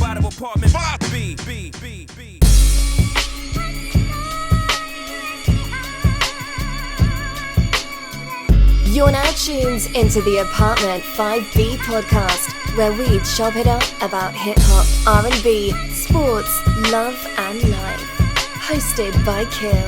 out of apartment 5B. You're now tuned into the Apartment 5B podcast, where we chop it up about hip-hop, R&B, sports, love and life. Hosted by Kill.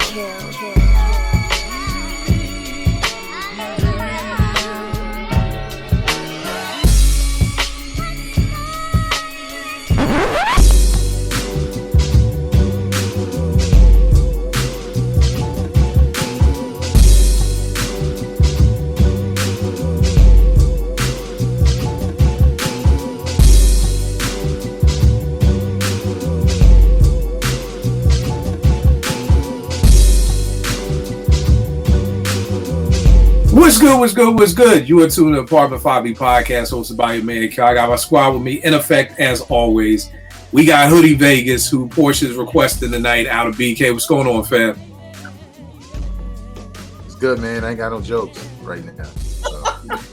What's good? You are tuned to the Apartment 5B podcast hosted by your man, Kel. I got my squad with me in effect as always. We got Hoodie Vegas, who Porsche is requesting tonight out of BK. What's going on, fam? It's good, man. I ain't got no jokes right now. So,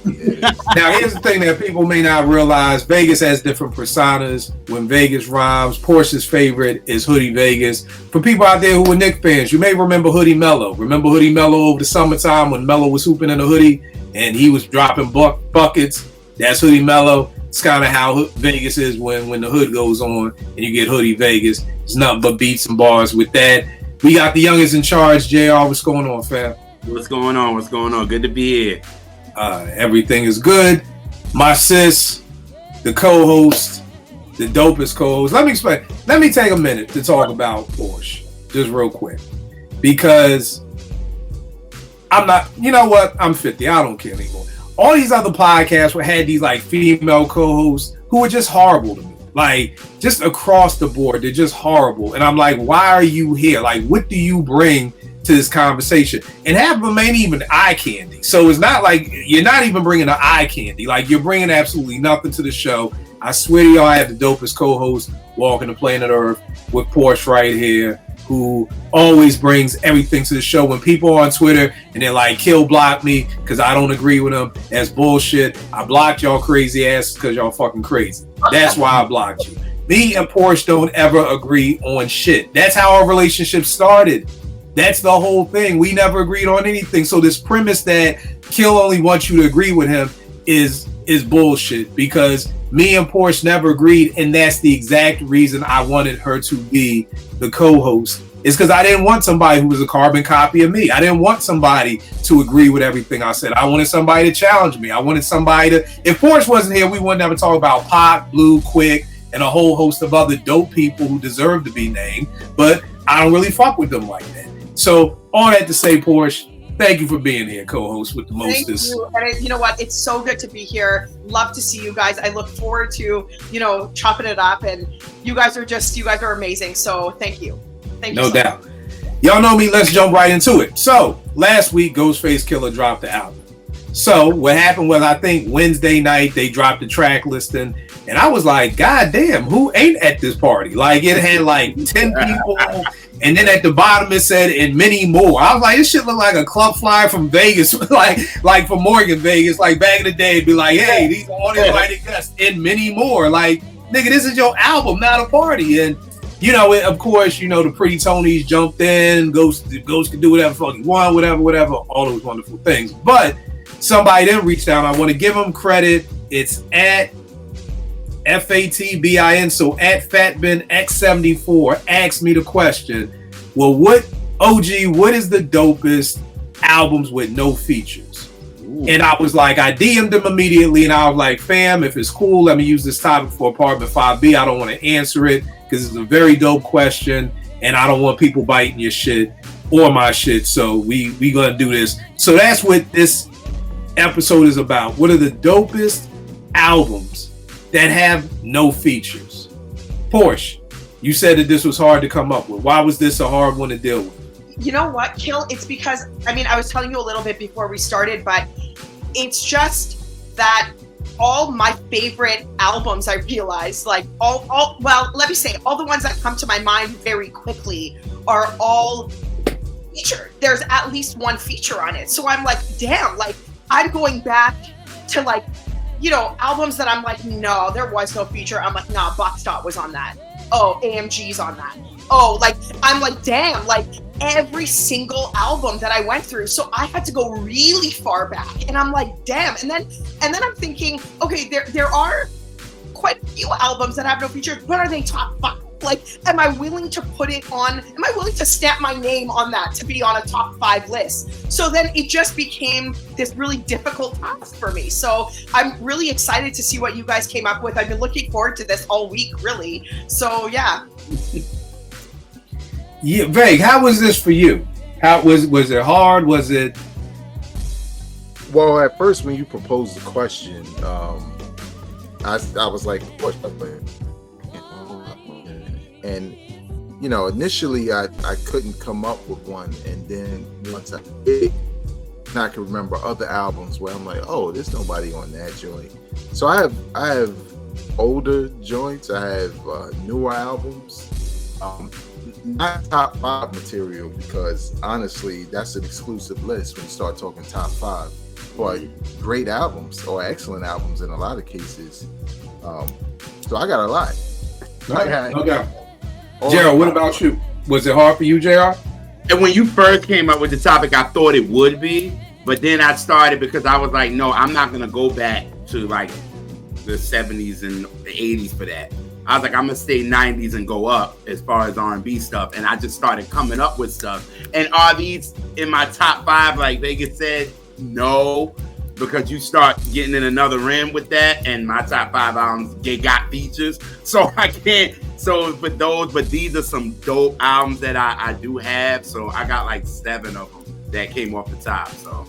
yeah. Now, here's the thing that people may not realize. Vegas has different personas. When Vegas rhymes, Porsche's favorite is Hoodie Vegas. For people out there who are Knicks fans, you may remember Hoodie Mello. Remember Hoodie Mello over the summertime when Mello was hooping in a hoodie and he was dropping buckets? That's Hoodie Mello. It's kind of how Vegas is when the hood goes on and you get Hoodie Vegas. It's nothing but beats and bars with that. We got the youngest in charge, JR. What's going on, fam? What's going on? Good to be here. Everything is good. My sis, the co-host, the dopest co-host. Let me explain. Let me take a minute to talk about Porsche, just real quick, because I'm not. You know what? I'm 50. I don't care anymore. All these other podcasts had these like female co-hosts who were just horrible to me. Like just across the board, they're just horrible. And I'm like, why are you here? Like, what do you bring to this conversation? And half of them ain't even eye candy. So it's not like you're not even bringing the eye candy. Like you're bringing absolutely nothing to the show. I swear to y'all, I have the dopest co-host walking the planet Earth with Porsche right here, who always brings everything to the show. When people are on Twitter and they're like, Kill blocked me because I don't agree with them, that's bullshit. I blocked y'all crazy asses because y'all fucking crazy. That's why I blocked you. Me and Porsche don't ever agree on shit. That's how our relationship started. That's the whole thing. We never agreed on anything. So this premise that Kill only wants you to agree with him is bullshit, because me and Porsche never agreed, and that's the exact reason I wanted her to be the co-host. Is because I didn't want somebody who was a carbon copy of me. I didn't want somebody to agree with everything I said. I wanted somebody to challenge me. I wanted somebody to... If Porsche wasn't here, we wouldn't ever talk about Pop, Blue, Quick, and a whole host of other dope people who deserve to be named. But I don't really fuck with them like that. So all that to say, Porsche, thank you for being here, co-host with the mostest. Thank you. And you know what? It's so good to be here. Love to see you guys. I look forward to, chopping it up. And you guys are amazing. So thank you. Thank you. No doubt. Y'all know me. Let's jump right into it. So last week, Ghostface Killer dropped the album. So what happened was, I think Wednesday night, they dropped the track listing. And I was like, God damn, who ain't at this party? Like, it had like 10 people. And then at the bottom it said, and many more. I was like, this shit look like a club flyer from Vegas, like from Morgan Vegas, like back in the day. It'd be like, hey, these are all the invited guests, and many more. Like, nigga, this is your album, not a party. And of course, the Pretty Tonys jumped in. Ghost could do whatever fuck he want, whatever, all those wonderful things. But somebody then reached out. I want to give them credit. It's at FATBIN, so at FatBinX74 asked me the question, well, what is the dopest albums with no features? Ooh. And I was like, I DM'd him immediately, and I was like, fam, if it's cool, let me use this topic for Apartment 5B. I don't want to answer it because it's a very dope question, and I don't want people biting your shit or my shit, so we gonna do this. So that's what this episode is about. What are the dopest albums that have no features? Porsche, you said that this was hard to come up with. Why was this a hard one to deal with? You know what, Kill? It's because, I was telling you a little bit before we started, but it's just that all my favorite albums, I realized, like all let me say, all the ones that come to my mind very quickly are all featured. There's at least one feature on it. So I'm like, damn, like I'm going back to like albums that I'm like, no, there was no feature. I'm like, nah, Buckshot was on that. Oh, AMG's on that. Oh, like, I'm like, damn, like every single album that I went through. So I had to go really far back, and I'm like, damn. And then I'm thinking, okay, there are quite a few albums that have no feature, but are they top 5? Like, am I willing to stamp my name on that to be on a top 5 list? So then it just became this really difficult task for me. So I'm really excited to see what you guys came up with. I've been looking forward to this all week, really. So yeah. Yeah, Vague, how was this for you? How was it hard? Was it? Well, at first when you proposed the question, I was like, what? And initially I couldn't come up with one, and then once I did, I can remember other albums where I'm like, oh, there's nobody on that joint. So I have older joints, I have newer albums, not top 5 material, because honestly that's an exclusive list when you start talking top 5, but great albums or excellent albums in a lot of cases. So I got a lot. Okay. Gerald, what about you? Was it hard for you, JR? And when you first came up with the topic, I thought it would be, but then I started because I was like, no, I'm not gonna go back to like the 70s and the 80s for that. I was like, I'm gonna stay 90s and go up as far as R&B stuff, and I just started coming up with stuff. And are these in my top 5, like Vegas said? No, because you start getting in another rim with that, and my top 5 albums, they got features, so I can't. So for those, but these are some dope albums that I do have. So I got like 7 of them that came off the top. So,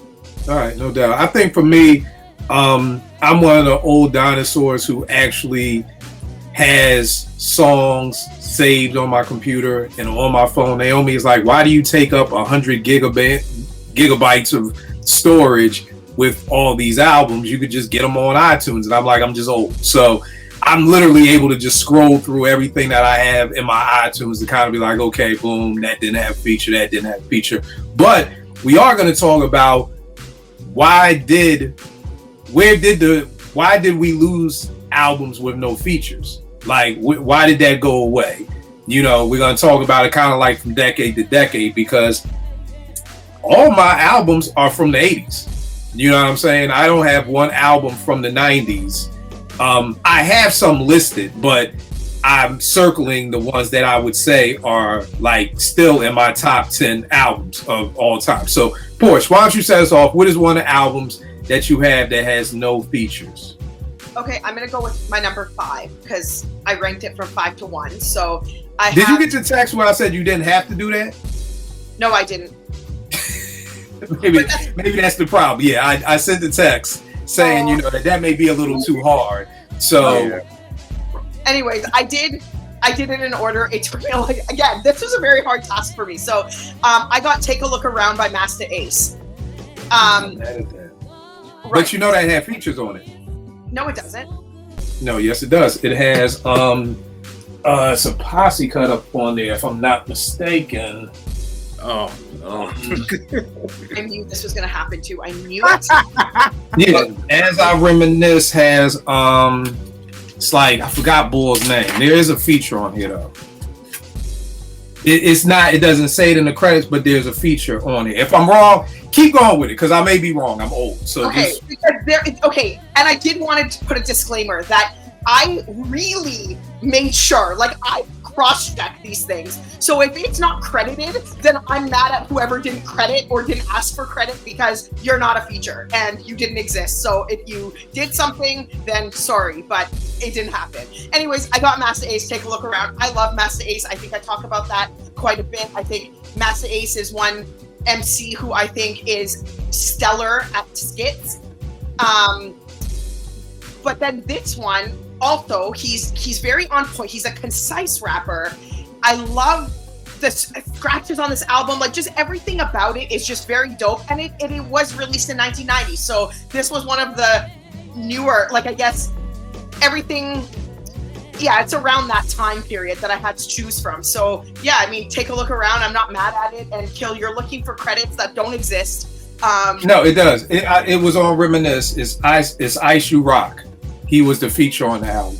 all right, no doubt. I think for me, I'm one of the old dinosaurs who actually has songs saved on my computer and on my phone. Naomi is like, why do you take up 100 gigabytes of storage with all these albums? You could just get them on iTunes. And I'm like, I'm just old. So I'm literally able to just scroll through everything that I have in my iTunes to kind of be like, okay, boom, that didn't have a feature, that didn't have a feature. But we are going to talk about why did we lose albums with no features? Like, why did that go away? We're going to talk about it kind of like from decade to decade, because all my albums are from the 80s. You know what I'm saying? I don't have one album from the 90s. I have some listed, but I'm circling the ones that I would say are like still in my top 10 albums of all time. So, Porsche, why don't you set us off? What is one of the albums that you have that has no features? Okay, I'm gonna go with my number 5 because I ranked it from 5 to 1. So Did you get your text where I said you didn't have to do that? No, I didn't. maybe that's the problem. Yeah, I sent the text saying, that may be a little too hard. So, anyways, I did it in order. It took me again. This was a very hard task for me. So, I got "Take a Look Around" by Master Ace. But that had features on it. No, it doesn't. No, yes, it does. It has it's a Posse cut up on there, if I'm not mistaken. Oh. I knew this was gonna happen too. I knew it. Yeah, As I Reminisce has it's like, I forgot Bull's name. There is a feature on here though. It doesn't say it in the credits, but there's a feature on it. If I'm wrong, keep going with it, because I may be wrong. I'm old. So okay, and I did want to put a disclaimer that I really made sure, like, I cross-check these things. So if it's not credited, then I'm mad at whoever didn't credit or didn't ask for credit, because you're not a feature and you didn't exist. So if you did something, then sorry, but it didn't happen. Anyways, I got Master Ace, Take a Look Around. I love Master Ace. I think I talk about that quite a bit. I think Master Ace is one MC who I think is stellar at skits. But then this one, also, he's very on point. He's a concise rapper. I love the scratches on this album. Like, just everything about it is just very dope. And it was released in 1990. So this was one of the newer, like, I guess, everything. Yeah, it's around that time period that I had to choose from. So yeah, I mean, Take a Look Around. I'm not mad at it. And Kill, you're looking for credits that don't exist. No, it does. It was on Reminisce. It's Ice You Rock. He was the feature on the album.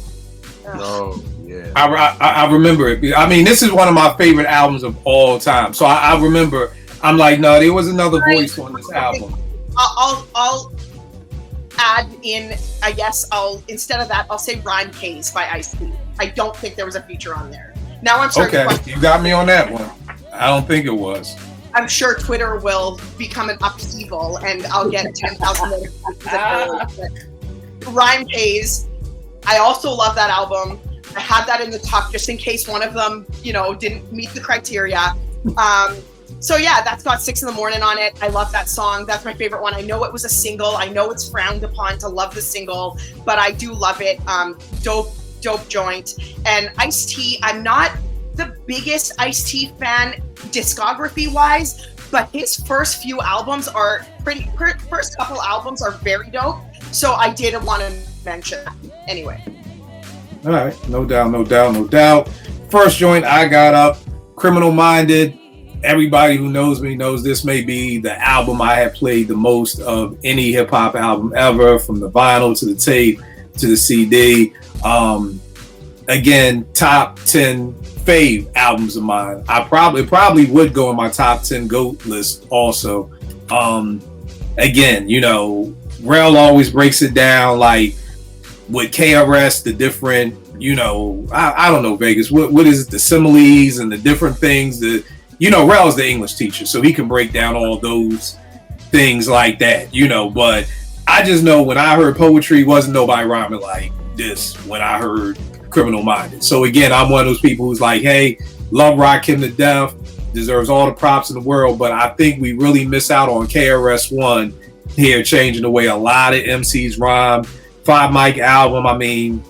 Oh yeah. I remember it. I mean, this is one of my favorite albums of all time. So I remember. I'm like, no, there was another voice on this album. I'll add in. I guess instead of that, I'll say "Rhyme Pays" by Ice-T. I don't think there was a feature on there. Now I'm starting. Okay, you got me on that one. I don't think it was. I'm sure Twitter will become an upheaval, and I'll get 10,000 notifications. Rhyme Pays. I also love that album. I had that in the tuck just in case one of them, didn't meet the criteria. So yeah, that's got 6 in the Morning on it. I love that song. That's my favorite one. I know it was a single. I know it's frowned upon to love the single, but I do love it. Dope joint. And Ice-T, I'm not the biggest Ice-T fan discography wise, but his first few albums are first couple albums are very dope. So I did want to mention that. Anyway. All right, no doubt. First joint I got up, Criminal Minded. Everybody who knows me knows this may be the album I have played the most of any hip hop album ever, from the vinyl to the tape to the CD. Again, top 10 fave albums of mine. I probably would go in my top 10 GOAT list also. Again, Rel always breaks it down like with KRS, the different, I don't know, Vegas. What is it? The similes and the different things that, Rel's the English teacher, so he can break down all those things like that, but I just know when I heard poetry, wasn't nobody rhyming like this when I heard Criminal Minded. So again, I'm one of those people who's like, hey, love Rakim to death, deserves all the props in the world, but I think we really miss out on KRS-One here, changing the way a lot of MCs rhyme. 5 Mic album, I mean,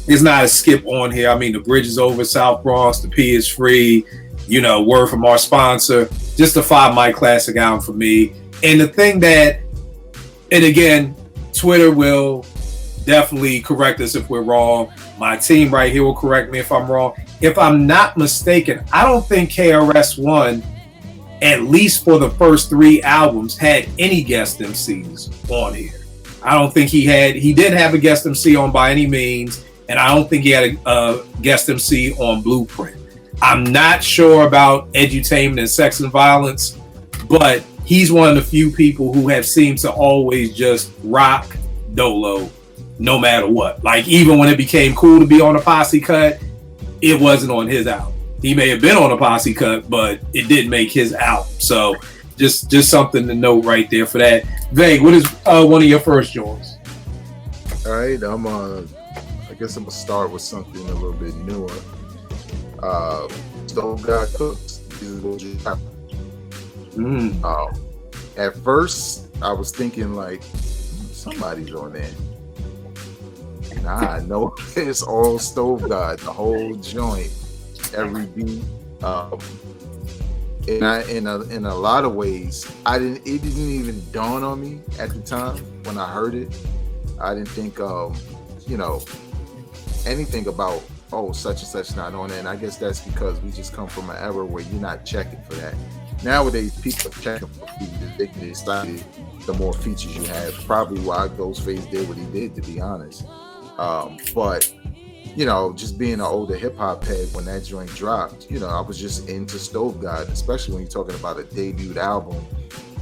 there's not a skip on here. I mean, The Bridge is Over, South Bronx, The P is Free, word from our sponsor. Just a 5 Mic classic album for me. And the thing that, and again, Twitter will definitely correct us if we're wrong. My team right here will correct me if I'm wrong. If I'm not mistaken, I don't think KRS-One, at least for the first 3 albums, had any guest MCs on here. I don't think he did have a guest MC on By Any Means, and I don't think he had a guest MC on Blueprint. I'm not sure about Edutainment and Sex and Violence, but he's one of the few people who have seemed to always just rock Dolo no matter what. Like, even when it became cool to be on a Posse cut, it wasn't on his album. He may have been on a Posse cut, but it didn't make his album. So just something to note right there for that. Vague, what is one of your first joints? All right, I guess I'm gonna start with something a little bit newer. Stove God Cooks. At first, I was thinking like somebody's on there. Nah, no, it's all Stove God, the whole joint, every beat. In a lot of ways, it didn't even dawn on me at the time when I heard it. I didn't think anything about such and such not on it. And I guess that's because we just come from an era where you're not checking for that. Nowadays, people are checking for features. They get excited the more features you have. Probably why Ghostface did what he did, to be honest. But just being an older hip hop head, when that joint dropped, I was just into Stove God, especially when you're talking about a debut album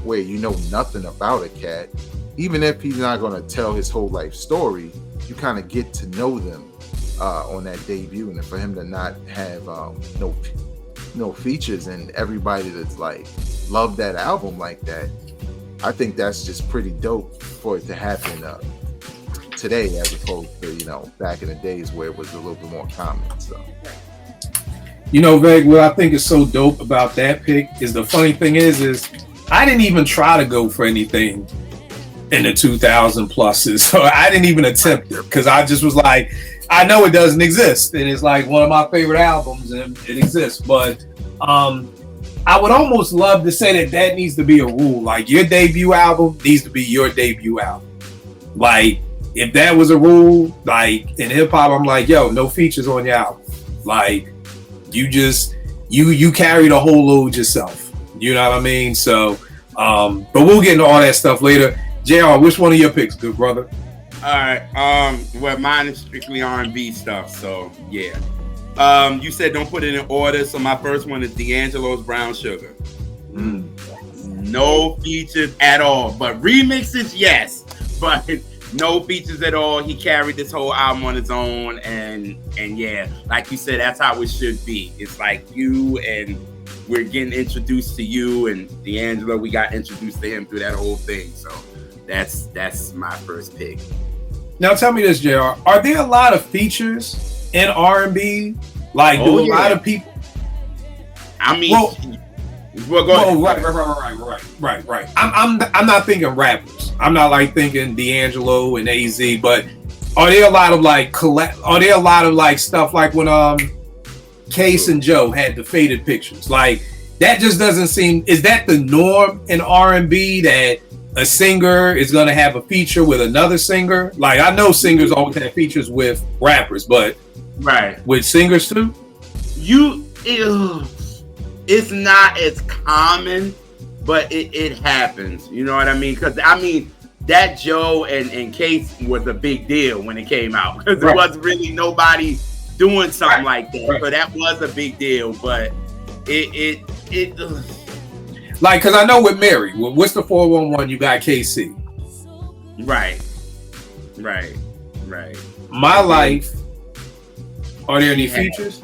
where you know nothing about a cat. Even if he's not going to tell his whole life story, you kind of get to know them on that debut. And for him to not have no features and everybody that's like love that album like that, I think that's just pretty dope for it to happen today, as opposed to back in the days where it was a little bit more common. So Veg, what I think is so dope about that pick is the funny thing is I didn't even try to go for anything in the 2000 pluses, so I didn't even attempt it because I just was like, I know it doesn't exist, and it's like one of my favorite albums and it exists, but I would almost love to say that needs to be a rule. Like, your debut album needs to be your debut album. Like, if that was a rule, like in hip hop, I'm like, yo, no features on your album. Like, you carry the whole load yourself. You know what I mean? So But we'll get into all that stuff later. JR, which one of your picks, good brother? All right. Well, mine is strictly R&B stuff. So yeah. You said don't put it in order. So my first one is D'Angelo's Brown Sugar. No features at all, but remixes, yes. But no features at all. He carried this whole album on his own, and yeah, like you said, that's how it should be. It's like you and we're getting introduced to you, and D'Angelo, we got introduced to him through that whole thing. So that's my first pick. Now tell me this, JR. Are there a lot of features in R&B? Like, do a lot of people? I mean, go ahead. Right. I'm not thinking rappers. I'm not like thinking D'Angelo and AZ. But are there a lot of like stuff like when Case and Joe had the Faded Pictures? Like that just doesn't seem. Is that the norm in R&B that a singer is going to have a feature with another singer? Like I know singers always have features with rappers, but with singers too. It's not as common, but it happens. You know what I mean? Because I mean that Joe and Case was a big deal when it came out because there wasn't really nobody doing something like that. So that was a big deal, but it like, because I know with Mary, what's the 411? You got KC. Right. My Life. Are there any features?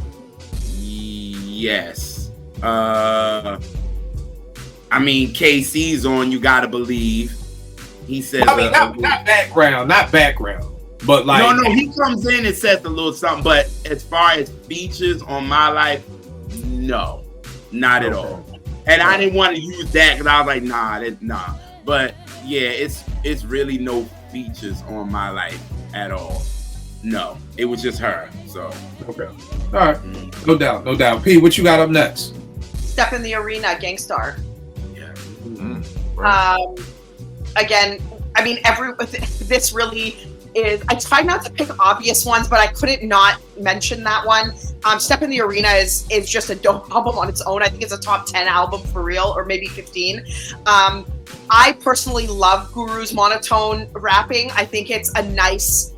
Yes. I mean, KC's on You Gotta Believe. He says, I mean, not background, but like. No, he comes in and says a little something, but as far as features on My Life, no, not at all. And I didn't want to use that because I was like, nah. But yeah, it's really no features on My Life at all. No, it was just her. So okay, all right, no doubt. P, what you got up next? Step in the Arena, Gangstar. Yeah. Again, I mean, this really is. I try not to pick obvious ones, but I couldn't not mention that one. Step in the Arena is just a dope album on its own. I think it's a top 10 album for real, or maybe 15. I personally love Guru's monotone rapping. I think it's a nice.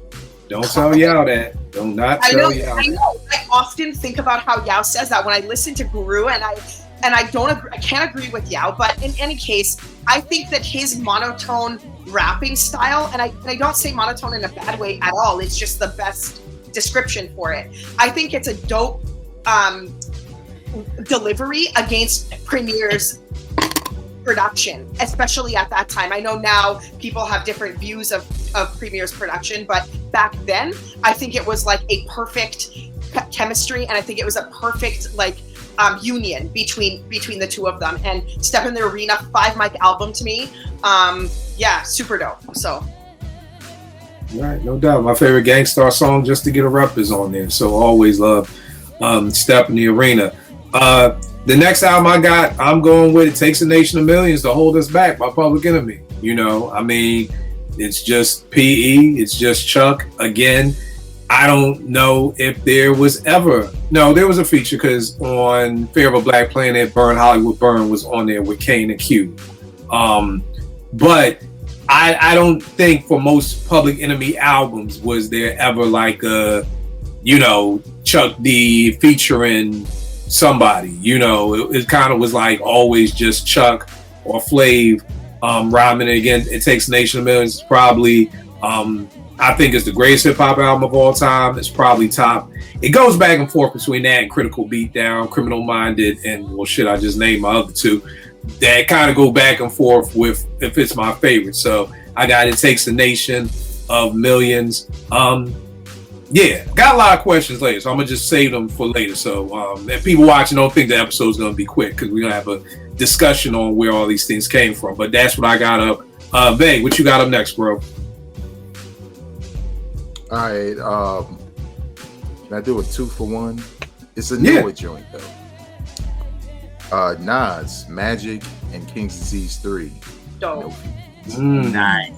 Don't tell Yao that. Do not tell Yao. I know. I often think about how Yao says that when I listen to Guru, and I don't agree. I can't agree with Yao, but in any case, I think that his monotone rapping style, and I don't say monotone in a bad way at all. It's just the best description for it. I think it's a dope delivery against Premier's production, especially at that time. I know now people have different views of Premier's production, but back then, I think it was like a perfect chemistry, and I think it was a perfect like union between the two of them. And Step in the Arena, 5-mic album to me. Yeah, super dope. So. All right, no doubt. My favorite Gangstar song, Just to Get a Rep, is on there. So always love Step in the Arena. The next album I got, I'm going with It Takes a Nation of Millions to Hold Us Back by Public Enemy. You know, I mean, it's just PE, it's just Chuck. Again, I don't know if there was ever. No, there was a feature because on Fear of a Black Planet, Burn Hollywood Burn was on there with Kane and Q. But I don't think for most Public Enemy albums was there ever like a, you know, Chuck D featuring somebody. You know, it kind of was like always just Chuck or Flav rhyming. Again, It Takes a Nation of Millions is probably I think it's the greatest hip hop album of all time. It's probably top. It goes back and forth between that and Critical Beatdown, Criminal Minded, and well, shit, I just named my other two. That kind of go back and forth with if it's my favorite. So I got It Takes a Nation of Millions. Yeah, got a lot of questions later, so I'm gonna just save them for later. So and people watching don't think the episode's gonna be quick because we're gonna have a discussion on where all these things came from. But that's what I got up. Vay, what you got up next, bro? All right, can I do a 2-for-1? It's a newer joint though. Nas, Magic, and King's Disease 3. Dope. Nice.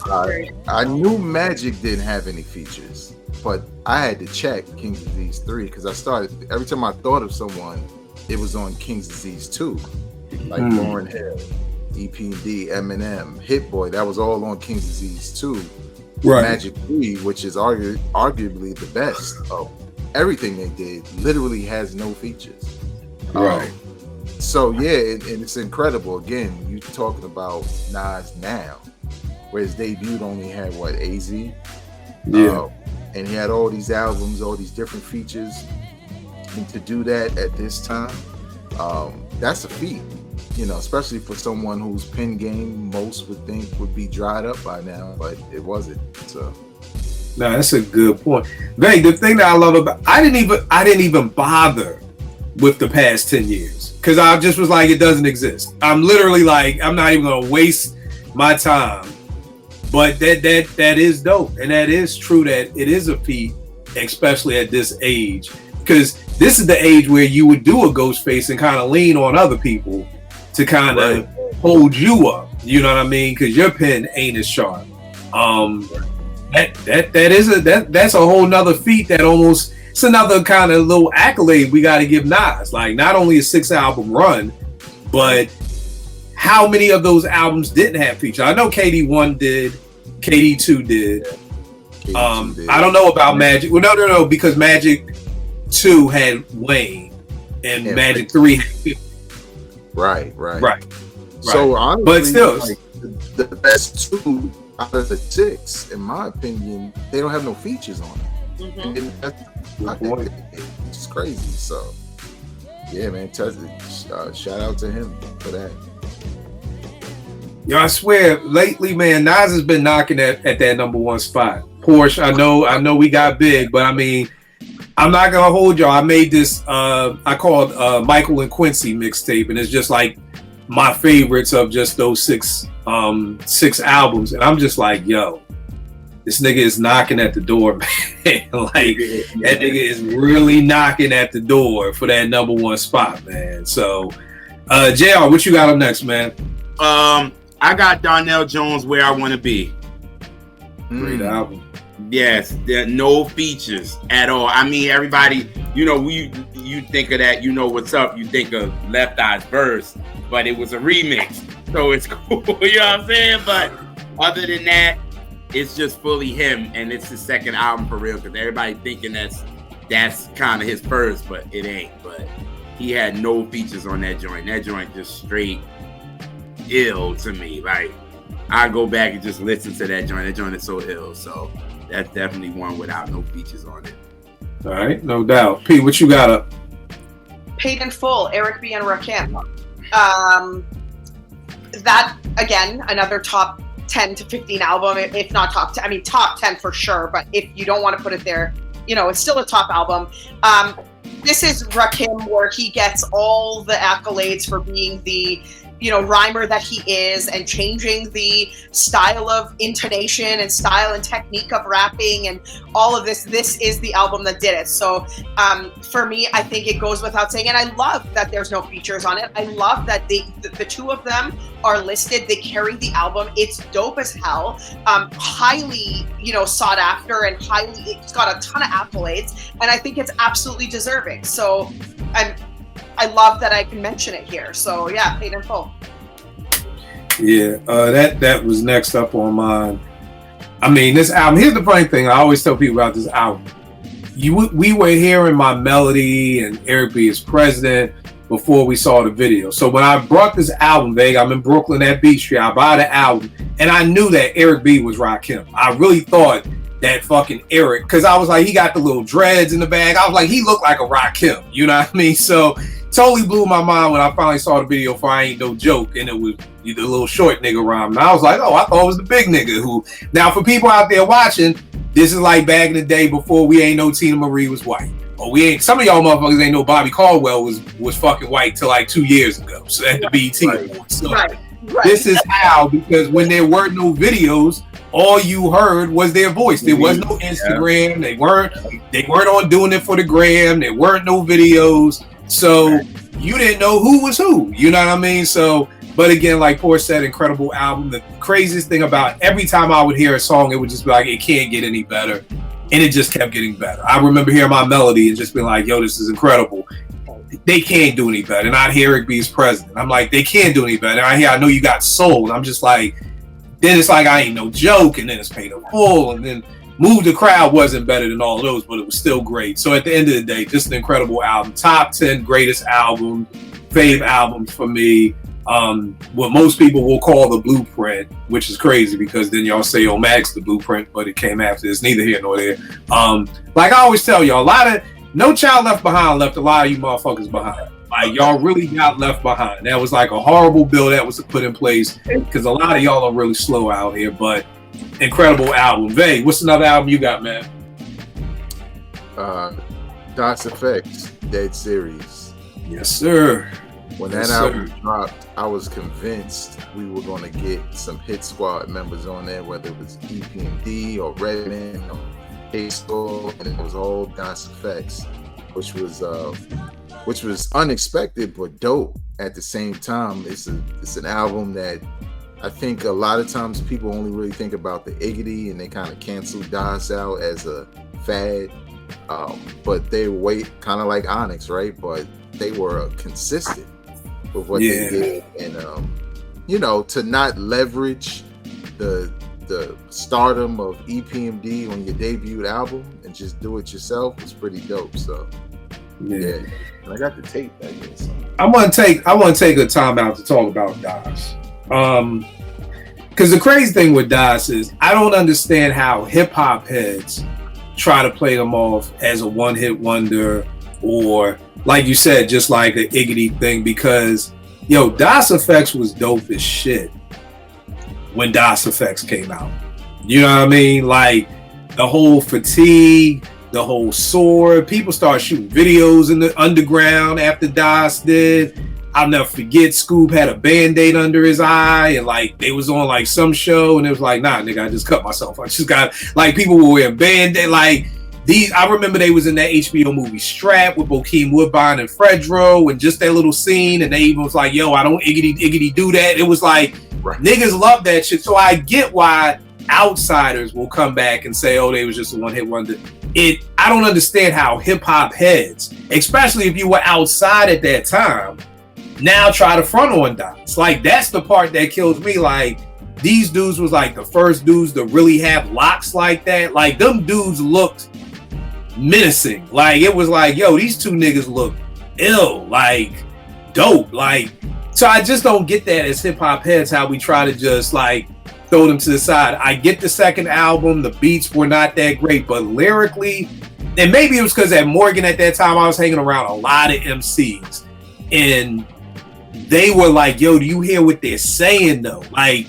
I knew Magic didn't have any features, but I had to check King's Disease 3 because I started every time I thought of someone, it was on King's Disease 2. like Lauryn Hill, EPD, Eminem, Hit Boy. That was all on King's Disease 2. Right. Magic 3, which is arguably the best of everything they did, literally has no features. Right. So yeah, and it's incredible. Again, you talking about Nas now, where his debut only had what, AZ? Yeah. And he had all these albums, all these different features. And to do that at this time, that's a feat, you know, especially for someone whose pen game most would think would be dried up by now, but it wasn't. So no, that's a good point. Bang, the thing that I love about I didn't even bother with the past 10 years because I just was like, it doesn't exist. I'm literally like, I'm not even gonna waste my time. But that is dope, and that is true that it is a feat, especially at this age, because this is the age where you would do a Ghostface and kind of lean on other people to kind of hold you up. You know what I mean? Because your pen ain't as sharp. That's a whole nother feat that almost, it's another kind of little accolade we got to give Nas. Like, not only a 6-album run, but how many of those albums didn't have features? I know KD1 did, KD2 did. I don't know about Magic. Well, no, because Magic 2 had Wayne and Magic 3 had 50. Right. Right. So honestly, but still, like, the best 2 out of the 6, in my opinion, they don't have no features on it. Mm-hmm. And that's it's crazy. So yeah, man, shout out to him for that. yo, I swear, lately, man, Nas has been knocking at that number 1 spot. Porsche, I know we got big, but I mean, I'm not gonna hold y'all. I made this I called Michael and Quincy mixtape, and it's just like my favorites of just those 6 albums, and I'm just like, yo, this nigga is knocking at the door, man. Like, that nigga is really knocking at the door for that number 1 spot, man. So JR, what you got up next, man? I got Darnell Jones, Where I Want to Be. Great album. Yes, there are no features at all. I mean, everybody, you know, you think of that, you know what's up, you think of Left Eye's verse, but it was a remix, so it's cool, you know what I'm saying? But other than that, it's just fully him, and it's his second album for real, because everybody thinking that's kind of his first, but it ain't. But he had no features on that joint. That joint just straight ill to me. Like, I go back and just listen to that joint. That joint is so ill. So that's definitely one without no features on it. All right, no doubt. P, what you got up? Paid in Full, Eric B. and Rakim. That, again, another top 10 to 15 album, if not top 10. I mean, top 10 for sure, but if you don't want to put it there, you know, it's still a top album. This is Rakim, where he gets all the accolades for being the, you know, rhymer that he is, and changing the style of intonation and style and technique of rapping and all of this. This is the album that did it. So for me, I think it goes without saying, and I love that there's no features on it. I love that the 2 of them are listed. They carry the album. It's dope as hell. Highly, you know, sought after, and it's got a ton of accolades, and I think it's absolutely deserving. So I love that I can mention it here. So yeah, Paid in Full. Yeah, that was next up on mine. I mean, this album, here's the funny thing, I always tell people about this album. We were hearing My Melody and Eric B. as President before we saw the video. So when I brought this album, I'm in Brooklyn at Beach Street, I buy the album, and I knew that Eric B. was Rakim. I really thought that fucking Eric, because I was like, he got the little dreads in the bag. I was like, he looked like a Rakim, you know what I mean? So totally blew my mind when I finally saw the video for I Ain't No Joke, and it was the little short nigga rhyme. And I was like, oh, I thought it was the big nigga who. Now, for people out there watching, this is like back in the day before we ain't know Tina Marie was white. Or we ain't, some of y'all motherfuckers ain't know Bobby Caldwell was fucking white till like 2 years ago. So at the BET Awards. So this is how, because when there were no videos, all you heard was their voice. There was no Instagram. They weren't on doing it for the gram. There weren't no videos. So you didn't know who was who. You know what I mean? So, but again, like Porsche said, incredible album. The craziest thing about every time I would hear a song, it would just be like, it can't get any better. And it just kept getting better. I remember hearing My Melody and just being like, yo, this is incredible. they can't do any better. And I hear Eric B's president. I'm like, they can't do any better. And I know you got soul. And I'm just like, then it's like I ain't no joke, and then it's Paid in Full, and then Move the Crowd wasn't better than all of those, but it was still great. So at the end of the day, just an incredible album. Top 10 greatest albums, fave albums for me. What most people will call the blueprint, which is crazy because then y'all say, oh, Max the blueprint, but it came after. It's neither here nor there. Like I always tell y'all, No Child Left Behind left a lot of you motherfuckers behind. Like y'all really got left behind. That was like a horrible bill that was put in place because a lot of y'all are really slow out here, but incredible album. Vay, what's another album you got, man? DOS Effects, Dead Series. Yes, sir. When that album dropped, I was convinced we were going to get some Hit Squad members on there, whether it was EPMD or Redman or K-Store, and it was all DOS Effects, which was unexpected but dope at the same time. It's an album that I think a lot of times people only really think about the Iggity and they kind of cancel DOS out as a fad, but they wait kind of like Onyx, right? But they were consistent with what they did, and to not leverage the stardom of EPMD on your debut album and just do it yourself was pretty dope. So yeah. And I got the tape back here. So. I want to take a time out to talk about DOS. Because the crazy thing with DOS is I don't understand how hip hop heads try to play them off as a one-hit wonder or, like you said, just like an Iggity thing. Because DOS Effects was dope as shit when DOS Effects came out. You know what I mean? Like the whole Fatigue, the whole Sword. People started shooting videos in the underground after DOS did. I'll never forget, Scoop had a Band-Aid under his eye, and like they was on like some show, and it was like, nah, nigga, I just cut myself. I just got like people were wearing Band-Aid. Like these, I remember they was in that HBO movie Strap with Bokeem Woodbine and Fredro, and just that little scene, and they even was like, yo, I don't Iggity do that. It was like niggas love that shit. So I get why outsiders will come back and say, oh, they was just a one-hit wonder. I don't understand how hip-hop heads, especially if you were outside at that time, now try to front on DOS. Like that's the part that kills me. Like these dudes was like the first dudes to really have locks like that. Like them dudes looked menacing. Like it was like, yo, these two niggas look ill, like dope. Like, so I just don't get that as hip hop heads, how we try to just like throw them to the side. I get the second album, the beats were not that great, but lyrically, and maybe it was because at Morgan at that time I was hanging around a lot of MCs and they were like, yo, do you hear what they're saying though? Like,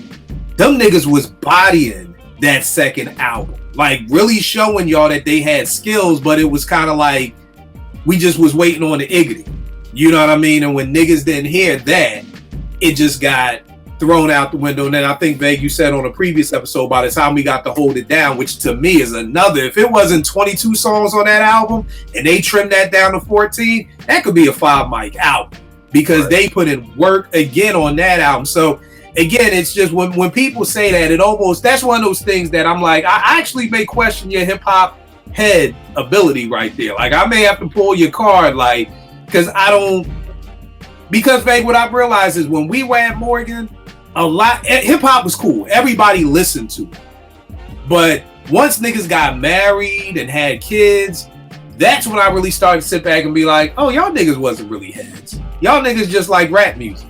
them niggas was bodying that second album. Like, really showing y'all that they had skills, but it was kind of like, we just was waiting on the Iggity. You know what I mean? And when niggas didn't hear that, it just got thrown out the window. And then I think, Veg, you said on a previous episode, by the time we got to Hold It Down, which to me is another, if it wasn't 22 songs on that album, and they trimmed that down to 14, that could be a 5-mic album. Because they put in work again on that album. So again, it's just when people say that, it almost, that's one of those things that I'm like, I actually may question your hip hop head ability right there. Like I may have to pull your card, like, because Veg, what I've realized is when we were at Morgan, a lot, hip hop was cool. Everybody listened to it. But once niggas got married and had kids, that's when I really started to sit back and be like, oh, y'all niggas wasn't really heads. Y'all niggas just like rap music.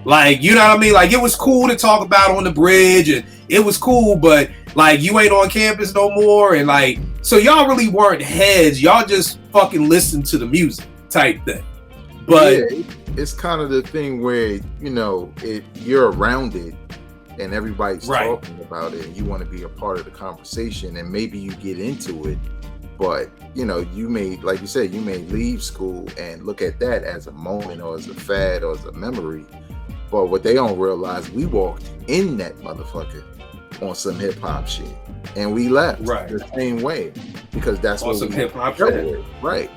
Like, you know what I mean? Like, it was cool to talk about on the bridge, and it was cool, but like, you ain't on campus no more. And like, so y'all really weren't heads. Y'all just fucking listened to the music type thing. But yeah, it's kind of the thing where, if you're around it and everybody's talking about it and you want to be a part of the conversation and maybe you get into it, but you may, like you said, you may leave school and look at that as a moment or as a fad or as a memory. But what they don't realize, we walked in that motherfucker on some hip hop shit, and we left the same way because that's on what some we hip hop shit. Right.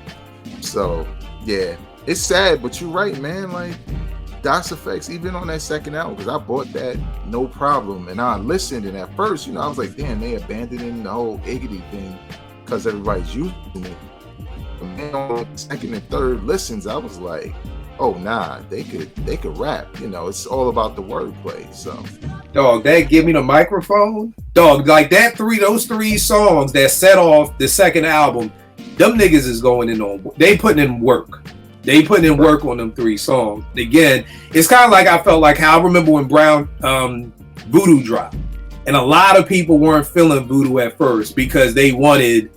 So yeah, it's sad, but you're right, man. Like DOS Effects, even on that second album, because I bought that no problem, and I listened, and at first, I was like, damn, they abandoning the whole Iggity thing because everybody's using it. And on second and third listens, I was like, oh nah, they could rap. You know, it's all about the wordplay. So, dog, that Give Me the Microphone, dog, like those three songs that set off the second album, them niggas is going in on. They putting in work. They putting in work on them three songs. Again, it's kind of like I felt like how I remember when Brown Voodoo dropped, and a lot of people weren't feeling Voodoo at first because they wanted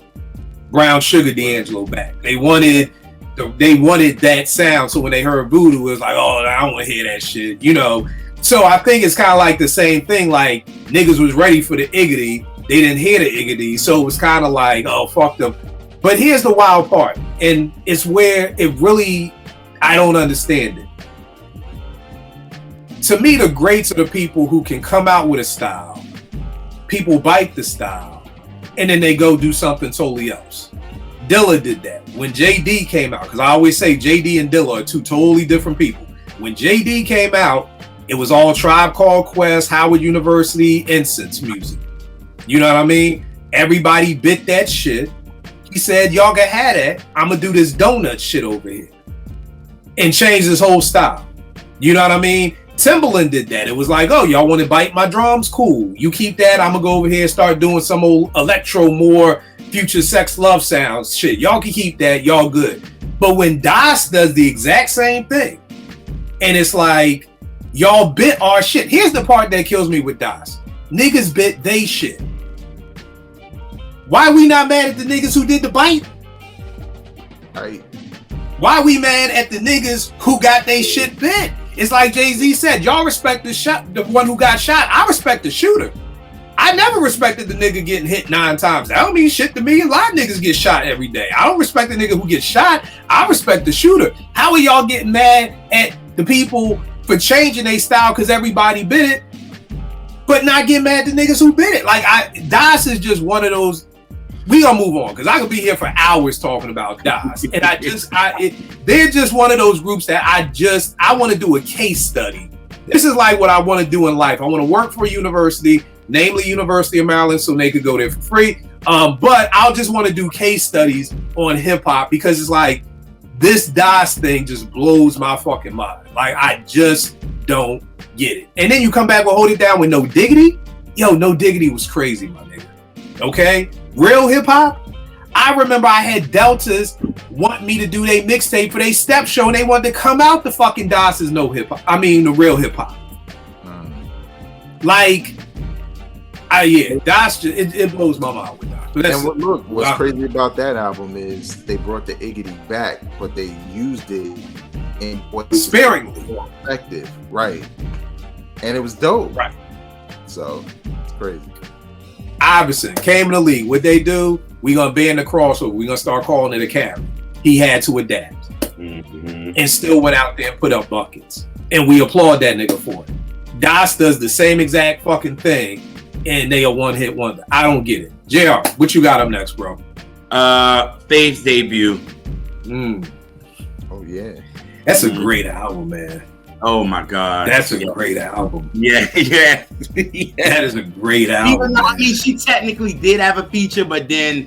Brown Sugar D'Angelo back. They wanted that sound. So when they heard Voodoo, it was like, oh, I don't want to hear that shit, you know. So I think it's kind of like the same thing. Like niggas was ready for the Iggity, they didn't hear the Iggity, so it was kind of like, oh, fuck them. But here's the wild part, and it's where it really, I don't understand it. To me, the greats are the people who can come out with a style, people bite the style, and then they go do something totally else. Dilla did that. When JD came out, because I always say JD and Dilla are two totally different people. When JD came out, it was all Tribe Called Quest, Howard University, Incense music. You know what I mean? Everybody bit that shit. He said, y'all can have that. I'm going to do this donut shit over here. And change his whole style. You know what I mean? Timbaland did that. It was like, oh, y'all want to bite my drums? Cool. You keep that. I'm going to go over here and start doing some old electro, more future sex love sounds. Shit, y'all can keep that. Y'all good. But when Das does the exact same thing, and it's like, y'all bit our shit. Here's the part that kills me with Das. Niggas bit they shit. Why we not mad at the niggas who did the bite? right. Why we mad at the niggas who got they shit bit? It's like Jay-Z said, y'all respect the one who got shot. I respect the shooter. I never respected the nigga getting hit 9 times. That don't mean shit to me. A lot of niggas get shot every day. I don't respect the nigga who gets shot. I respect the shooter. How are y'all getting mad at the people for changing their style because everybody bit it, but not getting mad at the niggas who bit it? Like, Das is just one of those. We gonna move on because I could be here for hours talking about Das, and they're just one of those groups that I want to do a case study. This is like what I want to do in life. I want to work for a university, namely University of Maryland, so they could go there for free. But I'll just want to do case studies on hip hop because it's like this Das thing just blows my fucking mind. Like, I just don't get it. And then you come back and hold it down with No Diggity. Yo, No Diggity was crazy, my nigga. Okay? Real hip hop. I remember I had Deltas want me to do their mixtape for their step show, and they wanted to come out the fucking Das's no hip hop. I mean, the real hip hop. Like, Das just it blows my mind with Das. But and what's crazy about that album is they brought the Iggity back, but they used it in what's sparingly more effective, right? And it was dope, right? So it's crazy. Iverson came in the league. What they do? We gonna ban the crossover. We gonna start calling it a carry. He had to adapt, and still went out there and put up buckets. And we applaud that nigga for it. Das does the same exact fucking thing, and they a one-hit wonder. I don't get it. JR, what you got up next, bro? Faith's debut. Oh yeah, that's a great album, man. Oh my God, that's a great album. Yeah. That is a great album. Even though, I mean, she technically did have a feature, but then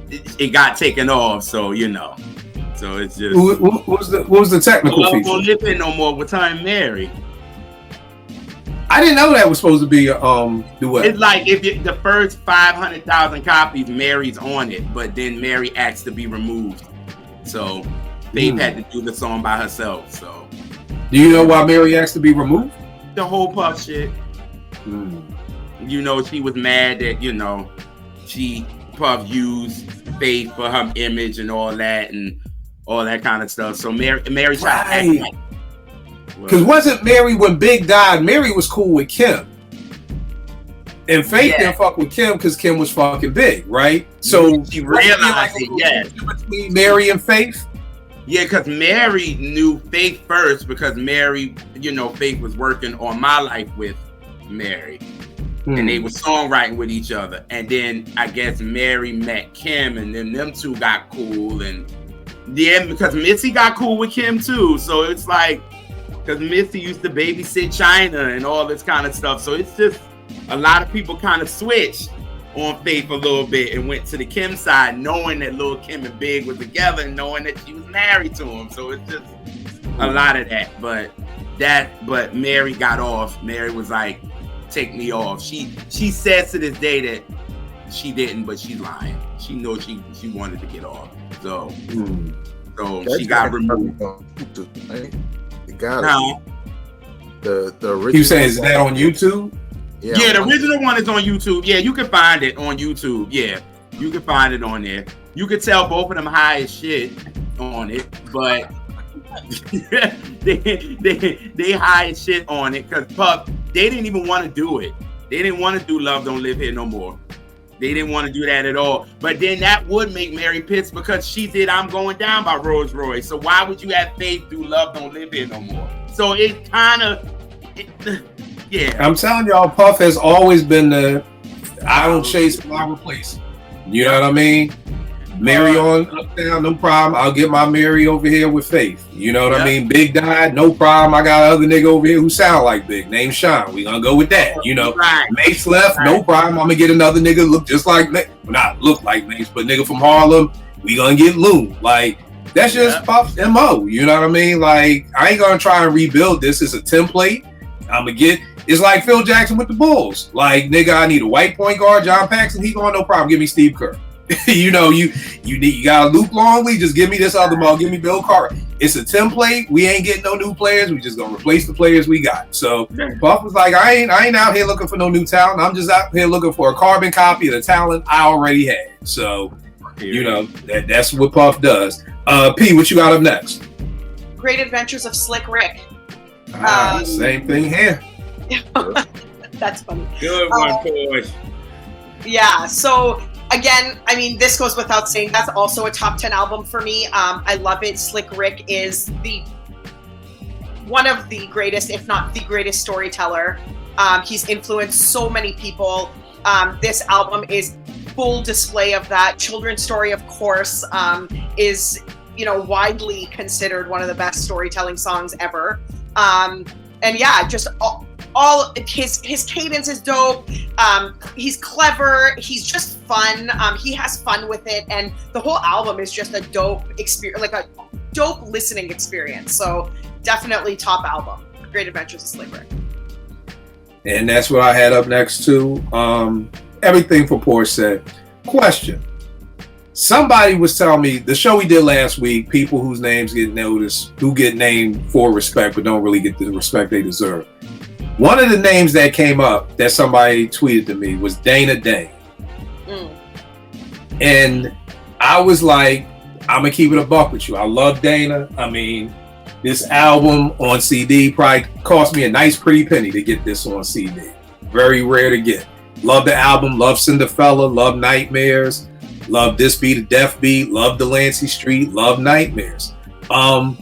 it got taken off. So you know, so it's just. What was the technical feature? Won't live it no more with Time Mary. I didn't know that was supposed to be a duet. It's like if the first 500,000 copies, Mary's on it, but then Mary asked to be removed, so Faith had to do the song by herself. So. Do you know why Mary asked to be removed? The whole Puff shit. You know, she was mad that, Puff used Faith for her image and all that kind of stuff. So Mary tried to act like. Because wasn't Mary, when Big died, Mary was cool with Kim. And Faith didn't fuck with Kim because Kim was fucking Big, right? So she realized between Mary and Faith. Yeah, because Mary knew Faith first because Mary, Faith was working on My Life with Mary. And they were songwriting with each other. And then I guess Mary met Kim and then them two got cool. And yeah, because Missy got cool with Kim too. So it's like, because Missy used to babysit China and all this kind of stuff. So it's just a lot of people kind of switched. on Faith a little bit and went to the Kim side, knowing that Lil Kim and Big were together and knowing that she was married to him. So it's just a lot of that. But Mary got off. Mary was like, take me off. She says to this day that she didn't, but she's lying. She knows she wanted to get off. So she got removed. The guy, No. the original. You saying is that on YouTube? Yeah, the original one is on YouTube. Yeah, you can find it on YouTube. Yeah, you can find it on there. You can tell both of them high as shit on it, but they high as shit on it because Puff, they didn't even want to do it. They didn't want to do Love Don't Live Here No More. They didn't want to do that at all. But then that would make Mary pissed because she did I'm Going Down by Rolls Royce. So why would you have Faith do Love Don't Live Here No More? So it kind of... Yeah, I'm telling y'all, Puff has always been the I don't chase, I replace. You know what I mean? Mary on up down, no problem. I'll get my Mary over here with Faith. You know what I mean? Big died, no problem. I got another nigga over here who sound like Big, named Sean. We gonna go with that. You know, Mace left, no problem. I'm gonna get another nigga look just like Mace. Well, not look like Mace, but nigga from Harlem. We gonna get Loon. Like that's just Puff's MO. You know what I mean? Like I ain't gonna try and rebuild this. It's a template. I'm gonna get. It's like Phil Jackson with the Bulls. Like, nigga, I need a white point guard, John Paxson. He going, no problem. Give me Steve Kerr. You know, you got a Luke Longley. Just give me this other ball. Give me Bill Carter. It's a template. We ain't getting no new players. We just gonna replace the players we got. So Puff was like, I ain't out here looking for no new talent. I'm just out here looking for a carbon copy of the talent I already had. So, you know, that's what Puff does. P, what you got up next? Great Adventures of Slick Rick. Same thing here. That's funny. Good one, Porsche. Yeah, so again, I mean, this goes without saying, that's also a top 10 album for me. I love it. Slick Rick is one of the greatest, if not the greatest storyteller. He's influenced so many people. This album is full display of that. Children's Story, of course, is, you know, widely considered one of the best storytelling songs ever. And yeah, just all his cadence is dope. He's clever. He's just fun. He has fun with it, and the whole album is just a dope experience, like a dope listening experience. So definitely top album. Great Adventures of Slick Rick. And that's what I had up next too. Everything for Porsche said. Question. Somebody was telling me the show we did last week, people whose names get noticed, who get named for respect but don't really get the respect they deserve. One of the names that came up that somebody tweeted to me was Dana Day. And I was like, I'm going to keep it a buck with you. I love Dana. I mean, this album on CD probably cost me a nice pretty penny to get this on CD. Very rare to get. Love the album. Love Cinderfella. Love Nightmares. Love This Beat a Death Beat. Love Delancey Street. Love Nightmares. But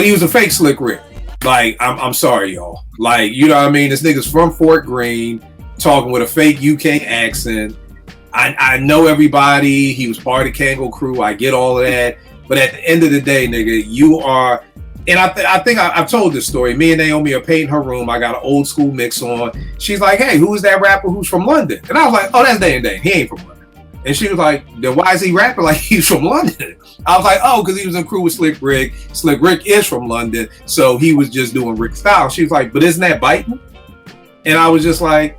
he was a fake Slick Rick. Like, I'm sorry, y'all. Like, you know what I mean? This nigga's from Fort Greene, talking with a fake UK accent. I know everybody. He was part of the Kango crew. I get all of that. But at the end of the day, nigga, you are... And I think I've told this story. Me and Naomi are painting her room. I got an old school mix on. She's like, hey, who is that rapper who's from London? And I was like, oh, that's Dane Dane. He ain't from London. And she was like, then why is he rapping like he's from London? I was like, oh, because he was in crew with Slick Rick. Slick Rick is from London, so he was just doing Rick style. She was like, but isn't that biting? And I was just like,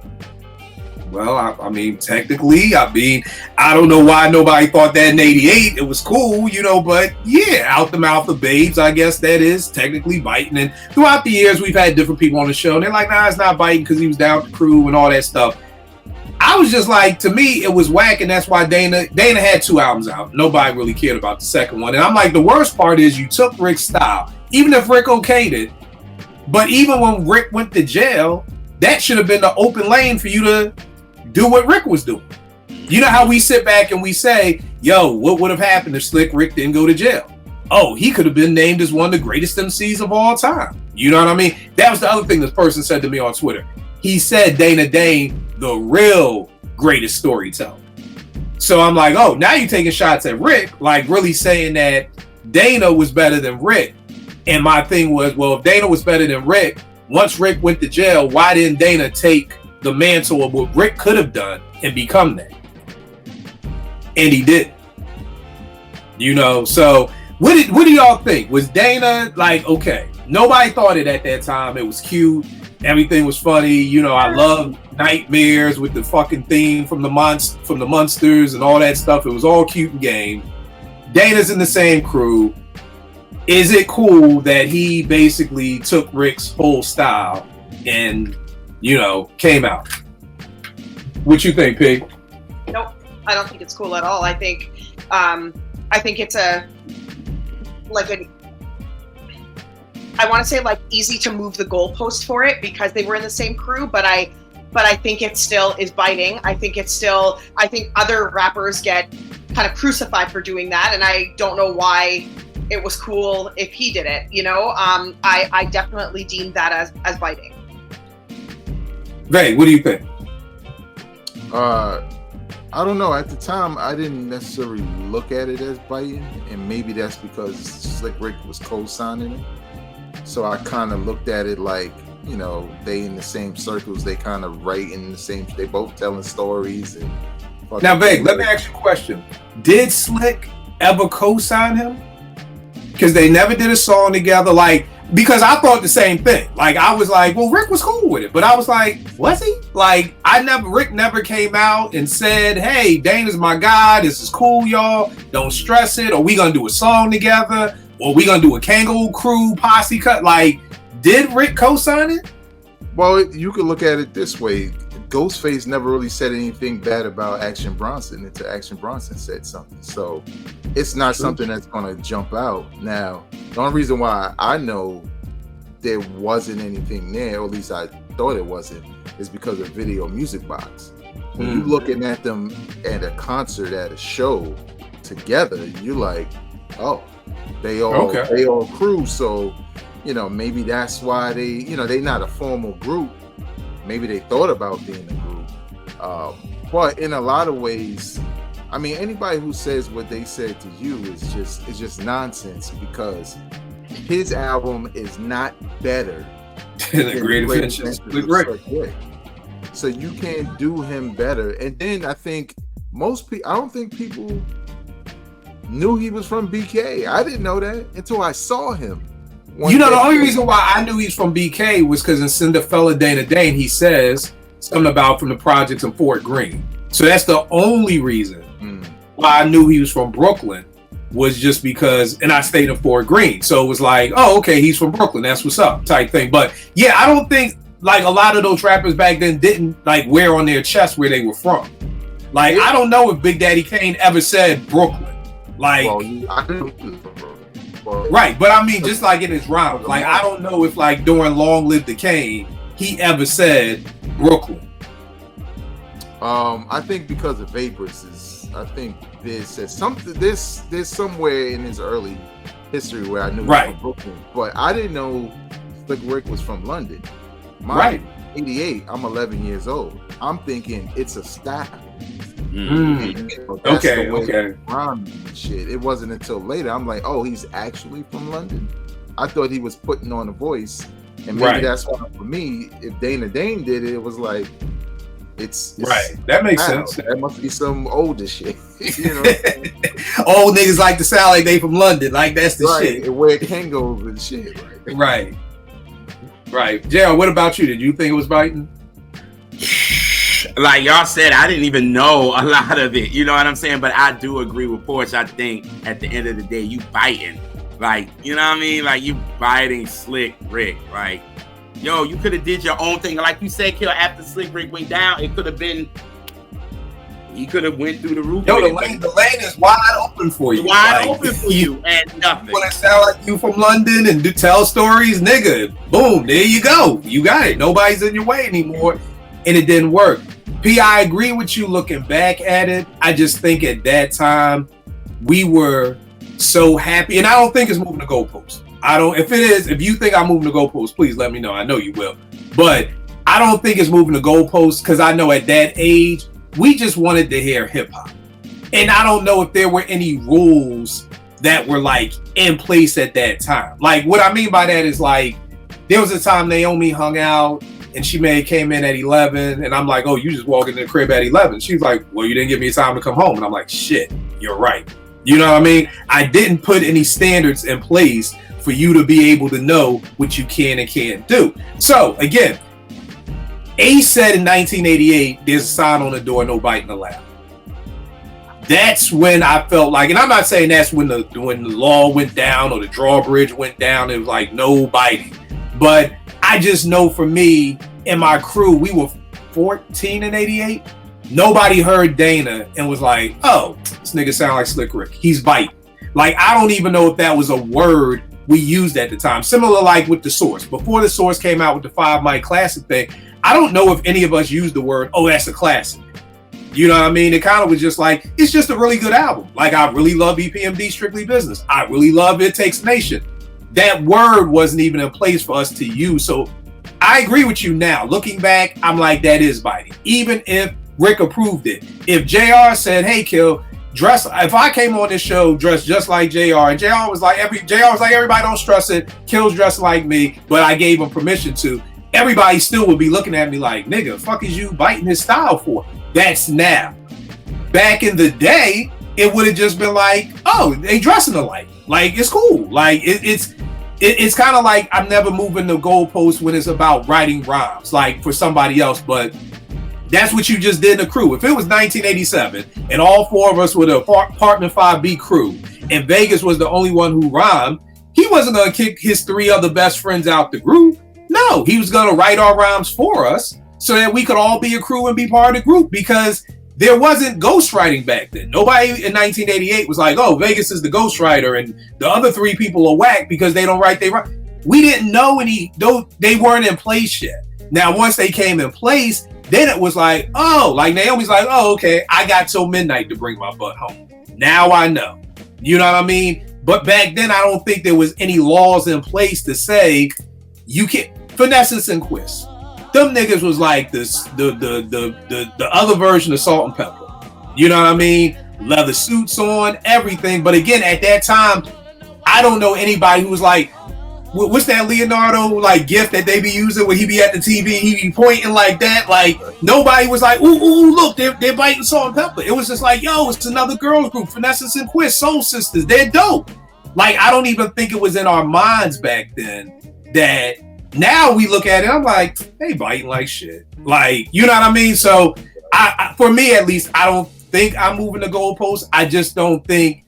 well, I mean, technically, I don't know why nobody thought that in 88. It was cool, you know, but yeah, out the mouth of babes, I guess that is technically biting. And throughout the years, we've had different people on the show, and they're like, nah, it's not biting because he was down with the crew and all that stuff. I was just like, to me, it was whack, and that's why Dana had 2 albums out. Nobody really cared about the second one. And I'm like, the worst part is you took Rick's style, even if Rick okayed it, but even when Rick went to jail, that should have been the open lane for you to do what Rick was doing. You know how we sit back and we say, yo, what would have happened if Slick Rick didn't go to jail? Oh, he could have been named as one of the greatest MCs of all time. You know what I mean? That was the other thing this person said to me on Twitter. He said Dana Dane, the real greatest storyteller. So I'm like, oh, now you're taking shots at Rick, like really saying that Dana was better than Rick. And my thing was, well, if Dana was better than Rick, once Rick went to jail, why didn't Dana take the mantle of what Rick could have done and become that. And he did. You know, so what do y'all think? Was Dana like, okay, nobody thought it at that time. It was cute. Everything was funny. You know, I love Nightmares with the fucking theme from the Munsters and all that stuff. It was all cute and game. Dana's in the same crew. Is it cool that he basically took Rick's whole style and, you know, came out? What you think, Pig? Nope, I don't think it's cool at all. I think it's I want to say like easy to move the goalpost for it because they were in the same crew, but I think it still is biting. I think other rappers get kind of crucified for doing that, and I don't know why it was cool if he did it. You know, I definitely deem that as biting. Ray, what do you think? I don't know. At the time, I didn't necessarily look at it as biting, and maybe that's because Slick Rick was co-signing it. So I kind of looked at it like, you know, they in the same circles. They kind of write in the same. They both telling stories. And now, Veg, let me ask you a question. Did Slick ever co-sign him? Because they never did a song together. Like, because I thought the same thing. Like, I was like, well, Rick was cool with it. But I was like, was he? Like, Rick never came out and said, hey, Dana's my guy. This is cool, y'all. Don't stress it. Or we going to do a song together. Or we going to do a Kangaroo Crew posse cut. Like, did Rick co-sign it? Well, you could look at it this way. Ghostface never really said anything bad about Action Bronson until Action Bronson said something. So it's not something that's going to jump out. Now, the only reason why I know there wasn't anything there, or at least I thought it wasn't, is because of Video Music Box. When you're looking at them at a concert, at a show together, you're like, oh, they all crew. So, you know, maybe that's why they're not a formal group. Maybe they thought about being a group. But in a lot of ways, I mean, anybody who says what they said to you is just nonsense, because his album is not better than the Great Adventures with Rick. So you can't do him better. And then I think I don't think people knew he was from BK. I didn't know that until I saw him. You know, the only reason why I knew he's from BK was because in Cinderfella Dana Dane, he says something about from the projects in Fort Greene. So that's the only reason why I knew he was from Brooklyn, was just because, and I stayed in Fort Greene. So it was like, oh, okay, he's from Brooklyn. That's what's up type thing. But yeah, I don't think like a lot of those rappers back then didn't like wear on their chest where they were from. Like, I don't know if Big Daddy Kane ever said Brooklyn. Like, right, but I mean, just like in his rhymes, like I don't know if like during Long Live the Kane he ever said Brooklyn. I think because of Vapors, I think there's something. There's somewhere in his early history where I knew he was from Brooklyn, but I didn't know Slick Rick was from London. Right. 88. I'm 11 years old. I'm thinking it's a style. Okay. Shit. It wasn't until later I'm like, oh, he's actually from London. I thought he was putting on a voice, and maybe that's why for me, if Dana Dane did it, it was like, it's right. That makes sense. That must be some older shit. You know, old niggas like to sound like they from London. Like that's the shit. And wear Kangos and shit. Right. Gerald, what about you? Did you think it was biting? Like y'all said, I didn't even know a lot of it. You know what I'm saying? But I do agree with Porsche. I think at the end of the day, you biting. Like, you know what I mean? Like, you biting Slick Rick. Like, yo, you could have did your own thing. Like you said, Kill, after Slick Rick went down, it could have been, he could have went through the roof. Yo, the lane is wide open for you. Wide open for you and nothing. You want to sound like you from London and do tell stories? Nigga, boom, there you go. You got it. Nobody's in your way anymore. And it didn't work. P, I agree with you looking back at it. I just think at that time, we were so happy. And I don't think it's moving the goalpost. If it is, if you think I'm moving the goalpost, please let me know. I know you will. But I don't think it's moving the goalpost because I know at that age, we just wanted to hear hip hop. And I don't know if there were any rules that were like in place at that time. Like what I mean by that is like, there was a time Naomi hung out and she may have came in at 11, and I'm like, oh, you just walked in the crib at 11. She's like, well, you didn't give me time to come home. And I'm like, shit, you're right. You know what I mean? I didn't put any standards in place for you to be able to know what you can and can't do. So again, Ace said in 1988, there's a sign on the door, no biting allowed. That's when I felt like, and I'm not saying that's when the law went down or the drawbridge went down, it was like no biting. But I just know for me and my crew, we were 14 in 88. Nobody heard Dana and was like, oh, this nigga sound like Slick Rick. He's biting. Like, I don't even know if that was a word we used at the time. Similar like with the Source. Before the Source came out with the 5 mic classic thing, I don't know if any of us used the word, oh, that's a classic. You know what I mean? It kind of was just like, it's just a really good album. Like, I really love EPMD Strictly Business. I really love It Takes a Nation. That word wasn't even in place for us to use. So I agree with you now. Looking back, I'm like, that is biting. Even if Rick approved it. If JR said, hey, Kill, dress, if I came on this show dressed just like JR, and JR was like, everybody don't stress it, Kill's dressed like me, but I gave him permission to, everybody still would be looking at me like, nigga, fuck is you biting his style for? That's now. Back in the day, it would have just been like, oh, they dressing alike. Like, it's cool. Like, it's kind of like I'm never moving the goalpost when it's about writing rhymes, like for somebody else, but that's what you just did in the crew. If it was 1987 and all 4 of us were the Apartment 5B crew and Vegas was the only one who rhymed, he wasn't going to kick his 3 other best friends out the group. No, he was going to write our rhymes for us so that we could all be a crew and be part of the group, because there wasn't ghostwriting back then. Nobody in 1988 was like, oh, Vegas is the ghostwriter and the other 3 people are whack because they don't write, they write. We didn't know they weren't in place yet. Now, once they came in place, then it was like, oh, like Naomi's like, oh, okay, I got till midnight to bring my butt home. Now I know. You know what I mean? But back then, I don't think there was any laws in place to say you can. Finesse and Quist. Them niggas was like this, the other version of Salt and Pepper. You know what I mean? Leather suits on, everything. But again, at that time, I don't know anybody who was like, what's that Leonardo like gift that they be using when he be at the TV, he be pointing like that? Like, nobody was like, ooh, look, they're biting Salt and Pepper. It was just like, yo, it's another girls group, Finesse and Quist, Soul Sisters, they're dope. Like, I don't even think it was in our minds back then that now we look at it, I'm like, they biting like shit. Like, you know what I mean? So, I for me at least, I don't think I'm moving the goalposts. I just don't think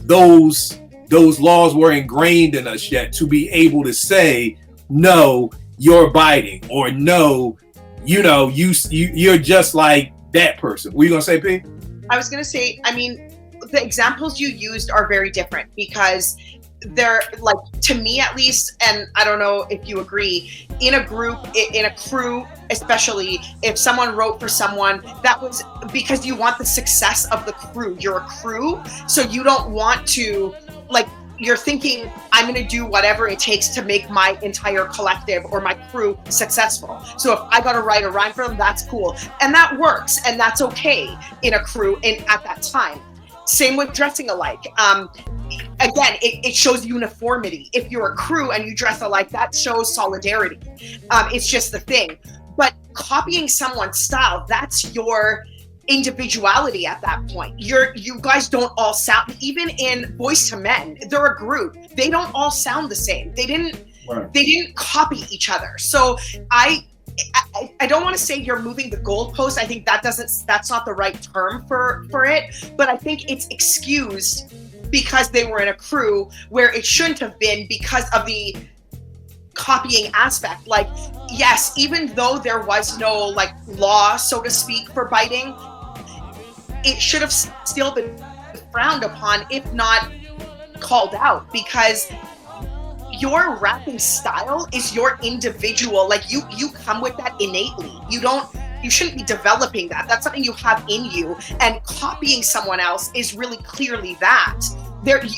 those laws were ingrained in us yet to be able to say, no, you're biting, or no, you know, you're just like that person. What are you gonna say, P? I was gonna say, I mean, the examples you used are very different because they're like, to me at least, and I don't know if you agree, in a group, in a crew, especially if someone wrote for someone, that was because you want the success of the crew. You're a crew, so you don't want to, like, you're thinking, I'm going to do whatever it takes to make my entire collective or my crew successful. So if I got to write a rhyme for them, that's cool. And that works, and that's okay in a crew and at that time. Same with dressing alike. Again, it shows uniformity. If you're a crew and you dress alike, that shows solidarity. It's just the thing. But copying someone's style, that's your individuality at that point. You guys don't all sound, even in Boys to Men, they're a group. They don't all sound the same. They didn't copy each other. So I don't want to say you're moving the goalpost. I think that's not the right term for it. But I think it's excused because they were in a crew where it shouldn't have been because of the copying aspect. Like, yes, even though there was no like law, so to speak, for biting, it should have still been frowned upon, if not called out, because your rapping style is your individual. Like, you come with that innately. You shouldn't be developing that. That's something you have in you. And copying someone else is really clearly that.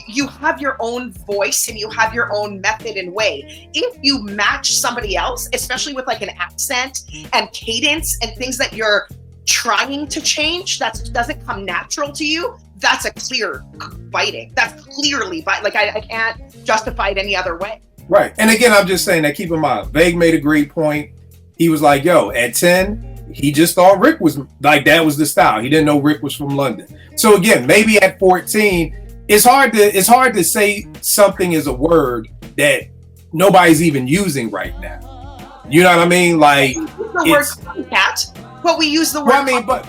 You have your own voice and you have your own method and way. If you match somebody else, especially with like an accent and cadence and things that you're trying to change, that doesn't come natural to you, that's a clear biting. That's clearly biting. Like, I can't justify it any other way. Right. And again, I'm just saying that, keep in mind, Vague made a great point. he was like, yo, at 10, he just thought Rick was like, that was the style. He didn't know Rick was from London. So again, maybe at 14, it's hard to say something is a word that nobody's even using right now. You know what I mean? Like the word copycat, but we use the word. Well, I mean, but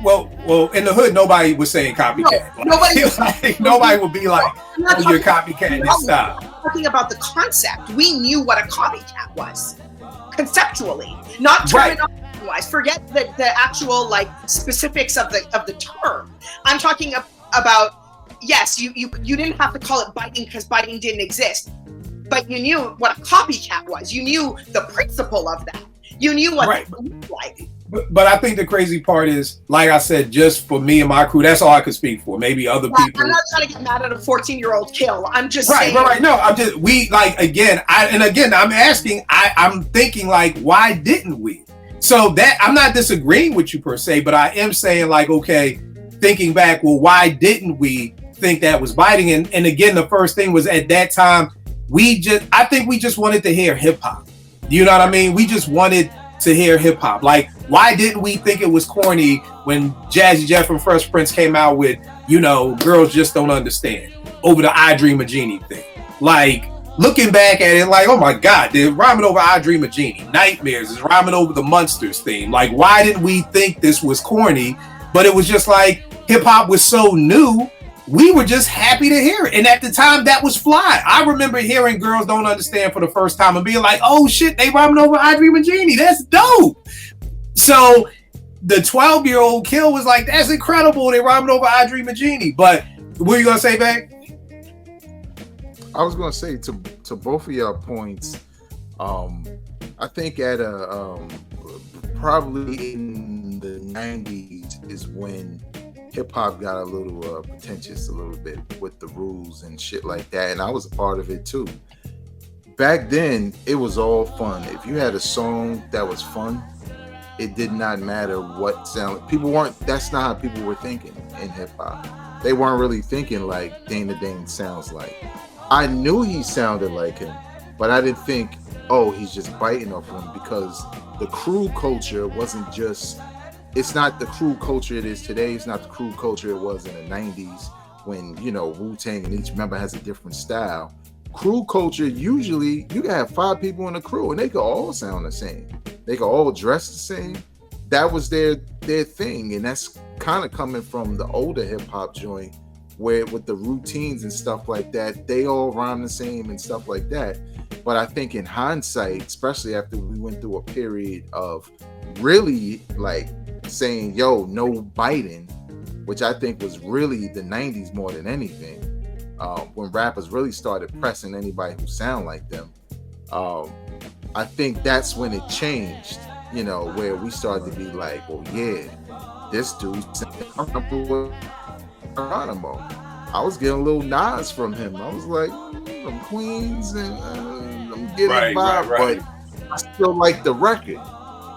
well, in the hood, nobody was saying copycat. No, nobody. Nobody would be like, "Oh, you're a copycat in this style." I'm talking about the concept. We knew what a copycat was conceptually, not terminology-wise. Forget the actual like specifics of the term. I'm talking about. Yes, you didn't have to call it biting because biting didn't exist, but you knew what a copycat was. You knew the principle of that. You knew what it looked like. But I think the crazy part is, like I said, just for me and my crew, that's all I could speak for. Maybe other people. I'm not trying to get mad at a 14-year-old kill. I'm just saying. Right. No, I'm asking. I'm thinking like, why didn't we? So that I'm not disagreeing with you per se, but I am saying like, okay, thinking back, well, why didn't we think that was biting? And again, the first thing was at that time, I think we just wanted to hear hip hop. You know what I mean? We just wanted to hear hip hop. Like, why didn't we think it was corny when Jazzy Jeff and Fresh Prince came out with, Girls Just Don't Understand over the I Dream of Jeannie thing? Like, looking back at it, like, oh my God, they're rhyming over I Dream of Jeannie. Nightmares is rhyming over the Munsters theme. Like, why didn't we think this was corny? But it was just like, hip hop was so new, we were just happy to hear it. And at the time, that was fly. I remember hearing Girls Don't Understand for the first time and being like, oh shit, they rhyming over I Dream of Jeannie. That's dope. So the 12-year-old kill was like, that's incredible. They rhyming over I Dream of Jeannie. But what were you going to say, Bang? I was going to say to both of your points, I think at probably in the 90s is when hip hop got a little pretentious a little bit with the rules and shit like that, and I was a part of it too. Back then, it was all fun. If you had a song that was fun, it did not matter what sound. That's not how people were thinking in hip hop. They weren't really thinking like Dana Dane sounds like. I knew he sounded like him, but I didn't think, oh, he's just biting off him, because the crew culture wasn't just. It's not the crew culture it is today. It's not the crew culture it was in the 90s when, Wu-Tang and each member has a different style. Crew culture, usually you can have 5 people in a crew and they could all sound the same. They could all dress the same. That was their thing. And that's kind of coming from the older hip hop joint where with the routines and stuff like that, they all rhyme the same and stuff like that. But I think in hindsight, especially after we went through a period of really like saying, yo, no biting, which I think was really the 90s more than anything, when rappers really started pressing anybody who sound like them. I think that's when it changed, where we started to be like, well, yeah, this dude Geronimo. I was getting a little nods from him. I was like, I'm Queens and I'm getting a vibe, but I still like the record.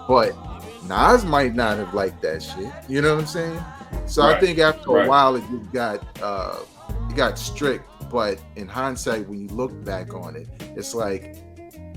But Nas might not have liked that shit. You know what I'm saying? So I think after a while it got strict. But in hindsight, when you look back on it, it's like,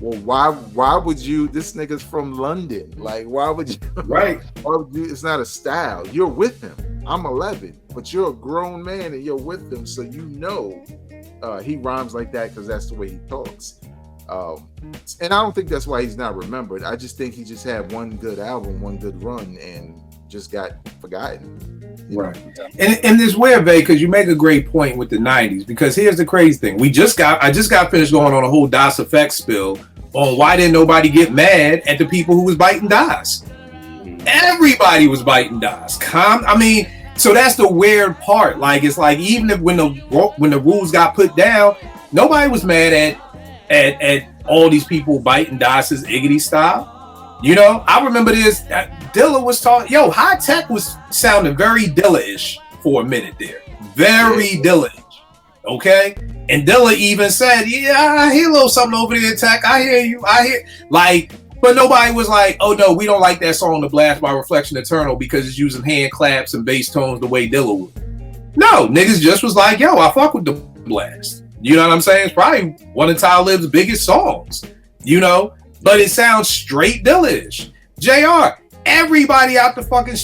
well, why would you? This nigga's from London. Like, why would you? Right. Why would you? It's not a style. You're with him. I'm 11, but you're a grown man and you're with him, so he rhymes like that because that's the way he talks. And I don't think that's why he's not remembered. I just think he just had one good album, one good run, and just got forgotten. Right. And this weird, Vay, because you make a great point with the 90s, because here's the crazy thing. I just got finished going on a whole Das Effect spill on why didn't nobody get mad at the people who was biting Das. Everybody was biting Das. So that's the weird part. Like, it's like, even if when the rules got put down, nobody was mad at all these people biting Das's Iggity style. I remember this. Dilla was talking. Yo, High Tech was sounding very Dilla-ish for a minute there. Very Dilla-ish. Okay? And Dilla even said, yeah, I hear a little something over there, Tech. I hear you. But nobody was like, oh no, we don't like that song, The Blast by Reflection Eternal, because it's using hand claps and bass tones the way Dilla would. No, niggas just was like, yo, I fuck with The Blast. You know what I'm saying? It's probably one of Talib's biggest songs. but it sounds straight Dilla-ish. JR, everybody out the fucking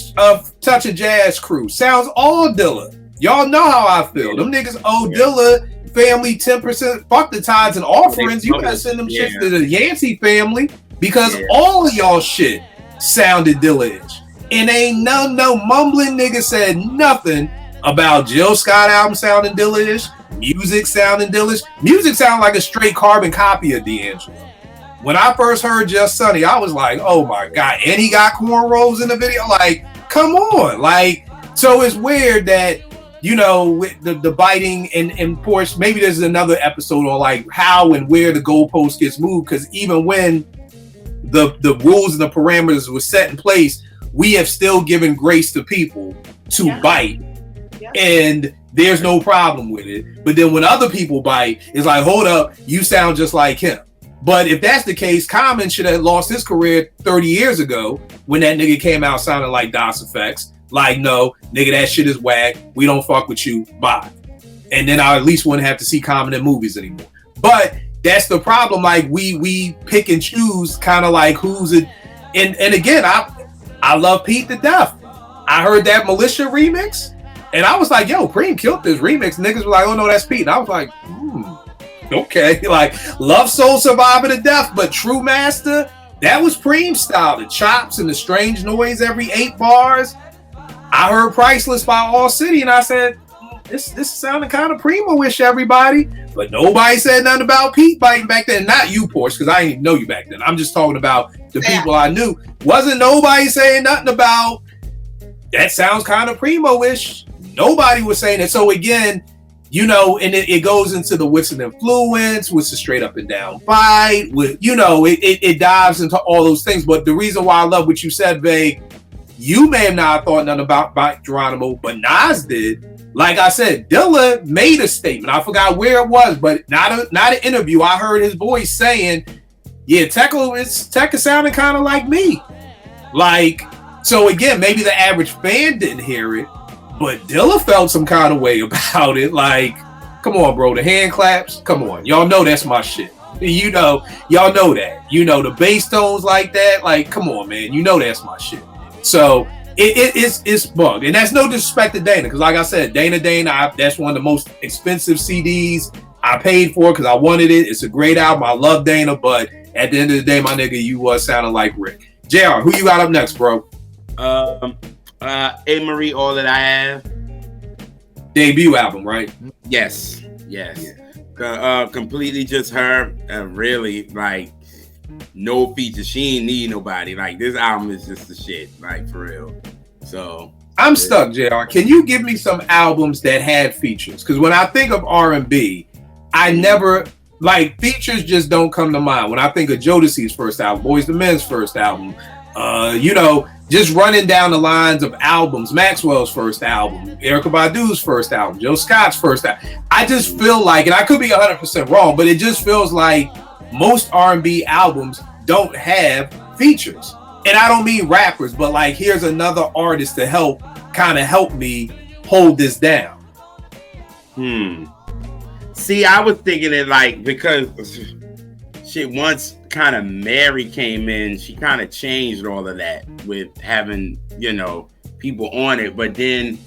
Touch of Jazz crew sounds all Dilla. Y'all know how I feel. Them niggas owe Dilla family 10%. Fuck the tithes and offerings. You gotta send them shit to the Yancey family because all of y'all shit sounded Dilla-ish. And ain't no mumbling nigga said nothing about Jill Scott album sounding Dilla-ish, music sounding Dilla-ish. Music sounded like a straight carbon copy of D'Angelo. When I first heard Just Sunny, I was like, oh my God. And he got cornrows in the video. Like, come on. Like, so it's weird that, you know, with the biting and Porsche, maybe there's another episode on like how and where the goalpost gets moved. Because even when the rules and the parameters were set in place, we have still given grace to people to bite. Yeah. And there's no problem with it. But then when other people bite, it's like, hold up, you sound just like him. But if that's the case, Common should have lost his career 30 years ago when that nigga came out sounding like DOS Effects. Like, no, nigga, that shit is whack. We don't fuck with you. Bye. And then I at least wouldn't have to see Common in movies anymore. But that's the problem. Like, we pick and choose kind of like who's it. And again, I love Pete to death. I heard that Militia remix, and I was like, yo, Preem killed this remix. Niggas were like, oh no, that's Pete. And I was like, okay. Like, love Soul Survivor to death, but True Master, that was Preem style. The chops and the strange noise every 8 bars. I heard Priceless by All City, and I said, this sounded kind of Primo-ish, everybody. But nobody said nothing about Pete biting back then. Not you, Porsche, because I didn't even know you back then. I'm just talking about the people I knew. Wasn't nobody saying nothing about that sounds kind of Primo-ish. Nobody was saying it. So again, you know, and it goes into the what's an influence, what's a straight up and down bite, with, you know, it dives into all those things. But the reason why I love what you said, Vague, you may have not thought nothing about Geronimo, but Nas did. Like I said, Dilla made a statement. I forgot where it was, but not an interview. I heard his voice saying, yeah, Tech is sounding kind of like me. Like, so again, maybe the average fan didn't hear it, but Dilla felt some kind of way about it. Like, come on, bro, the hand claps, come on. Y'all know that's my shit. You know, y'all know that. You know, the bass tones like that, like, come on, man. You know that's my shit. So it's bugged, and that's no disrespect to Dana, because like I said, Dana, that's one of the most expensive CDs I paid for because I wanted it. It's a great album. I love Dana, but at the end of the day, my nigga, you was sounding like Rick. JR, who you got up next, bro? A. Marie, All That I Have. Debut album, right? Yes. Completely just her, really, like, no features. She ain't need nobody. Like, this album is just the shit, like, for real. So I'm stuck, JR. Can you give me some albums that had features? Because when I think of R&B, I never, like, features just don't come to mind. When I think of Jodeci's first album, Boyz II Men's first album, you know, just running down the lines of albums, Maxwell's first album, Erykah Badu's first album, Jill Scott's first album. I just feel like, and I could be 100% wrong, but it just feels like most R&B albums don't have features. And I don't mean rappers, but like, here's another artist to help me hold this down. See, I was thinking it like, because shit, once kind of Mary came in, she kind of changed all of that with having, you know, people on it. But then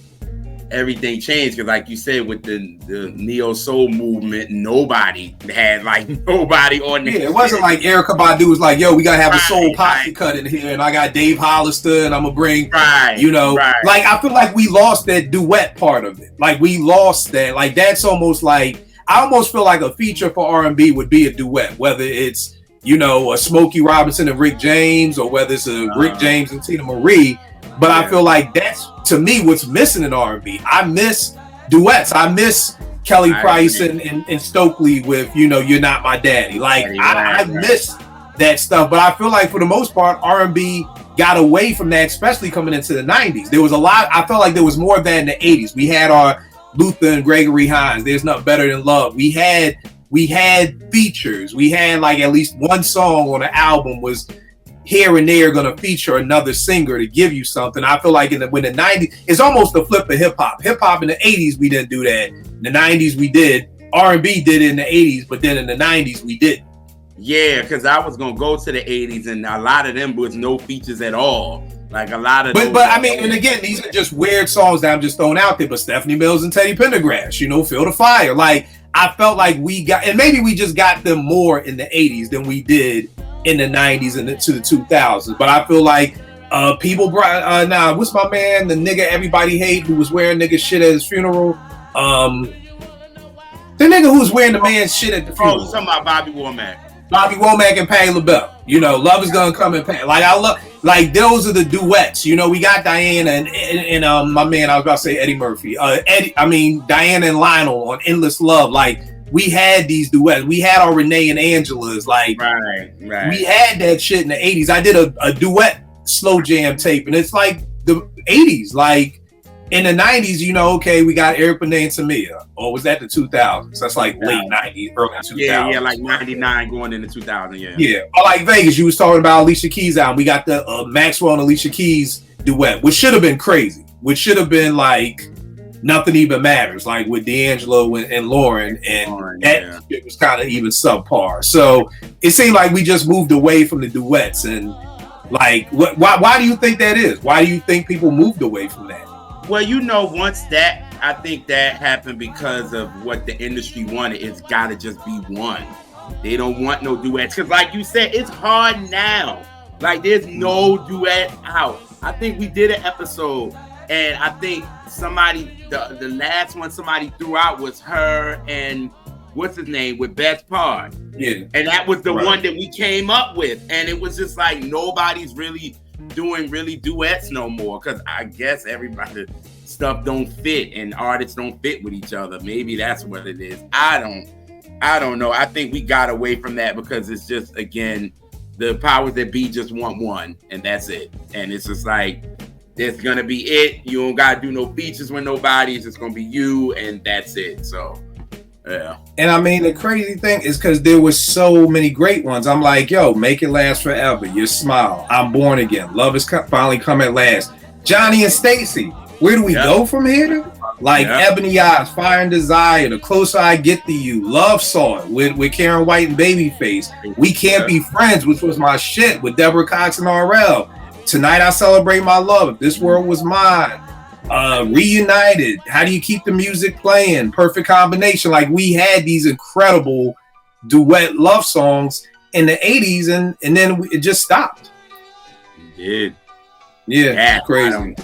everything changed because, like you said, with the neo soul movement, nobody had nobody on there. Yeah, it wasn't like Erykah Badu was like, yo, we gotta have a soul posse cut in here, and I got Dave Hollister, and I'm gonna bring, you know, like, I feel like we lost that duet part of it. Like, we lost that. Like, that's almost like, I almost feel like a feature for R&B would be a duet, whether it's, you know, a Smokey Robinson and Rick James, or whether it's a Rick James and Tina Marie. But I feel like that's, to me, what's missing in R&B. I miss duets. I miss Kelly Price and Stokely with, you know, You're Not My Daddy. Like, I miss that stuff. But I feel like, for the most part, R&B got away from that, especially coming into the 90s. There was a lot, I felt like there was more of that in the 80s. We had our Luther and Gregory Hines, There's Nothing Better Than Love. We had features. We had, like, at least one song on the album was here and there gonna feature another singer to give you something. I feel like when the 90s, it's almost a flip of hip hop. Hip hop in the 80s, we didn't do that. In the 90s, we did. R&B did it in the 80s, but then in the 90s, we didn't. Yeah, because I was gonna go to the 80s, and a lot of them was no features at all. Like a lot of but I mean, and again, these are just weird songs that I'm just throwing out there. But Stephanie Mills and Teddy Pendergrass, you know, Feel the Fire. Like, I felt like we got, and maybe we just got them more in the 80s than we did in the 90s and to the 2000s. But I feel like people brought what's my man, the nigga everybody hate, who was wearing nigga shit at his funeral. The nigga who was wearing the man's shit at the funeral. Oh, you're talking about Bobby Womack. Bobby Womack and Patti LaBelle. You know, Love Is Gonna Come and Pay. Like, I love, like, those are the duets. You know, we got Diana and my man, I was about to say Eddie Murphy. Diana and Lionel on Endless Love. Like, we had these duets. We had our Renee and Angela's. Like, right. We had that shit in the 80s. I did a duet slow jam tape, and it's like the 80s. Like, in the 90s, you know, okay, we got Eric Benet and Tamia. Or was that the 2000s? That's like late 90s, early 2000s. Yeah, like 99 going into 2000, yeah. Yeah, or like Vegas, you was talking about Alicia Keys album. We got the Maxwell and Alicia Keys duet, which should have been crazy. Which should have been like Nothing Even Matters, like with D'Angelo and Lauren. And that shit was kind of even subpar. So it seemed like we just moved away from the duets. And like, why do you think that is? Why do you think people moved away from that? Well, you know, once that, I think that happened because of what the industry wanted. It's got to just be one. They don't want no duets. Because like you said, it's hard now. Like, there's no duet out. I think we did an episode, and I think somebody, the last one somebody threw out was her and, what's his name, with Best Part. Yeah. And that was the one that we came up with. And it was just like, nobody's really doing duets no more, because I guess everybody stuff don't fit and artists don't fit with each other. Maybe that's what it is. I don't know. I think we got away from that because it's just, again, the powers that be just want one, and that's it. And it's just like, it's gonna be it. You don't gotta do no features with nobody. It's just gonna be you, and that's it. So yeah. And I mean, the crazy thing is because there was so many great ones. I'm like, yo, Make It Last Forever, Your Smile, I'm Born Again, Love Is Finally Come at Last, Johnny and Stacy. Where do we go from here? Like Ebony Eyes, Fire and Desire, The Closer I Get to You, Love Song with Karen White and Babyface, We Can't Be Friends, which was my shit with Deborah Cox and RL, Tonight I Celebrate My Love, If This World Was Mine, Reunited, How Do You Keep the Music Playing, Perfect Combination. Like, we had these incredible duet love songs in the 80s, and then it just stopped. It did. Yeah, crazy.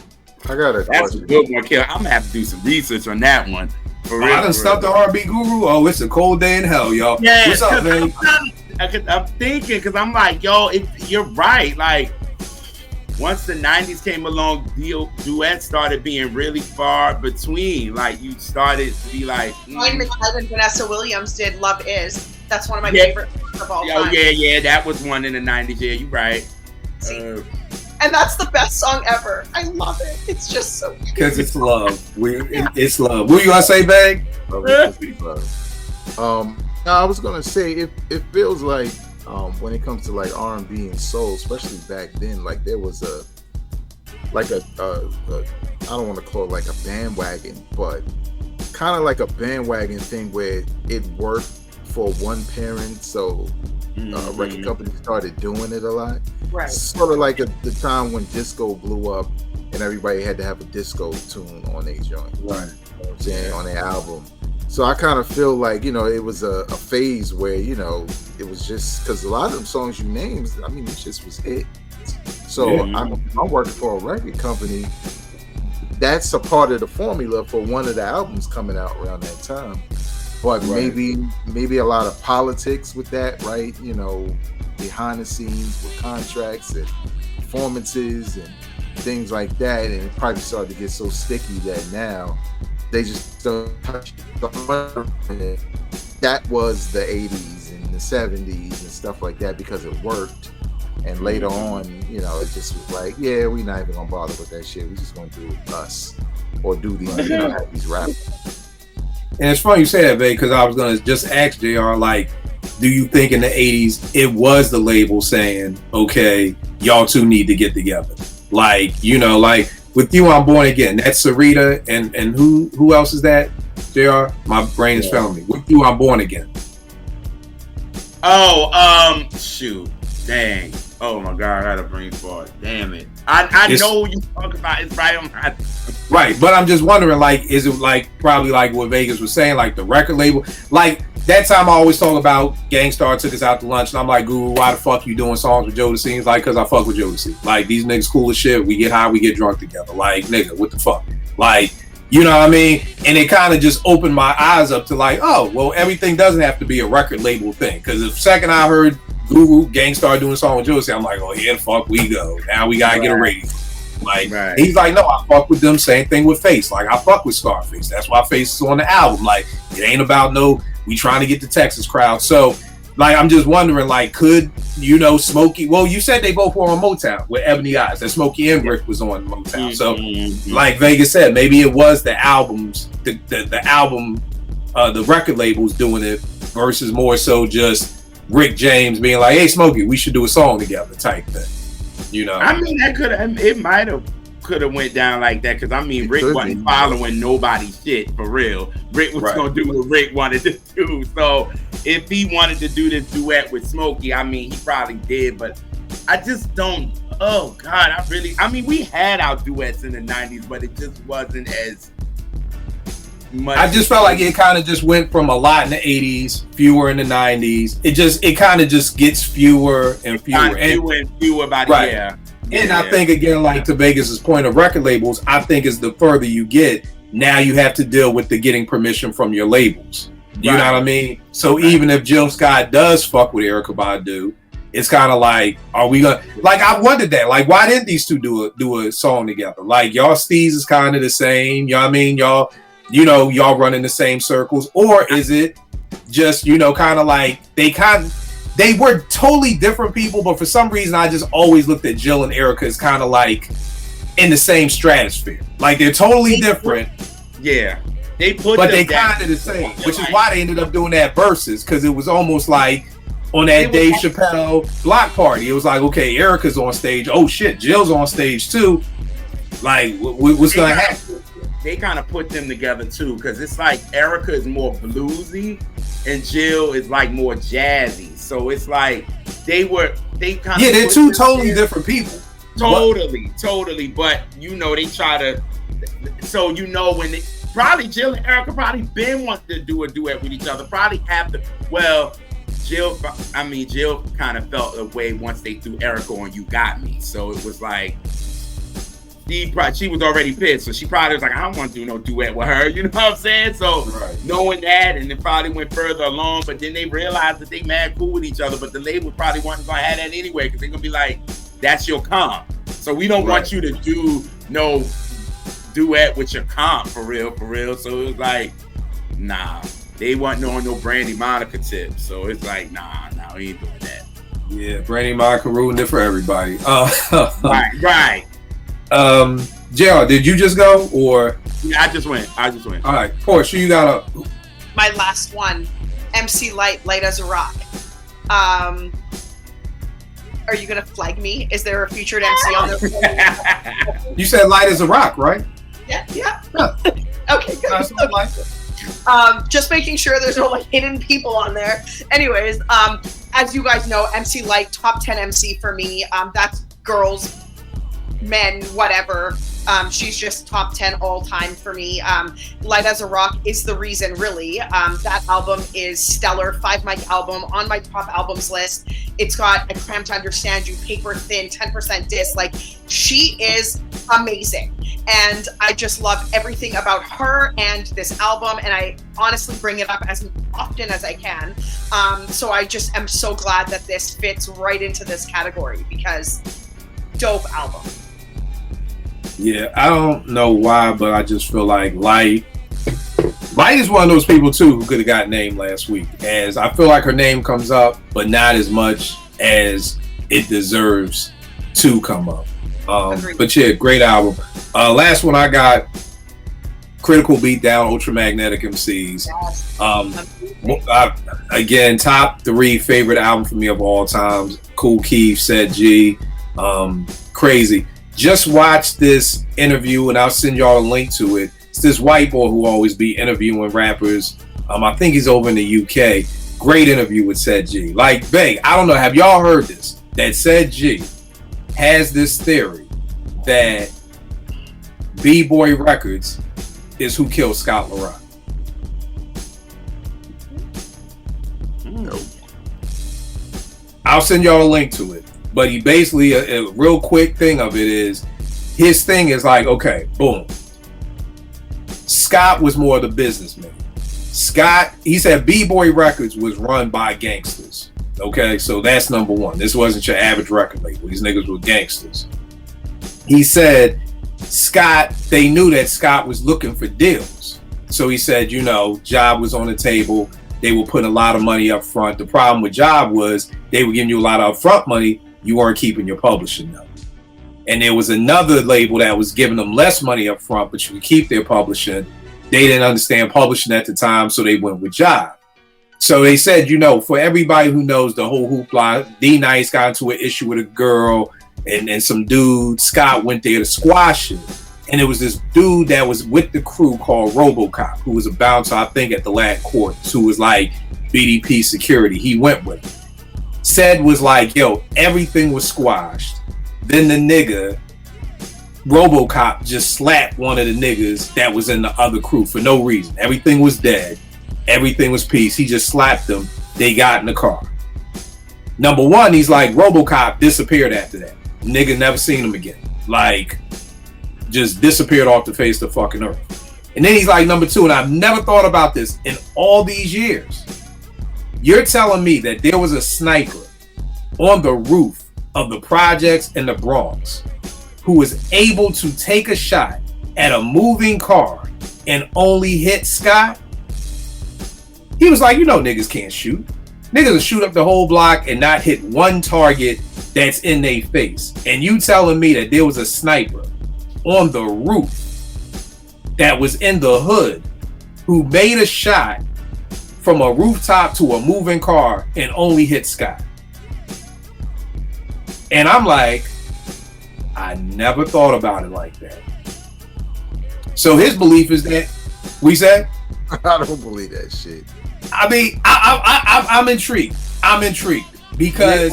I got a That's a good one, Kill. I'm gonna have to do some research on that one. For real, I done stuffed the R&B guru. Oh, it's a cold day in hell, y'all. Yeah, what's up, man? I'm thinking, because I'm like, yo, you're right. Like, once the 90s came along, duets started being really far between. Like, you started to be like, Ryan McKellen and Vanessa Williams did Love Is. That's one of my favorite of all time. Yeah, that was one in the 90s. Yeah, you're right. And that's the best song ever. I love it. It's just so cute. Because it's love. It's love. What you gonna say, Bag? I was gonna say it feels like when it comes to like R&B and soul, especially back then, like there was a I don't want to call it like a bandwagon, but kind of like a bandwagon thing where it worked for one parent, so record companies started doing it a lot. Right. Sort of like the time when disco blew up and everybody had to have a disco tune on their joint. Right. You know what I'm saying? On their album. So I kind of feel like, it was a phase where, it was just because a lot of them songs you named, I mean, it just was hit. So I'm working for a record company. That's a part of the formula for one of the albums coming out around that time. But maybe a lot of politics with that, right? Behind the scenes with contracts and performances and things like that. And it probably started to get so sticky that now they just don't touch it. That was the 80s and the 70s and stuff like that because it worked. And later on, it just was like, yeah, we're not even gonna bother with that shit. We're just gonna do us or do these, have these rappers. And it's funny you say that, babe, because I was gonna just ask JR, like, do you think in the 80s it was the label saying, okay, y'all two need to get together? Like, like with You I'm Born Again, that's Sarita and who else is that? JR? My brain is failing me. With You I'm Born Again. Oh, shoot. Dang. Oh my God, I had a brain fart. Damn it. I know you talk about it's right on my Right, but I'm just wondering, like, is it like probably like what Vegas was saying, like the record label? Like that time I always talk about Gangstar took us out to lunch, and I'm like, Guru, why the fuck you doing songs with Jodeci? He's like, cause I fuck with Jodeci. Like these niggas cool as shit. We get high, we get drunk together. Like nigga, what the fuck? Like, you know what I mean? And it kind of just opened my eyes up to like, oh, well, everything doesn't have to be a record label thing. Cause the second I heard Guru Gangstar doing a song with Jodeci, I'm like, oh, here the fuck we go. Now we gotta get a radio. Like he's like, no, I fuck with them. Same thing with Face. Like I fuck with Scarface. That's why Face is on the album. Like it ain't about we trying to get the Texas crowd. So like I'm just wondering, like, could Smokey? Well, you said they both were on Motown with Ebony Eyes. That Smokey and Rick was on Motown. So like Vegas said, maybe it was the albums, the album, the record labels doing it versus more so just Rick James being like, hey Smokey, we should do a song together type thing. I mean, could have went down like that because I mean Rick wasn't following nobody's shit for real. Rick was gonna do what Rick wanted to do. So if he wanted to do this duet with Smokey, I mean he probably did, but I just don't. Oh God, I mean we had our duets in the 90s, but it just wasn't as much. I just felt like it kind of just went from a lot in the 80s, fewer in the 90s. It kind of just gets fewer and fewer and fewer by the year. And I think again, like to Vegas's point of record labels, I think is the further you get, now you have to deal with the getting permission from your labels. You know what I mean? So even if Jill Scott does fuck with Erykah Badu, it's kind of like, are we gonna? Like I wondered that, like why didn't these two do a song together? Like y'all steez is kind of the same. You know what I mean? Y'all run in the same circles, or is it just kind of like they were totally different people, but for some reason I just always looked at Jill and Erykah as kind of like in the same stratosphere. Like they're totally different. Yeah, but they kind of the same, which is why they ended up doing that versus, because it was almost like on that Dave Chappelle block party. It was like, okay, Erykah's on stage. Oh shit, Jill's on stage too. Like, what's gonna happen? They kind of put them together too, because it's like Erykah is more bluesy and Jill is like more jazzy. So it's like they kind of they're two totally different people. Totally. But they try to. So when probably Jill and Erykah probably been wanting to do a duet with each other. Probably have to. Well, Jill kind of felt a way once they threw Erykah on "You Got Me." So it was like. She was already pissed, so she probably was like, I don't want to do no duet with her, you know what I'm saying? So knowing that, and it probably went further along, but then they realized that they mad cool with each other, but the label probably wasn't going to have that anyway, because they're going to be like, that's your comp. So we don't want you to do no duet with your comp, for real. So it was like, nah, they wasn't on no Brandy Monica tip. So it's like, nah, we ain't doing that. Yeah, Brandy Monica ruined it for everybody. Right. JR, did you just go or? Yeah, I just went. All right, Porsche, you got my last one, MC Light as a Rock. Are you gonna flag me? Is there a featured MC on there? You said Light as a Rock, right? Yeah. Okay, good. Just making sure there's no hidden people on there. Anyways, as you guys know, MC Light, top 10 MC for me. That's girls, men, whatever. She's just top 10 all time for me. Light as a Rock is the reason, really. That album is stellar. 5 mic album on my top albums list. It's got A Cramp to Understand You, Paper Thin, 10% Disc. Like, she is amazing. And I just love everything about her and this album. And I honestly bring it up as often as I can. So I just am so glad that this fits right into this category, because dope album. Yeah, I don't know why, but I just feel like Light is one of those people too who could have got named last week. As I feel like her name comes up, but not as much as it deserves to come up. But yeah, great album. Last one I got, Critical Beatdown, Ultramagnetic MCs. Again, top 3 favorite album for me of all times. Kool Keith, Set G, crazy. Just watch this interview, and I'll send y'all a link to it. It's this white boy who always be interviewing rappers. I think he's over in the UK. Great interview with Said G. Like, Bang, I don't know, have y'all heard this? That Said G has this theory that B-Boy Records is who killed Scott LaRock. No. I'll send y'all a link to it. But he basically, a real quick thing of it is, his thing is like, okay, boom. Scott was more the businessman. Scott, he said B-Boy Records was run by gangsters. Okay, so that's number one. This wasn't your average record label. These niggas were gangsters. He said Scott, they knew that Scott was looking for deals. So he said, you know, Job was on the table. They were putting a lot of money up front. The problem with Job was they were giving you a lot of upfront money. You weren't keeping your publishing though. And there was another label that was giving them less money up front, but you could keep their publishing. They didn't understand publishing at the time, so they went with Job. So they said, you know, for everybody who knows the whole hoopla, D-Nice got into an issue with a girl and some dude. Scott went there to squash it. And it was this dude that was with the crew called RoboCop, who was a bouncer, I think, at the Lat Courts, who was like BDP security. He went with him. Said was like, yo, everything was squashed. Then the nigga, RoboCop, just slapped one of the niggas that was in the other crew for no reason. Everything was dead. Everything was peace. He just slapped them. They got in the car. Number one, he's like, RoboCop disappeared after that. Nigga never seen him again. Like, just disappeared off the face of the fucking earth. And then he's like, number two, and I've never thought about this in all these years. You're telling me that there was a sniper on the roof of the projects in the Bronx who was able to take a shot at a moving car and only hit Scott? He was like, you know, niggas can't shoot. Niggas will shoot up the whole block and not hit one target that's in their face. And you telling me that there was a sniper on the roof that was in the hood who made a shot from a rooftop to a moving car and only hit Scott? And I'm like, I never thought about it like that. So his belief is that, we said? I don't believe that shit. I mean, I'm intrigued. I'm intrigued because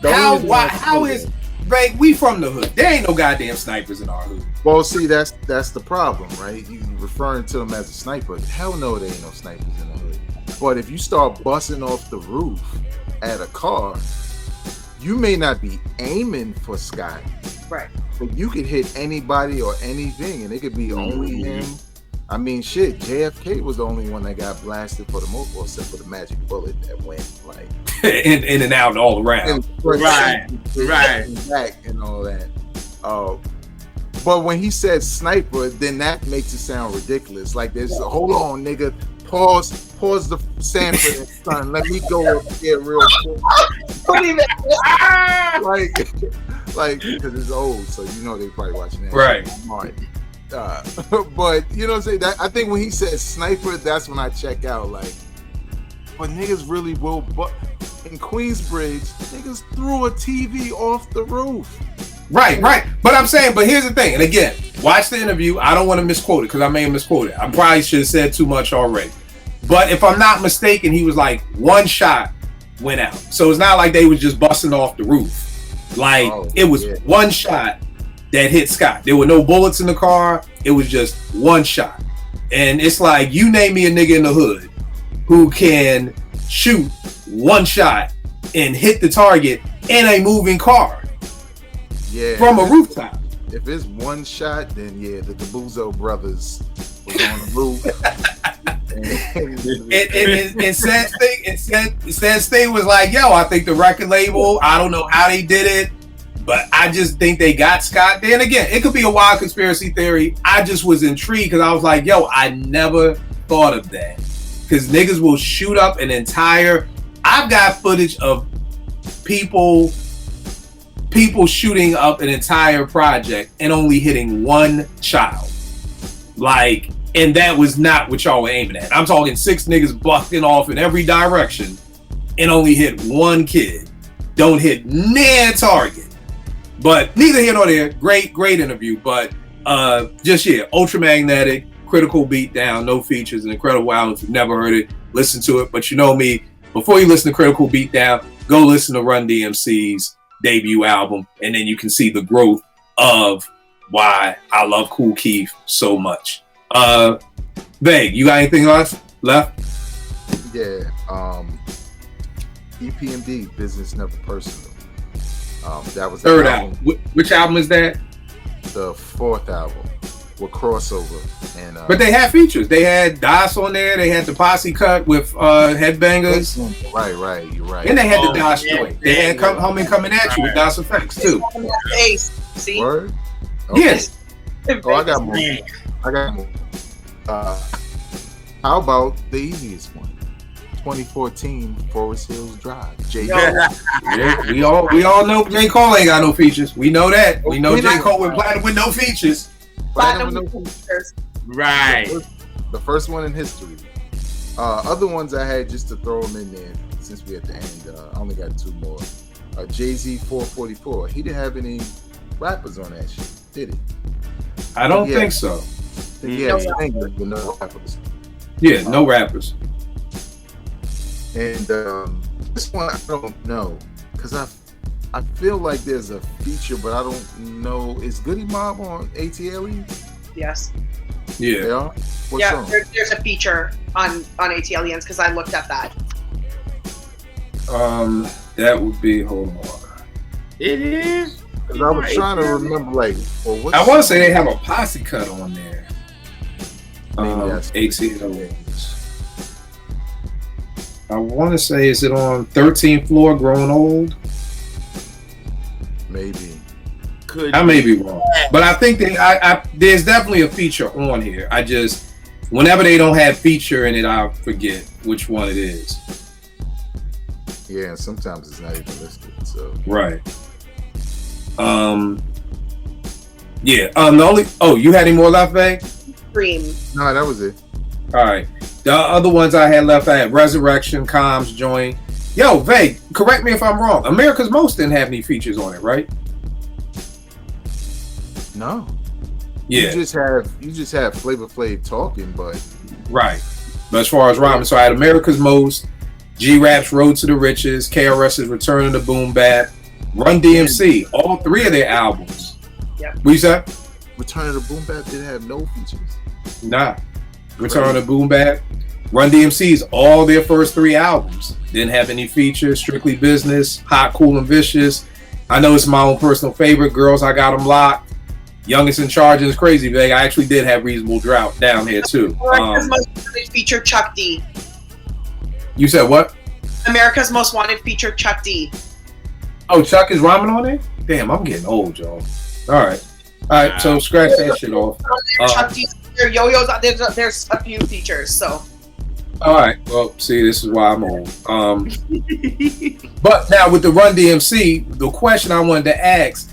how is, Ray, we from the hood. There ain't no goddamn snipers in our hood. Well, see, that's the problem, right? You referring to them as a sniper. Hell no, there ain't no snipers in the hood. But if you start busting off the roof at a car, you may not be aiming for Scott. Right. But you could hit anybody or anything, and it could be only him. I mean, shit, JFK was the only one that got blasted for the most, well, except for the magic bullet that went like in and out and all around. Right. Back and all that. But when he said sniper, then that makes it sound ridiculous. Like there's hold on, nigga. Pause the Sanford and Son. Let me go up here real quick. like because it's old, so you know they probably watching that. Right. But you know what I'm saying? I think when he said sniper, that's when I check out. Like, but niggas really will. But in Queensbridge, niggas threw a TV off the roof. Right. But I'm saying, but here's the thing. And again, watch the interview. I don't want to misquote it because I may have misquoted it. I probably should have said too much already. But if I'm not mistaken, he was like, one shot went out. So it's not like they was just busting off the roof. Like it was one shot that hit Scott. There were no bullets in the car. It was just one shot. And it's like, you name me a nigga in the hood who can shoot one shot and hit the target in a moving car from a rooftop. If it's one shot, then yeah, the Gabuzo brothers was on the roof. and Sad's thing was like, yo, I think the record label, I don't know how they did it, but I just think they got Scott. Then again, it could be a wild conspiracy theory. I just was intrigued because I was like, yo, I never thought of that. Because niggas will shoot up an entire, I've got footage of people shooting up an entire project and only hitting one child. Like, and that was not what y'all were aiming at. I'm talking 6 niggas busting off in every direction and only hit one kid. Don't hit near target. But neither here nor there. Great interview. But ultramagnetic, critical beatdown, no features, an incredible album. If you've never heard it, listen to it. But you know me, before you listen to Critical Beatdown, go listen to Run DMC's debut album, and then you can see the growth of why I love Kool Keith so much. Vague, you got anything left? Yeah. EPMD, Business Never Personal. That was the third album. Which album is that? The fourth album with crossover. And but they had features. They had DOS on there. They had the Posse cut with Headbangers. Right. You're right. And they had the DOS joint. They had Coming At You with DOS Effects too. See? Word? Yes. Oh, I got more. How about the easiest one? 2014 Forest Hills Drive. J. Cole. Yeah, we all know J. Cole ain't got no features. We know that. We know J. Cole went platinum with no features. Platinum with no features. Right. The first one in history. Other ones I had just to throw them in there since we at the end. I only got two more. Jay-Z 444. He didn't have any rappers on that shit, did he? I don't think so. He had singers with no rappers. Yeah, no rappers. And this one I don't know because I feel like there's a feature, but I don't know. Is Goody Mob on ATLE? Yes. Yeah. They are? What Yeah, song? there's a feature on ATLians because I looked at that. That would be. Hold on. It is. Because I was trying to remember, like, well, what I want to say they have a Posse cut on there. Maybe that's ATLians. I want to say, is it on 13th Floor, Growing Old? Maybe. I may be wrong, but I think there's definitely a feature on here. I just, whenever they don't have feature in it, I forget which one it is. Yeah, and sometimes it's not even listed. So Right. Yeah. The only. Oh, you had any more left, Vay? Dream. no, that was it. All right. The other ones I had left, I had Resurrection, Comms, Joint. Yo, Vay, correct me if I'm wrong. America's Most didn't have any features on it, right? No. Yeah. You just have Flavor Flav talking, but Right. But as far as rhyming, so I had America's Most, G-Rap's Road to the Riches, KRS's Return of the Boom Bap, Run DMC, all three of their albums. Yep. What you said? Return of the Boom Bap didn't have no features. Nah. Return of the Boom Bap, Run DMC's all their first three albums didn't have any features. Strictly Business, Hot, Cool, and Vicious. I know it's my own personal favorite. Girls, I Got 'Em Locked. Youngest in Charge is Crazy Bag. I actually did have Reasonable Drought down here too. America's Most Wanted feature Chuck D. You said what? America's Most Wanted feature Chuck D. Oh, Chuck is rhyming on it? Damn, I'm getting old, y'all. All right, so scratch that shit off. Chuck D. There, Yo-Yo's. There's a few features. So. All right, well, see, this is why I'm old. But now with the Run DMC, the question I wanted to ask,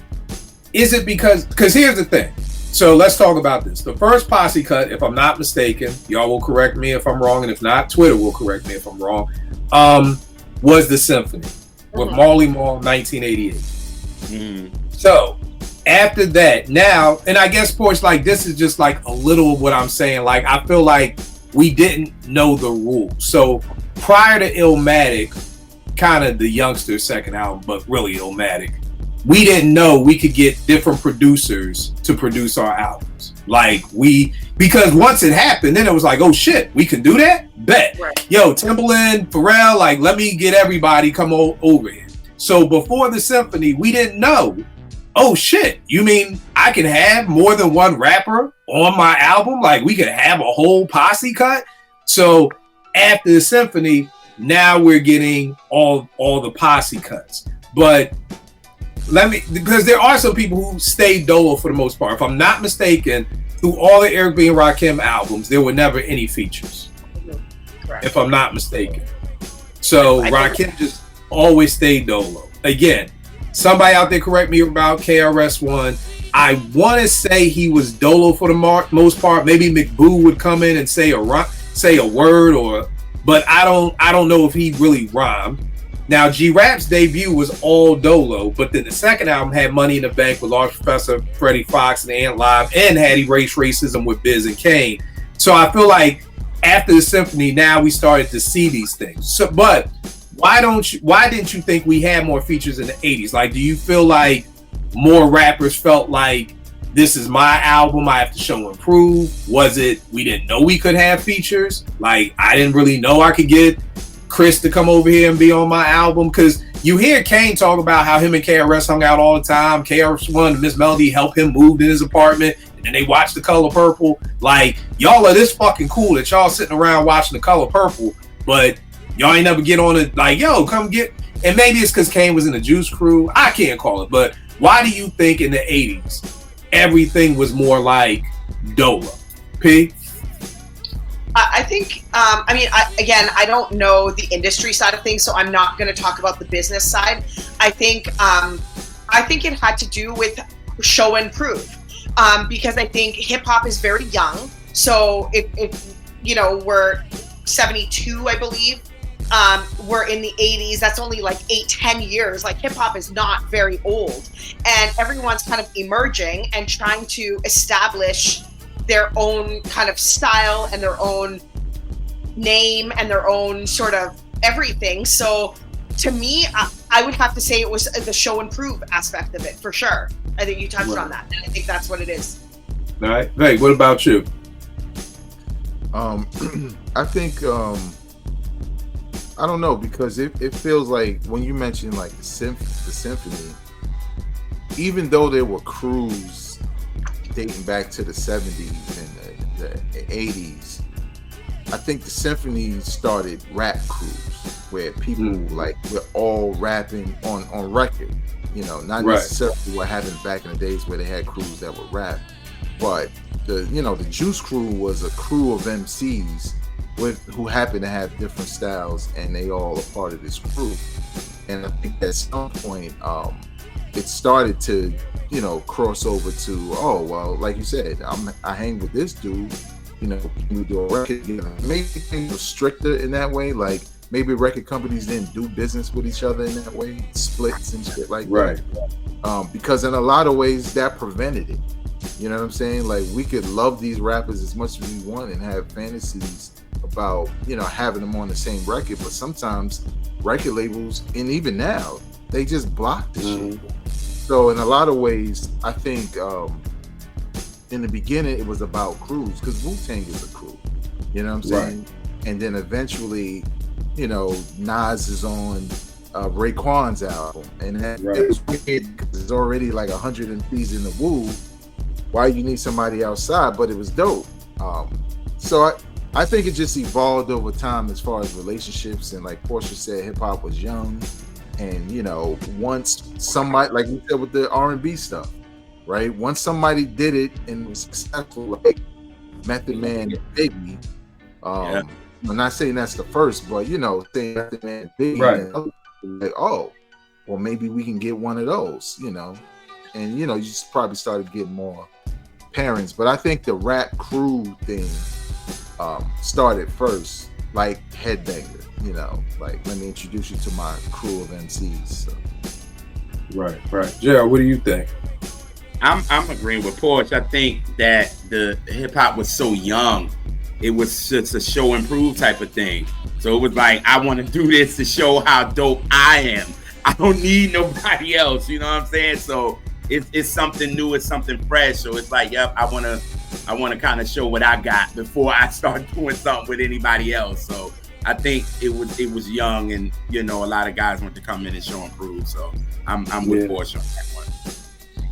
is it because here's the thing. So let's talk about this. The first Posse cut, if I'm not mistaken, y'all will correct me if I'm wrong, and if not, Twitter will correct me if I'm wrong, was the Symphony with Marley Marl, 1988. So after that, now, and I guess Porsche, like, this is just like a little of what I'm saying. Like, I feel like we didn't know the rules. So prior to Illmatic, kind of the Youngster's second album, but really Illmatic, we didn't know we could get different producers to produce our albums. Because once it happened, then it was like, oh shit, we can do that? Bet. Right. Yo, Timbaland, Pharrell, like, let me get everybody come over here. So before the Symphony, we didn't know, oh shit, you mean I can have more than one rapper on my album? Like, we could have a whole Posse cut? So after the Symphony, now we're getting all the Posse cuts. But because there are some people who stayed dolo for the most part. If I'm not mistaken, through all the Eric B. and Rakim albums, there were never any features. Correct. If I'm not mistaken. So Rakim just always stayed dolo. Again, somebody out there correct me about KRS-One. I want to say he was dolo for the most part. Maybe McBoo would come in and say a word, but I don't know if he really rhymed. Now, G-Rap's debut was all dolo, but then the second album had Money in the Bank with Large Professor, Freddie Fox, and Ant Live, and had Erased Racism with Biz and Kane. So I feel like after the symphony, now we started to see these things. So, but why didn't you think we had more features in the 80s? Like, do you feel like more rappers felt like this is my album, I have to show and prove? Was it we didn't know we could have features? Like, I didn't really know I could get Chris to come over here and be on my album? Because you hear Kane talk about how him and KRS hung out all the time. KRS One and Miss Melody helped him move in his apartment, and then they watched The Color Purple. Like, y'all are this fucking cool that y'all sitting around watching The Color Purple, but y'all ain't never get on it like, yo, come get. And maybe it's because Kane was in the Juice Crew. I can't call it, but why do you think in the 80s everything was more like Dola? P? I think, I don't know the industry side of things, so I'm not going to talk about the business side. I think it had to do with show and prove, because I think hip hop is very young. So if we're 72, I believe, we're in the 80s. That's only like 8-10 years. Like, hip hop is not very old, and everyone's kind of emerging and trying to establish their own kind of style and their own name and their own sort of everything. So to me, I would have to say it was the show and prove aspect of it, for sure. I think you touched on that, and I think that's what it is. All right. Hey, what about you? I think I don't know, because it feels like when you mention like the symphony, even though there were crews dating back to the 70s and the 80s, I think the symphony started rap crews where people like were all rapping on record, not necessarily what happened back in the days where they had crews that would rap, but the Juice Crew was a crew of MCs who happen to have different styles, and they all are part of this crew. And I think at some point it started to cross over to, oh well, like you said, I hang with this dude, we do a record together. Maybe things were stricter in that way, like maybe record companies didn't do business with each other in that way, splits and shit like that. Because in a lot of ways that prevented it. You know what I'm saying? Like, we could love these rappers as much as we want and have fantasies about having them on the same record, but sometimes record labels, and even now, they just block the shit. So in a lot of ways, I think in the beginning it was about crews, because Wu-Tang is a crew, you know what I'm saying? And then eventually, Nas is on Raekwon's album, and it was weird because there's already like 100 MCs in the Wu. Why you need somebody outside? But it was dope. So I think it just evolved over time as far as relationships, and like Portia said, hip hop was young, and once somebody, like you said with the R&B stuff, right? Once somebody did it and was successful, like Method Man and Biggie, I'm not saying that's the first, but saying Method Man and Biggie, like, oh, well, maybe we can get one of those, and you just probably started getting more parents. But I think the rap crew thing started first, like Headbanger, like, let me introduce you to my crew of MCs. So. Right. Gerald, what do you think? I'm agreeing with Porch. I think that the hip hop was so young, it was just a show and prove type of thing. So it was like, I want to do this to show how dope I am. I don't need nobody else. You know what I'm saying? So it's something new, it's something fresh. So it's like, yep, I want to kind of show what I got before I start doing something with anybody else. So I think it was young, and a lot of guys want to come in and show and prove. So I'm with Porsche on that one.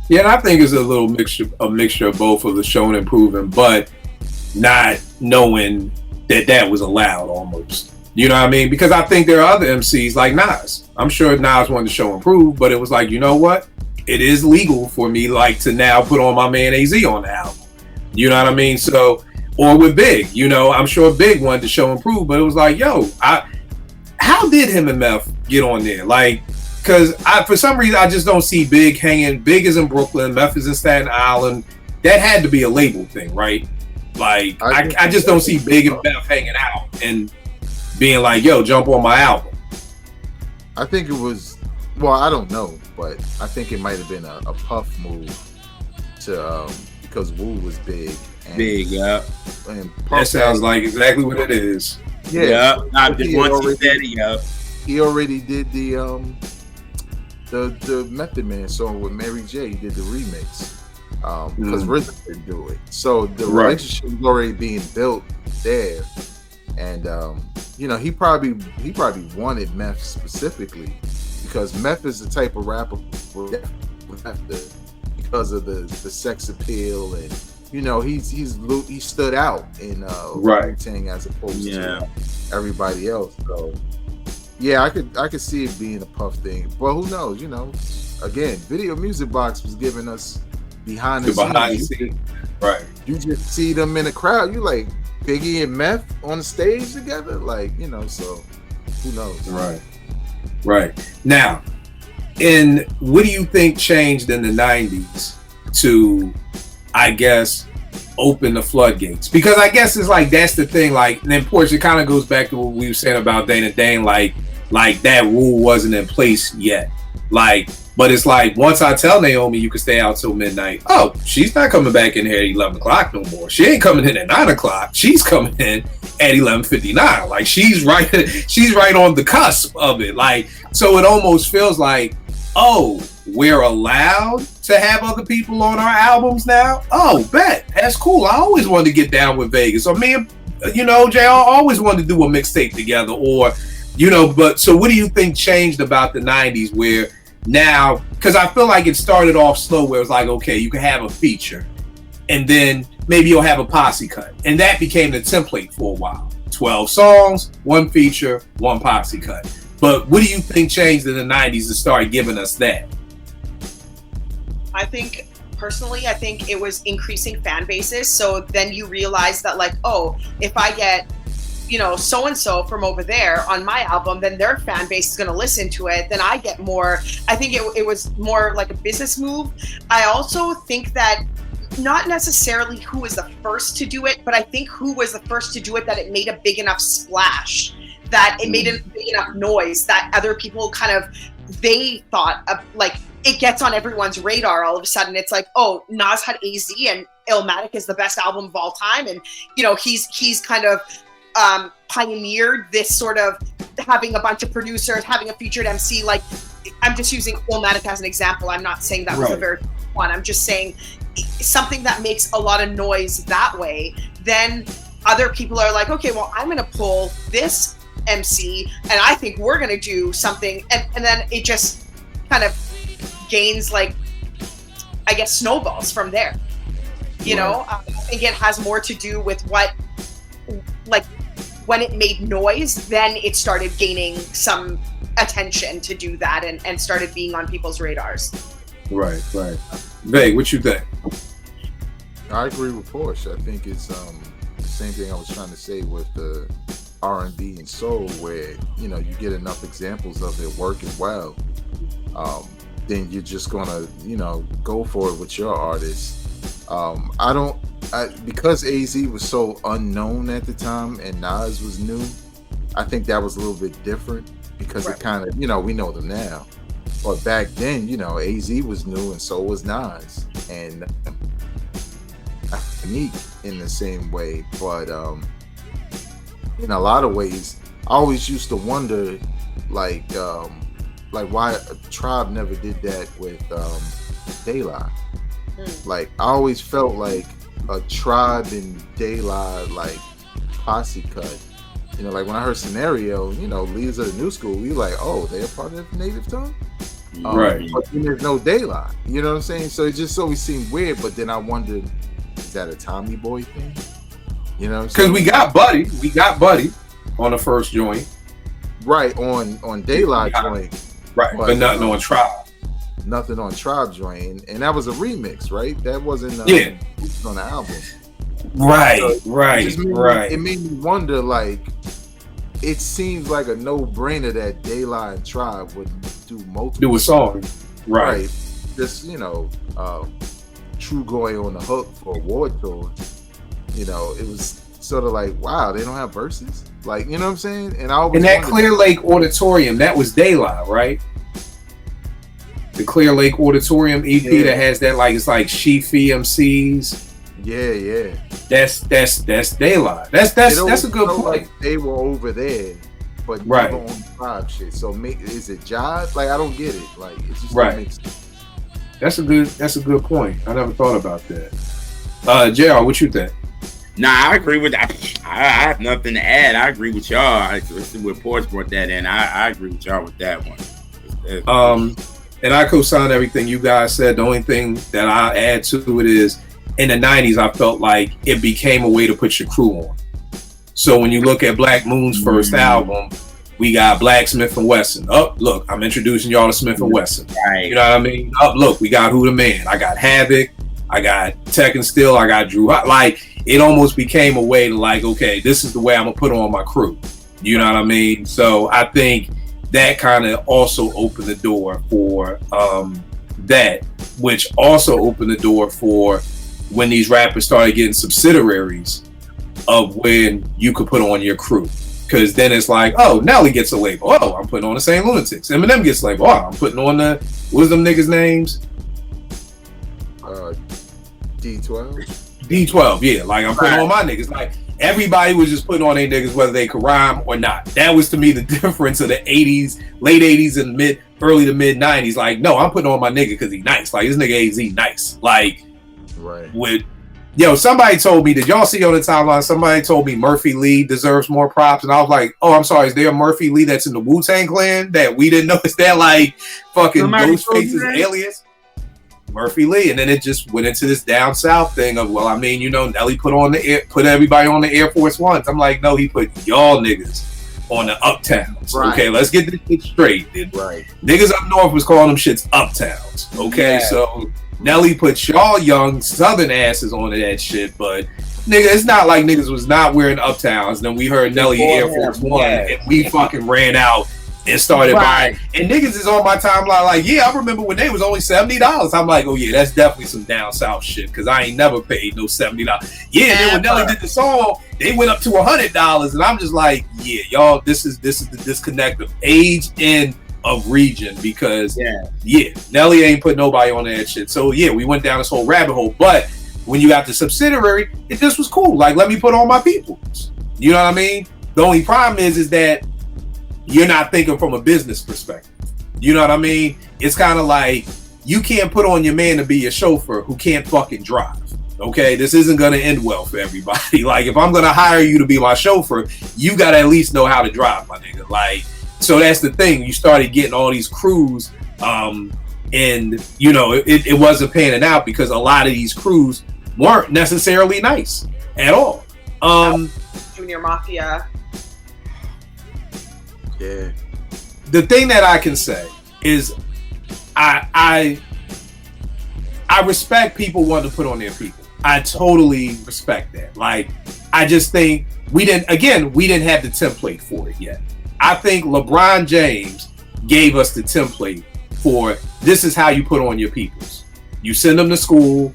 Yeah, and I think it's a mixture of both of the showing and proving, but not knowing that was allowed almost. You know what I mean? Because I think there are other MCs like Nas. I'm sure Nas wanted to show and prove, but it was like, you know what? It is legal for me, like, to now put on my man AZ on the album. You know what I mean? So, or with Big, I'm sure Big wanted to show and prove, but it was like, yo, how did him and Meth get on there? Like, because for some reason, I just don't see Big hanging. Big is in Brooklyn, Meth is in Staten Island. That had to be a label thing, right? Like, I just don't see Big and Meth hanging out and being like, yo, jump on my album. I think it was, well, I don't know, but I think it might have been a Puff move to because Wu was big. And, Big, yeah. And That sounds like exactly what it is. Yeah. Not just once he said it, yeah. He already did the Method Man song with Mary J. He did the remix because RZA didn't do it. So the relationship was already being built there, and you know, he probably wanted Meth specifically because Meth is the type of rapper because of the sex appeal, and you know, he stood out in Wu-Tang as opposed to everybody else. So yeah, I could see it being a Puff thing, but who knows? You know, again, Video Music Box was giving us behind the scenes. Right? You just see them in the crowd. You like Biggie and Meth on the stage together, like, you know. So who knows? Right. Now, what do you think changed in the '90s to, I guess, open the floodgates? Because I guess it's like that's the thing. Like, and then, of course, it kind of goes back to what we were saying about Dana Dane. Like that rule wasn't in place yet. Like, but it's like once I tell Naomi you can stay out till midnight, oh, she's not coming back in here at 11 o'clock no more. She ain't coming in at 9 o'clock. She's coming in at 11:59. Like she's right on the cusp of it. Like, so it almost feels like, oh, we're allowed to have other people on our albums now? Oh, bet. That's cool. I always wanted to get down with Vegas. Or me and, you know, JR always wanted to do a mixtape together. Or, you know, but so what do you think changed about the 90s where now, because I feel like it started off slow where it was like, okay, you can have a feature and then maybe you'll have a posse cut. And that became the template for a while. 12 songs, 1 feature, 1 posse cut. But what do you think changed in the 90s to start giving us that? I think it was increasing fan bases. So then you realize that, like, oh, if I get, you know, so-and-so from over there on my album, then their fan base is going to listen to it. Then I get more. I think it was more like a business move. I also think that not necessarily who was the first to do it, but I think who was the first to do it, that it made a big enough splash, that it made a big enough noise that other people kind of, they thought of, like, it gets on everyone's radar all of a sudden. It's like, oh, Nas had AZ and Illmatic is the best album of all time. And, you know, he's kind of pioneered this sort of having a bunch of producers, having a featured MC. Like, I'm just using Illmatic as an example. I'm not saying that was a very one. I'm just saying something that makes a lot of noise that way. Then other people are like, okay, well, I'm going to pull this MC and I think we're going to do something. And then it just kind of gains, like, I guess, snowballs from there. You know, I think it has more to do with what, like, when it made noise, then it started gaining some attention to do that and started being on people's radars. Right. Vay, what you think? I agree with Porsche. I think it's the same thing I was trying to say with the R&B and soul, where, you know, you get enough examples of it working well, then you're just gonna, you know, go for it with your artist. Because AZ was so unknown at the time and Nas was new, I think that was a little bit different because it kind of, you know, we know them now. But back then, you know, AZ was new and so was Nas. And unique in the same way. But in a lot of ways, I always used to wonder, like why Tribe never did that with Daylight. Like, I always felt like a Tribe and Daylight, like, posse cut. You know, like when I heard Scenario, you know, Leaders of the New School, we like, oh, they're part of the native tongue? Right. But then there's no Daylight. You know what I'm saying? So it just always seemed weird, but then I wondered, is that a Tommy Boy thing? You know what I'm saying? Because we got Buddy on the first joint. Right, on Daylight joint. Right, but nothing on Tribe. Nothing on Tribe joint. And that was a remix, right? That wasn't on the album. Right, so right. It made me wonder, like, it seems like a no-brainer that Daylight and Tribe would do a song. Right. Just, you know, True Goy on the hook for Award Tour. You know, it was sort of like, wow, they don't have verses? Like, you know what I'm saying? And I always in that Clear Lake Auditorium, that was Daylight, right? the Clear Lake Auditorium EP that has that like it's like Sheafy MCs. Yeah. That's they lie. That's a good point. Like they were over there, but never on vibe shit. So is it jive? Like I don't get it. Like it just don't make sense. That's a good point. I never thought about that. JR, what you think? Nah, I agree with that. I have nothing to add. I agree with y'all. With Porch brought that in. I agree with y'all with that one. And I co-sign everything you guys said. The only thing that I add to it is in the 90s, I felt like it became a way to put your crew on. So when you look at Black Moon's first album, we got Black Smith and Wesson. Oh, look, I'm introducing y'all to Smith and Wesson. Right. You know what I mean? Oh, look, we got Who the Man. I got Havoc. I got Tech and Still. I got Drew. Like, it almost became a way to like, okay, this is the way I'm going to put on my crew. You know what I mean? So I think that kind of also opened the door for that, which also opened the door for when these rappers started getting subsidiaries of when you could put on your crew. Because then it's like, oh, Nelly gets a label. Oh, I'm putting on the St. Lunatics. Eminem gets a label. Oh, I'm putting on the, what's them niggas' names? D12? D12, yeah. Like, I'm putting on my niggas. Like, everybody was just putting on their niggas, whether they could rhyme or not. That was, to me, the difference of the 80s, late 80s and early to mid 90s. Like, no, I'm putting on my nigga because he nice. Like, this nigga AZ nice. Like, somebody told me, did y'all see on the timeline, somebody told me Murphy Lee deserves more props, and I was like, oh, I'm sorry, is there a Murphy Lee that's in the Wu-Tang Clan that we didn't know? Is that like fucking Ghostface's alias? Murphy Lee, and then it just went into this down south thing of, well, I mean, Nelly put everybody on the Air Force Ones. I'm like, no, he put y'all niggas on the Uptowns. Right. Okay, let's get this shit straight. Right. Niggas up north was calling them shits Uptowns. Okay, so Nelly put y'all young Southern asses onto that shit, but nigga, it's not like niggas was not wearing Uptowns. Then we heard Nelly Air Force One, and we fucking ran out and started buying. And niggas is on my timeline like, yeah, I remember when they was only $70. I'm like, oh yeah, that's definitely some down south shit, because I ain't never paid no $70. Yeah, and then when Nelly did the song, they went up to $100, and I'm just like, yeah, y'all, this is the disconnect of age and of region, because Nelly ain't put nobody on that shit. So yeah, we went down this whole rabbit hole. But when you got the subsidiary, it just was cool. Like, let me put on my peoples. You know what I mean? The only problem is that you're not thinking from a business perspective. You know what I mean? It's kind of like, you can't put on your man to be your chauffeur who can't fucking drive. Okay, this isn't gonna end well for everybody. Like, if I'm gonna hire you to be my chauffeur, you gotta at least know how to drive, my nigga. Like, so that's the thing. You started getting all these crews, and it wasn't panning out because a lot of these crews weren't necessarily nice at all. Junior Mafia. Yeah. The thing that I can say is, I respect people wanting to put on their people. I totally respect that. Like, I just think we didn't have the template for it yet. I think LeBron James gave us the template for, this is how you put on your peoples. You send them to school,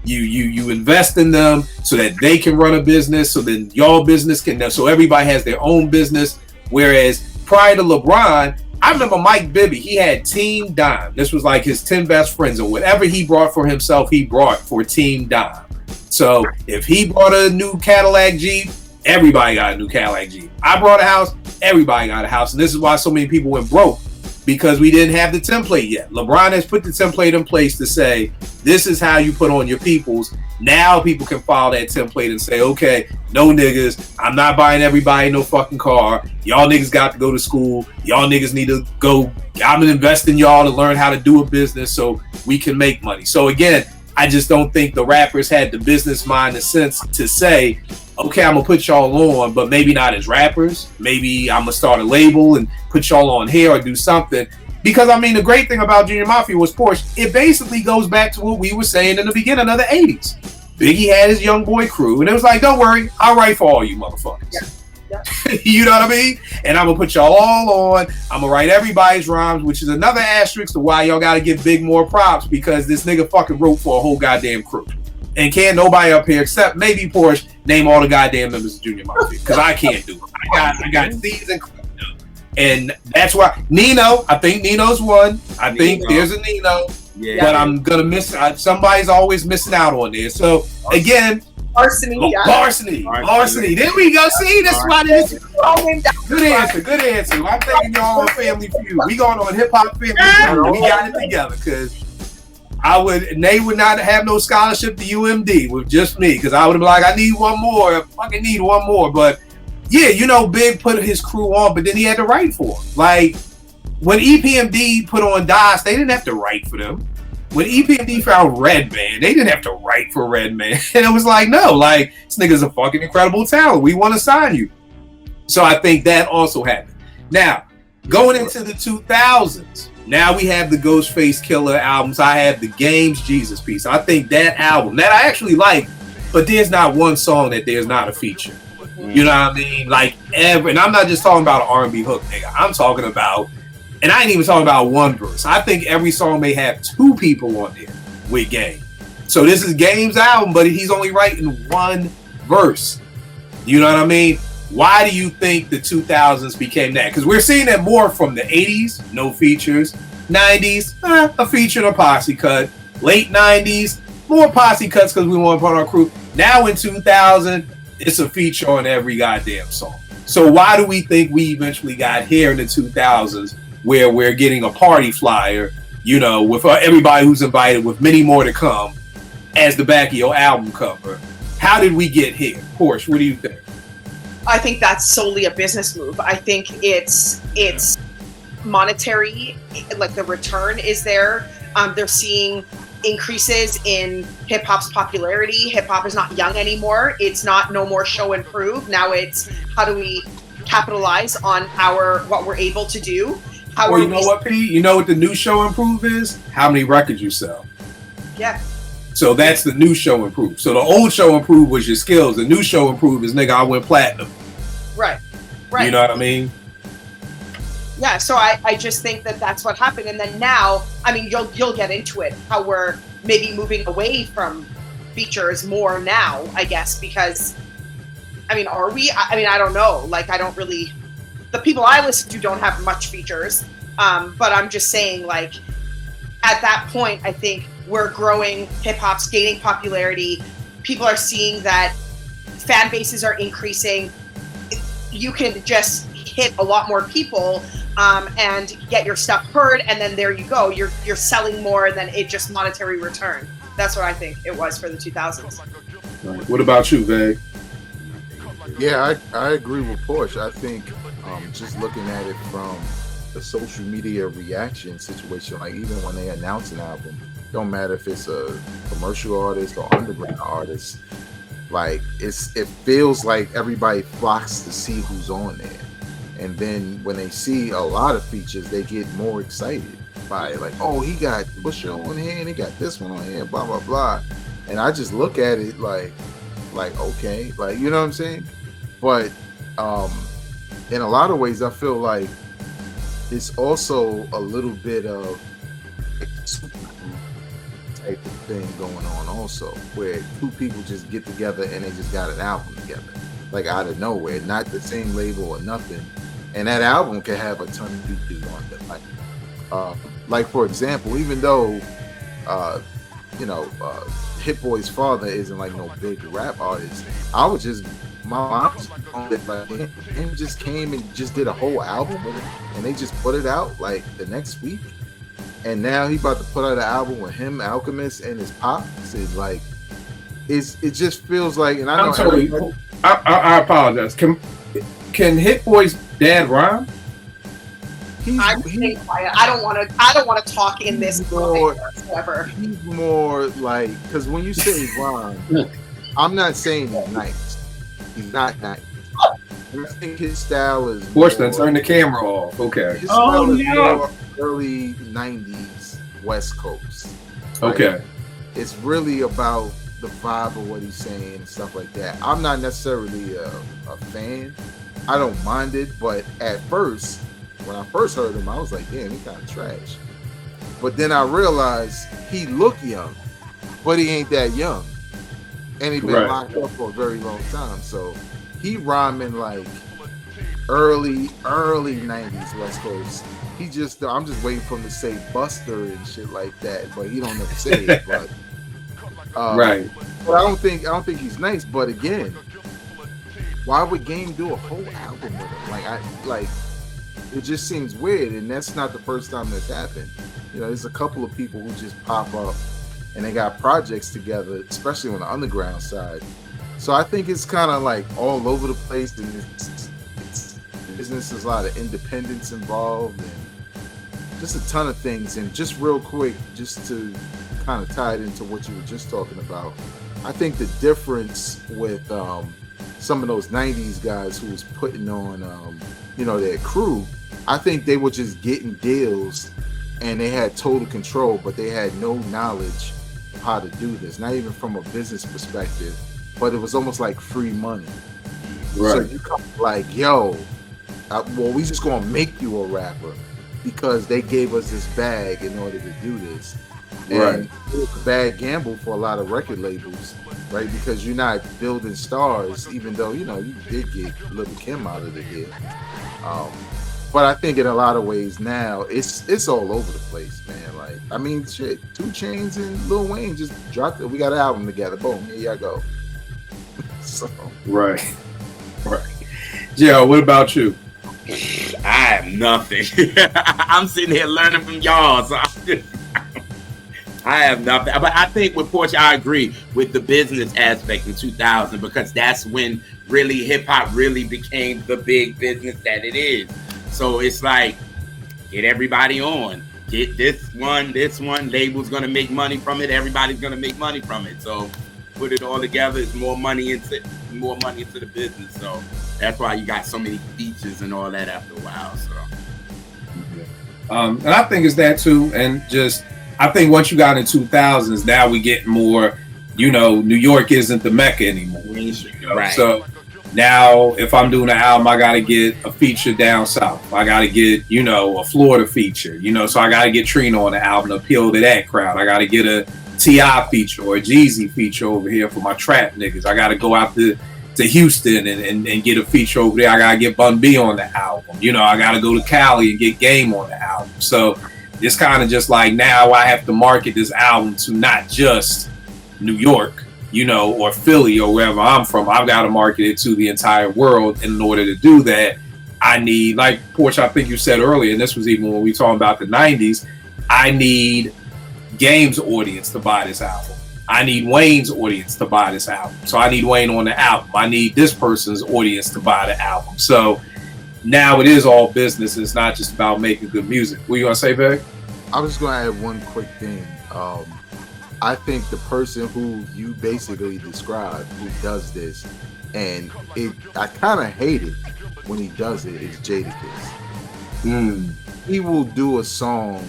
you invest in them so that they can run a business, so then y'all business so everybody has their own business. Whereas prior to LeBron, I remember Mike Bibby, he had Team Dime. This was like his 10 best friends, or whatever he brought for himself, he brought for Team Dime. So if he brought a new Cadillac Jeep, everybody got a new Cadillac Jeep. I brought a house, everybody got a house. And this is why so many people went broke, because we didn't have the template yet. LeBron has put the template in place to say, this is how you put on your peoples. Now people can follow that template and say, okay, no niggas, I'm not buying everybody no fucking car. Y'all niggas got to go to school. Y'all niggas need to go. I'm gonna invest in y'all to learn how to do a business so we can make money. So again, I just don't think the rappers had the business mind, the sense to say, okay, I'm gonna put y'all on, but maybe not as rappers. Maybe I'm gonna start a label and put y'all on here or do something. Because I mean, the great thing about Junior Mafia was Porsche. It basically goes back to what we were saying in the beginning of the 80s. Biggie had his young boy crew, and it was like, don't worry, I'll write for all you motherfuckers. Yeah. You know what I mean? And I'm gonna put y'all all on. I'm gonna write everybody's rhymes, which is another asterisk to why y'all gotta give Big more props, because this nigga fucking wrote for a whole goddamn crew. And can't nobody up here except maybe Porsche name all the goddamn members of Junior Mafia, because I can't do it. I got C's and And that's why Nino, I think Nino's one. I think there's a Nino. Yeah. But I'm gonna miss. Somebody's always missing out on there. So again, Varsity. There we go. See, that's why this. Good answer. I'm thinking y'all on Family Feud. We going on Hip Hop Family Feud. We got it together because Nate would not have no scholarship to UMD with just me because I would have been like, I need one more. I fucking need one more. But yeah, Big put his crew on, but then he had to write for them. Like when EPMD put on DOS, they didn't have to write for them. When EPMD found Redman, they didn't have to write for Redman. And it was like, no, like, this nigga's a fucking incredible talent. We want to sign you. So I think that also happened. Now, going into the 2000s, now we have the Ghostface Killer albums. I have the Games Jesus piece. I think that album, that I actually like, but there's not one song that there's not a feature. You know what I mean? Like, and I'm not just talking about an R&B hook, nigga. I'm talking about, and I ain't even talking about one verse. I think every song may have two people on there with Game. So this is Game's album, but he's only writing one verse. You know what I mean? Why do you think the 2000s became that? Because we're seeing that more from the 80s, no features. 90s, a feature and a posse cut. Late 90s, more posse cuts because we want to put on our crew. Now in 2000, it's a feature on every goddamn song. So why do we think we eventually got here in the 2000s where we're getting a party flyer, with everybody who's invited, with many more to come, as the back of your album cover? How did we get here? Porsche, what do you think? I think that's solely a business move. I think it's monetary, like the return is there. They're seeing increases in hip hop's popularity. Hip hop is not young anymore. It's not no more show and prove. Now it's how do we capitalize on what we're able to do. Or what, P? You know what the new show and prove is? How many records you sell. Yeah. So that's the new show and prove. So the old show and prove was your skills. The new show and prove is, nigga, I went platinum. Right. You know what I mean? Yeah, so I just think that that's what happened. And then now, I mean, you'll get into it, how we're maybe moving away from features more now, I guess, because, I mean, are we? I mean, I don't know. Like, I don't really, the people I listen to don't have much features, but I'm just saying, like, at that point, I think we're growing, hip-hop's gaining popularity, people are seeing that fan bases are increasing, you can just hit a lot more people and get your stuff heard, and then there you go. You're selling more than it just monetary return. That's what I think it was for the 2000s. Right. What about you, Veg? Yeah, I agree with Porsche. I think just looking at it from the social media reaction situation, like even when they announce an album, don't matter if it's a commercial artist or underground artist, like it feels like everybody flocks to see who's on there. And then when they see a lot of features, they get more excited by it. Like, oh, he got Busher on here and he got this one on here, blah, blah, blah. And I just look at it like, okay, like, you know what I'm saying? But in a lot of ways, I feel like it's also a little bit of type of thing going on also, where two people just get together and they just got an album together, like out of nowhere, not the same label or nothing. And that album can have a ton of features on it. Like for example, even though, Hit Boy's father isn't like no big rap artist, I was just, my mom was on it, like him just came and just did a whole album with it, and they just put it out like the next week. And now he about to put out an album with him, Alchemist, and his pops. It's like, it just feels like, and I know. I'm sorry, I apologize. Can Hit Boy's dad rhyme? I'm staying quiet. I don't want to talk in this more, whatsoever. He's more like, because when you say rhyme, I'm not saying he's nice. He's not nice. I think his style is. Force then turn the camera off. Okay. His style is more early 90s West Coast. Okay. It's really about the vibe of what he's saying and stuff like that. I'm not necessarily a fan. I don't mind it, but at first, when I first heard him, I was like, damn, he kind of trash. But then I realized he looked young, but he ain't that young. And he been locked up for a very long time. So he rhyming like early 90s West Coast. I'm just waiting for him to say Buster and shit like that, but he don't never say it. But right. But I don't think he's nice. But again, why would Game do a whole album with him? It just seems weird, and that's not the first time that's happened. There's a couple of people who just pop up and they got projects together, especially on the underground side. So I think it's kind of like all over the place, and it's business. There's a lot of independence involved, and just a ton of things. And just real quick, just to kind of tie it into what you were just talking about, I think the difference with some of those 90s guys who was putting on their crew, I think they were just getting deals and they had total control, but they had no knowledge of how to do this, not even from a business perspective, but it was almost like free money. Right. So you come like, yo, we just gonna make you a rapper because they gave us this bag in order to do this. And it was a bad gamble for a lot of record labels, right? Because you're not building stars, even though, you did get Little Kim out of the deal. But I think in a lot of ways now, it's all over the place, man. Shit, 2 Chainz and Lil Wayne just dropped it. We got an album together. Boom, here y'all go. So. Right. Joe, what about you? I have nothing. I'm sitting here learning from y'all, so I have nothing. But I think with Porsche, I agree with the business aspect in 2000, because that's when really hip hop really became the big business that it is. So it's like, get everybody on, get this one, label's gonna make money from it. Everybody's gonna make money from it. So put it all together, it's more money into the business. So that's why you got so many features and all that after a while. So. And I think it's that too. And just, I think once you got in 2000s, now we get more, New York isn't the Mecca anymore. Right. So now if I'm doing an album, I got to get a feature down south. I got to get, a Florida feature, so I got to get Trina on the album to appeal to that crowd. I got to get a T.I. feature or a Jeezy feature over here for my trap niggas. I got to go out to Houston and get a feature over there. I got to get Bun B on the album. I got to go to Cali and get Game on the album. So it's kind of just like now I have to market this album to not just New York, or Philly or wherever I'm from. I've got to market it to the entire world. And in order to do that, I need, like Porsche, I think you said earlier, and this was even when we talking about the 90s, I need Game's audience to buy this album. I need Wayne's audience to buy this album. So I need Wayne on the album. I need this person's audience to buy the album. So now it is all business. It's not just about making good music. What you gonna say, Beck? I was just gonna add one quick thing. I think the person who you basically described who does this, and I kind of hate it when he does it, is Jadakiss. He will do a song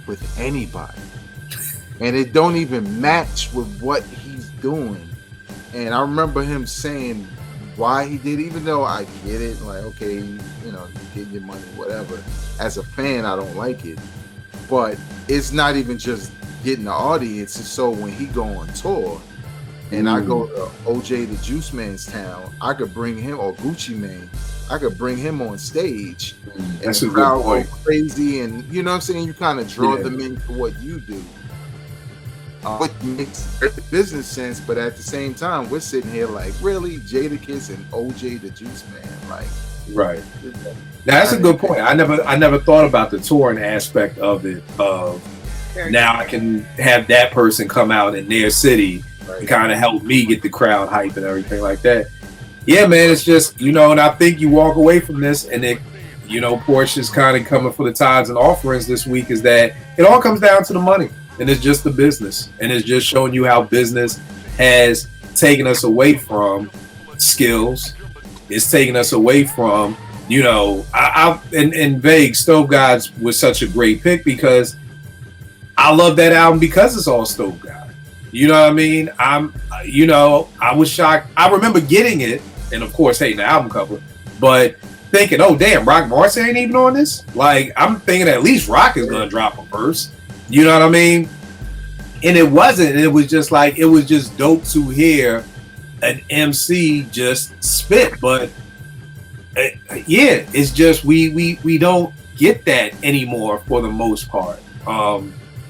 with anybody, and it don't even match with what he's doing. And I remember him saying why he did, even though I get it, like, okay, you get your money, whatever. As a fan, I don't like it, but it's not even just getting the audience. So when he go on tour and I go to OJ the Juice Man's town, I could bring him, or Gucci Mane, I could bring him on stage and that's the crowd go crazy, and you know what I'm saying, you kind of draw them into what you do, which makes business sense. But at the same time, we're sitting here like, really, Jadakiss and OJ the Juice Man, like, right. Now, that's a good point. I never thought about the touring aspect of it. Now I can have that person come out in their city and kind of help me get the crowd hype and everything like that. Yeah, man, it's just, and I think you walk away from this and it, Porsche's kind of coming for the tithes and offerings this week, is that it all comes down to the money, and it's just the business, and it's just showing you how business has taken us away from skills. It's taken us away from, and Vague Stove Gods was such a great pick because I love that album because it's all Stove God. You know what I mean? I was shocked. I remember getting it, and of course hating the album cover, but thinking, oh damn, Rock Marcy ain't even on this? Like, I'm thinking at least Rock is gonna drop a verse. You know what I mean? And it wasn't. It was just like, it was just dope to hear an MC just spit. But Yeah, it's just we don't get that anymore for the most part.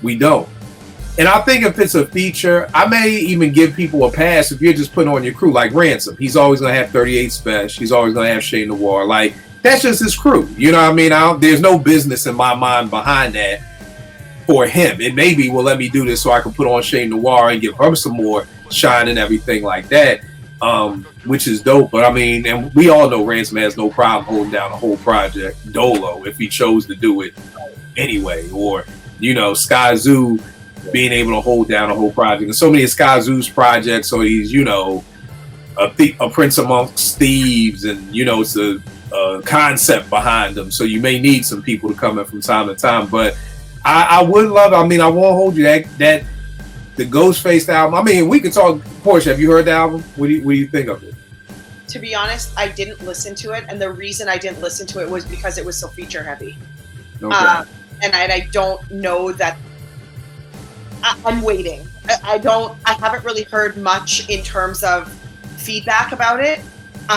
We don't. And I think if it's a feature, I may even give people a pass if you're just putting on your crew, like Ransom. He's always going to have 38 Special. He's always going to have Shea Noir. Like, that's just his crew. You know what I mean? There's no business in my mind behind that for him. It may be, well, let me do this so I can put on Shea Noir and give her some more shine and everything like that, which is dope. But I mean, and we all know Ransom has no problem holding down the whole project dolo if he chose to do it anyway. Or, you know, Sky Zoo being able to hold down a whole project. And so many of Sky Zoo's projects, so he's, you know, a prince amongst thieves, and, you know, it's a concept behind them. So you may need some people to come in from time to time. But I would love, I mean, I won't hold you that the Ghostface album. I mean, we could talk. Porsche, have you heard the album? What do you think of it? To be honest, I didn't listen to it, and the reason I didn't listen to it was because it was so feature heavy. Okay. And I don't know that. I'm waiting. I haven't really heard much in terms of feedback about it.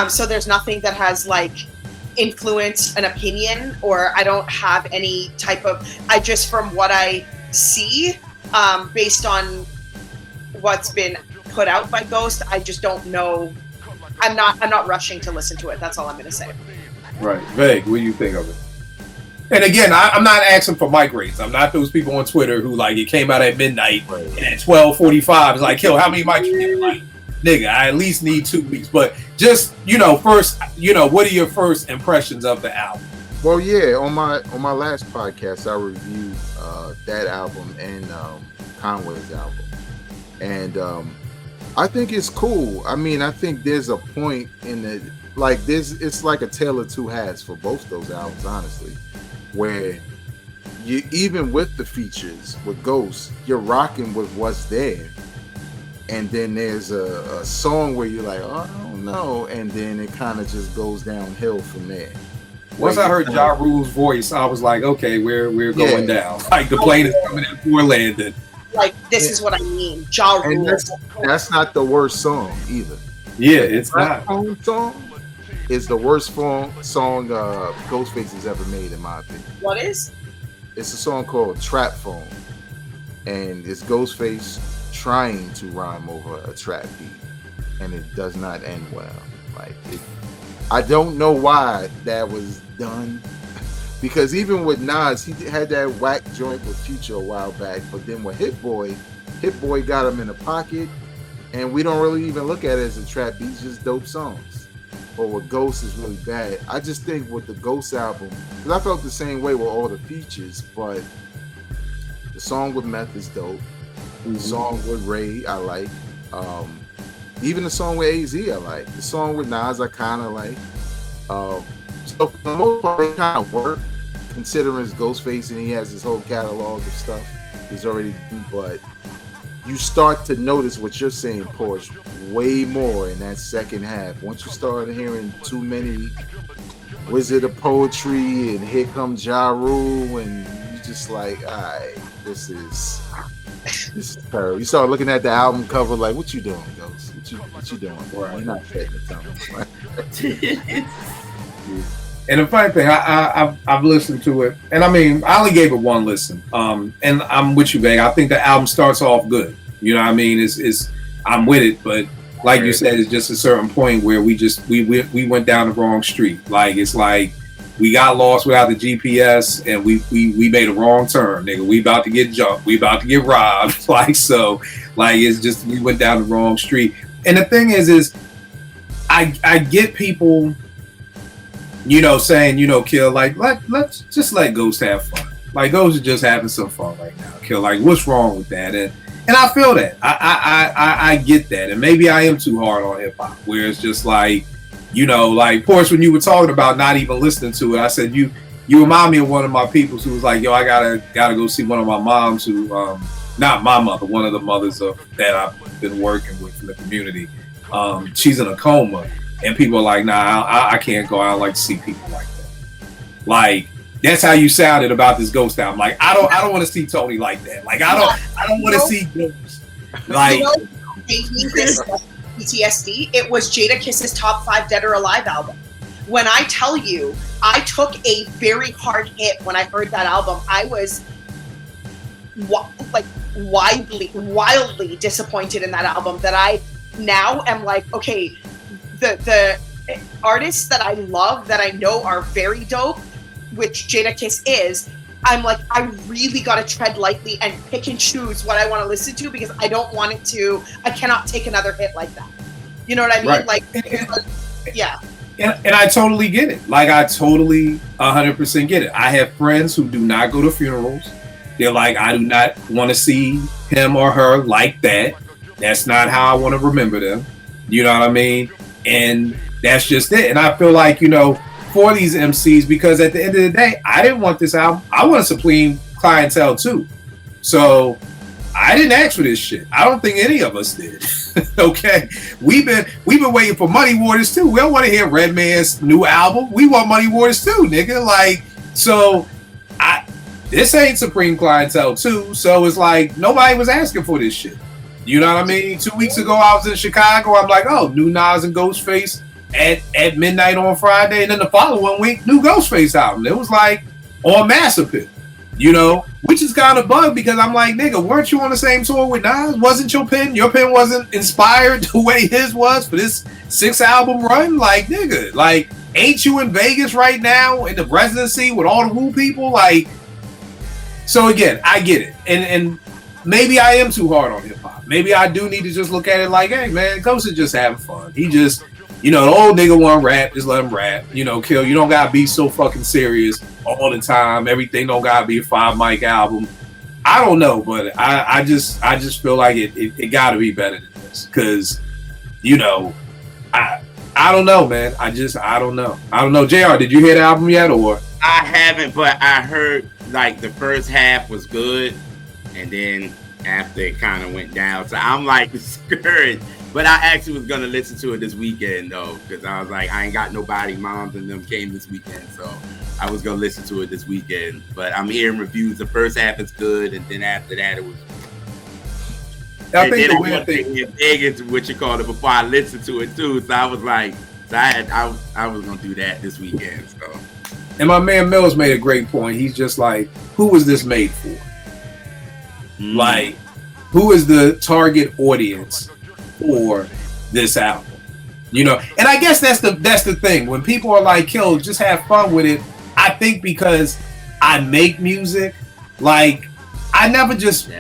So there's nothing that has like influenced an opinion, or I don't have any type of, from what I see, based on what's been put out by Ghost, I just don't know. I'm not rushing to listen to it. That's all I'm going to say. Right. Vague, what do you think of it? And again, I'm not asking for mic rates. I'm not those people on Twitter who, like, it came out at midnight and at 12:45 it's like, yo, how many mics you get? Like, nigga, I at least need 2 weeks. But just, you know, first, you know, what are your first impressions of the album? Well, yeah, on my last podcast, I reviewed that album and Conway's album, and I think it's cool. I mean, I think there's a point in it, like it's like a tale of two halves for both those albums, honestly, where you, even with the features with Ghost, you're rocking with what's there, and then there's a song where you're like, oh, I don't know, and then it kind of just goes downhill from there. Once I heard Ja Rule's voice, I was like, okay, we're going down. Like, the plane is coming in for landing. Like, this is what I mean. Ja Rule. That's not the worst song either. Yeah, it's not. That song is the worst song Ghostface has ever made, in my opinion. What is? It's a song called Trap Phone, and it's Ghostface trying to rhyme over a trap beat, and it does not end well. Like, I don't know why that was done, because even with Nas, he had that whack joint with Future a while back, but then with Hit Boy got him in the pocket, and we don't really even look at it as a trap beat, just dope songs. But with Ghost is really bad. I just think with the Ghost album, because I felt the same way with all the features, but the song with Meth is dope. The song with Ray, I like. Even the song with AZ, I like. The song with Nas, I kind of like. So for the most part, it kind of worked, considering it's Ghostface and he has his whole catalog of stuff he's already done. But you start to notice what you're saying, Porsche, way more in that second half. Once you start hearing too many Wizard of Poetry and Here Comes Ja Rule, and you just like, all right, this is terrible. You start looking at the album cover like, what you doing, Ghost? What you doing? Right. You're not fitting the time. And the funny thing, I've listened to it, and I mean, I only gave it one listen. And I'm with you, Bang. I think the album starts off good. You know what I mean? It's I'm with it, but like you said, it's just a certain point where we went down the wrong street. Like, it's like we got lost without the GPS, and we made a wrong turn, nigga. We about to get jumped. We about to get robbed. Like, so, like, it's just, we went down the wrong street. And the thing is I get people, you know, saying, you know, Kill, like, let's just let Ghost have fun. Like, Ghost is just having some fun right now. Kill, like, what's wrong with that? And I feel that. I get that. And maybe I am too hard on hip hop, where it's just like, you know, like, Porsche, when you were talking about not even listening to it, I said, you remind me of one of my people who was like, yo, I gotta go see one of my moms who, not my mother, one of the mothers that I've been working with in the community. She's in a coma, and people are like, nah, I can't go. I don't like to see people like that. Like, that's how you sounded about this Ghost album. Like, I don't want to see Tony like that. Like, I don't want to see Ghost. Like, you know, gave me this PTSD. It was Jada Kiss's top 5 Dead or Alive album. when I tell you, I took a very hard hit when I heard that album. I was wildly disappointed in that album, that I now am like, okay, the artists that I love, that I know are very dope, which Jadakiss is, I'm like, I really got to tread lightly and pick and choose what I want to listen to, because I don't want it to, I cannot take another hit like that. You know what I mean? Right. Like, yeah. And I totally get it. Like, I totally 100% get it. I have friends who do not go to funerals. They're like, I do not want to see him or her like that. That's not how I want to remember them. You know what I mean? And that's just it. And I feel like, you know, for these MCs, because at the end of the day, I didn't want this album. I want a Supreme clientele too. So I didn't ask for this shit. I don't think any of us did. Okay, we've been waiting for Muddy Waters too. We don't want to hear Redman's new album. We want Muddy Waters too, nigga. Like, so this ain't Supreme clientele too. So it's like nobody was asking for this shit. You know what I mean? 2 weeks ago, I was in Chicago. I'm like, oh, new Nas and Ghostface at midnight on Friday, and then the following week, new Ghostface album. It was like on Massacre, you know, which is kind of bug, because I'm like, nigga, weren't you on the same tour with Nas? Wasn't your pen wasn't inspired the way his was for this 6-album run? Like, nigga, like, ain't you in Vegas right now in the residency with all the Who people? Like, so again, I get it, and maybe I am too hard on hip hop. Maybe I do need to just look at it like, hey man, Ghost is just having fun. He just, you know, the old nigga want rap, just let him rap. You know, Kill, you don't gotta be so fucking serious all the time. Everything don't gotta be a 5-mic album. I don't know, but I just feel like it gotta be better than this. Cause, you know, I don't know, man. I don't know. JR, did you hear the album yet, or? I haven't, but I heard like the first half was good, and then after it kind of went down. So I'm like discouraged. But I actually was gonna listen to it this weekend though, because I was like, I ain't got nobody. Moms and them came this weekend, so I was gonna listen to it this weekend. But I'm hearing reviews. The first half is good, and then after that, it was. I think the weird thing is what you call it before I listened to it too. So I was like, I was gonna do that this weekend. So. And my man Mills made a great point. He's just like, who was this made for? Like, who is the target audience for this album? You know, and I guess that's the thing. When people are like, "Kill, just have fun with it," I think because I make music, like I never just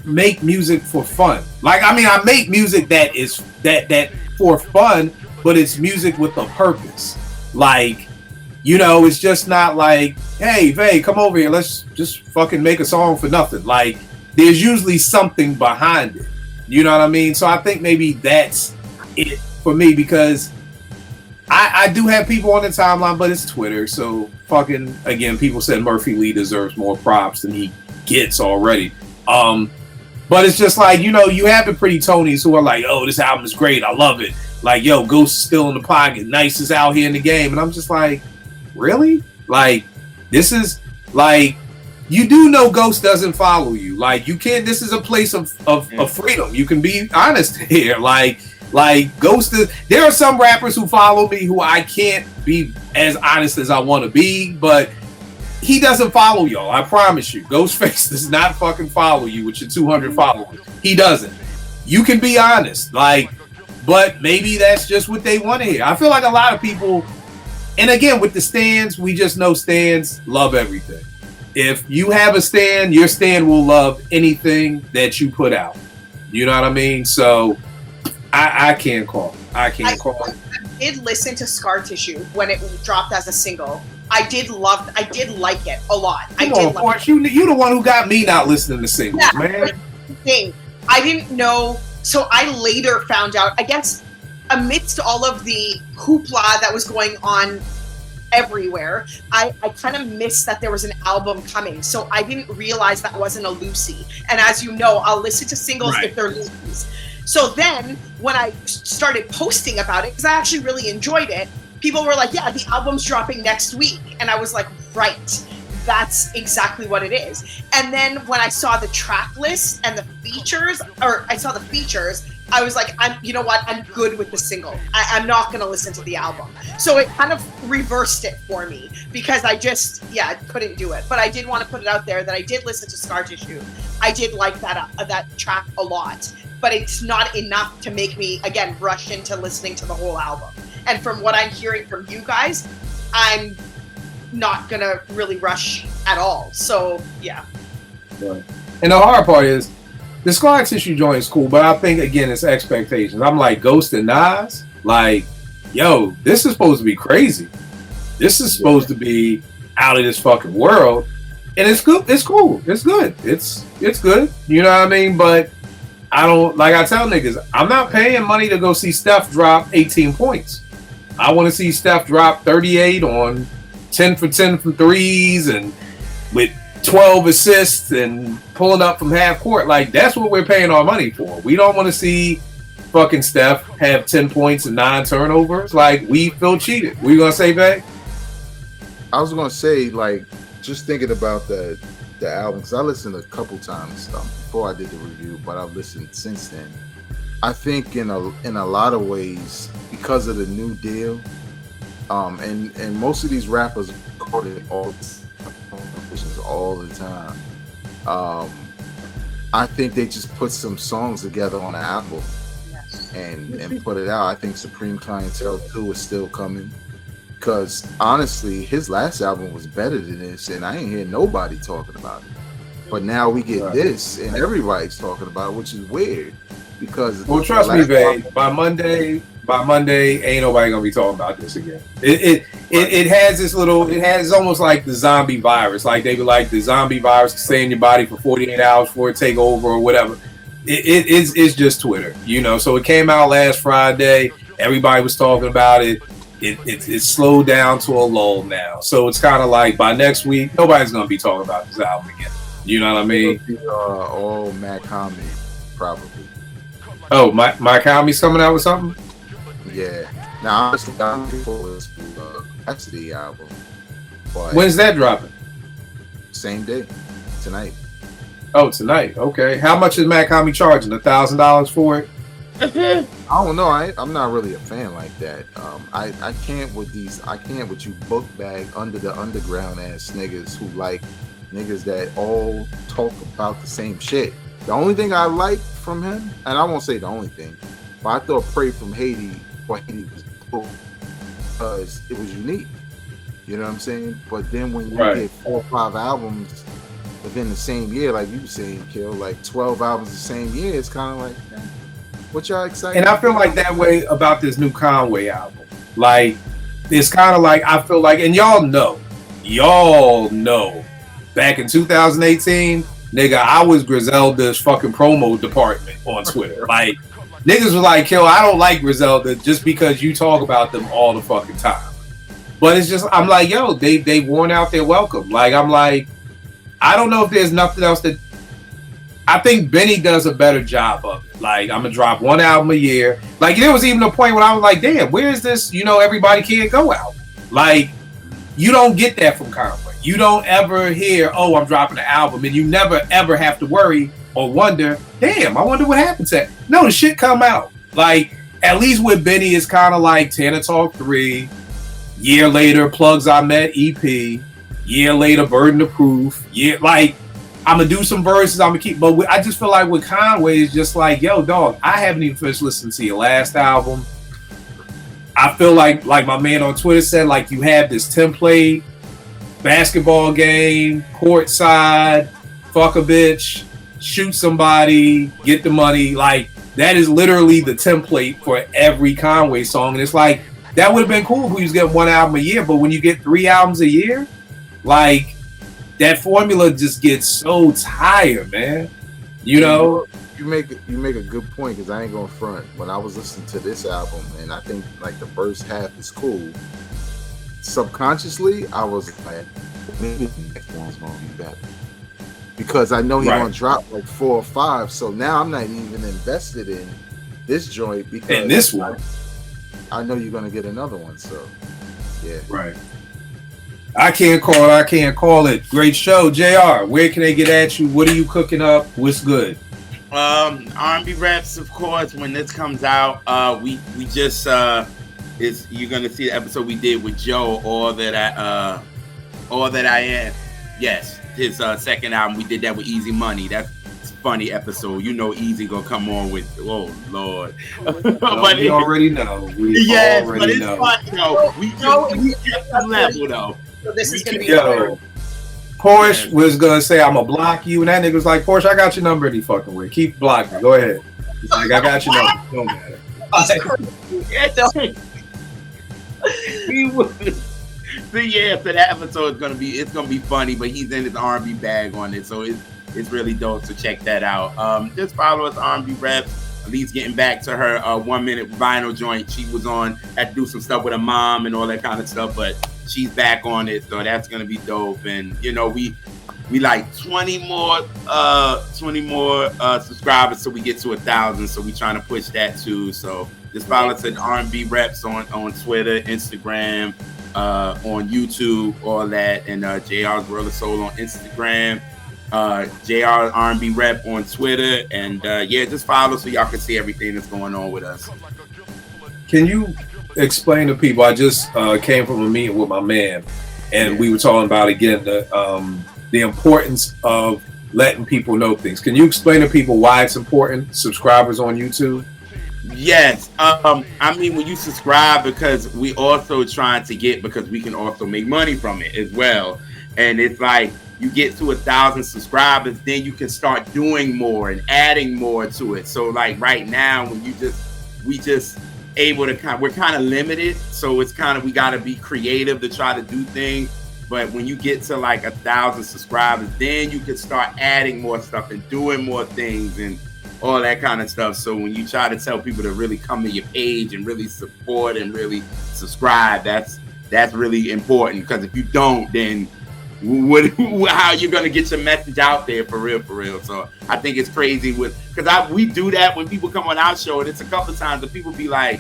make music for fun. Like, I mean, I make music that is that for fun, but it's music with a purpose. Like, you know, it's just not like, hey, Vay, come over here, let's just fucking make a song for nothing. Like, there's usually something behind it. You know what I mean? So I think maybe that's it for me, because I do have people on the timeline, but it's Twitter. So fucking, again, people said Murphy Lee deserves more props than he gets already. But it's just like, you know, you have the Pretty Tonys who are like, oh, this album is great, I love it. Like, yo, Ghost is still in the pocket, Nice is out here in the game. And I'm just like, really? Like, this is like, you do know Ghost doesn't follow you. Like, you can't, this is a place of freedom. You can be honest here. Like Ghost is, there are some rappers who follow me who I can't be as honest as I want to be, but he doesn't follow y'all. I promise you. Ghostface does not fucking follow you with your 200 followers. He doesn't. You can be honest. Like, but maybe that's just what they want to hear. I feel like a lot of people, and again, with the stands, we just know stands love everything. If you have a stand, your stand will love anything that you put out. You know what I mean? So I can't call it. I did listen to Scar Tissue when it dropped as a single. I did like it a lot. Come on, Porsche, you the one who got me not listening to singles, man. Thing. I didn't know, so I later found out, I guess, amidst all of the hoopla that was going on everywhere, I kind of missed that there was an album coming, so I didn't realize that wasn't a Lucy. And as you know, I'll listen to singles if they're Lucy's. So then when I started posting about it, because I actually really enjoyed it, people were like, yeah, the album's dropping next week. And I was like, right, that's exactly what it is. And then when I saw the track list and the features, I was like, you know what? I'm good with the single. I'm not going to listen to the album. So it kind of reversed it for me because I just, couldn't do it. But I did want to put it out there that I did listen to Scar Tissue. I did like that track a lot, but it's not enough to make me, again, rush into listening to the whole album. And from what I'm hearing from you guys, I'm not going to really rush at all. So, yeah. Right. And the hard part is, the Scar Tissue joint is cool, but I think, again, it's expectations. I'm like, Ghost and Nas, like, yo, this is supposed to be crazy. This is supposed to be out of this fucking world. And it's good. It's cool. It's good. It's good. You know what I mean? But I don't, like I tell niggas, I'm not paying money to go see Steph drop 18 points. I want to see Steph drop 38 on 10 for 10 from threes and with 12 assists and pulling up from half court. Like, that's what we're paying our money for. We don't want to see fucking Steph have 10 points and 9 turnovers. Like, we feel cheated. We gonna say, back? I was gonna say, like, just thinking about the album, because I listened a couple times before I did the review, but I've listened since then. I think in a lot of ways, because of the new deal, and most of these rappers recorded all the time. I think they just put some songs together on an album and put it out. I think Supreme Clientele 2 is still coming. Because honestly, his last album was better than this, and I ain't hear nobody talking about it. But now we get this, and everybody's talking about it, which is weird. Because trust me, babe. By Monday, ain't nobody gonna be talking about this again. It has this little. It has almost like the zombie virus. Like they be like the zombie virus can stay in your body for 48 hours before it take over or whatever. It's just Twitter, you know. So it came out last Friday. Everybody was talking about it. It's slowed down to a lull now. So it's kind of like by next week, nobody's gonna be talking about this album again. You know what I mean? All Mac Homie, probably. Oh, my Comedy's coming out with something? Yeah. Now, honestly, I'm looking forward to the Capacity album. But when's that dropping? Same day, tonight. Oh, tonight. Okay. How much is Mac Homie charging? $1,000 for it? I don't know. I'm not really a fan like that. I can't with you book bag under the underground ass niggas who like niggas that all talk about the same shit. The only thing I liked from him, and I won't say the only thing, but I thought Pray from Haiti was cool because it was unique. You know what I'm saying? But then when you get 4 or 5 albums within the same year, like you were saying, Kill, like 12 albums the same year, it's kind of like, what y'all excited? And I feel like that way about this new Conway album. Like, it's kind of like, I feel like, and y'all know, back in 2018, nigga, I was Griselda's fucking promo department on Twitter. Like, niggas was like, Kill, I don't like Griselda just because you talk about them all the fucking time. But it's just, I'm like, yo, they worn out their welcome. Like, I'm like, I don't know if there's nothing else that, I think Benny does a better job of it. Like, I'm gonna drop 1 album a year. Like, there was even a point when I was like, damn, where is this, Everybody Can't Go out? Like, you don't get that from Conway. You don't ever hear, oh, I'm dropping an album, and you never ever have to worry or wonder, damn, I wonder what happened to it. No, the shit come out. Like, at least with Benny, it's kind of like Tana Talk 3, year later, Plugs I Met EP, year later, Burden of Proof, like, I'm gonna do some verses, I'm gonna keep, but I just feel like with Conway, it's just like, yo, dog, I haven't even finished listening to your last album. I feel like my man on Twitter said, like, you have this template, basketball game, courtside, fuck a bitch, shoot somebody, get the money. Like, that is literally the template for every Conway song. And it's like, that would have been cool if we was getting 1 album a year, but when you get 3 albums a year, like, that formula just gets so tired, man. You make a good point, because I ain't gonna front. When I was listening to this album, and I think like the first half is cool, subconsciously I was like, maybe the next one's gonna be better, because I know he's gonna drop like 4 or 5. So now I'm not even invested in this joint, because and this one, I know you're gonna get another one. So yeah, right. I can't call it. Great show, JR. Where can they get at you? What are you cooking up? What's good? R&B Reps, of course. When this comes out, we just you're gonna see the episode we did with Joe. All that I am. Yes, his second album. We did that with Easy Money. That's a funny episode. You know, Easy gonna come on with. Oh Lord. But we already know. Yes, but it's funny though. We kept the level though. So this is gonna be. Porsche was gonna say I'm gonna block you, and that nigga was like, Porsche, I got your number any fucking way. Keep blocking. Go ahead. He's like, I got your number. Don't matter. So yeah, for that episode it's gonna be funny, but he's in his R&B bag on it, so it's really dope. So check that out. Just follow us, R&B Reps. Elise getting back to her 1 minute vinyl joint. She was on, had to do some stuff with her mom and all that kind of stuff, but she's back on it, so that's gonna be dope. And you know, we like 20 more subscribers so we get to 1,000. So we trying to push that too. So just follow us at R&B Reps on Twitter, Instagram, on YouTube, all that, and JR's World of Soul on Instagram. JR R&B Rep on Twitter, and just follow so y'all can see everything that's going on with us. Can you explain to people? I just came from a meeting with my man, and we were talking about again the importance of letting people know things. Can you explain to people why it's important? Subscribers on YouTube. Yes, I mean, when you subscribe, because we also trying to get, because we can also make money from it as well, and it's like, you get to 1,000 subscribers, then you can start doing more and adding more to it. So like right now, when we just able to we're kind of limited. So it's kind of, we got to be creative to try to do things. But when you get to like 1,000 subscribers, then you can start adding more stuff and doing more things and all that kind of stuff. So when you try to tell people to really come to your page and really support and really subscribe, that's really important. Because if you don't, then how you gonna get your message out there for real? So I think it's crazy because we do that when people come on our show, and it's a couple of times that people be like,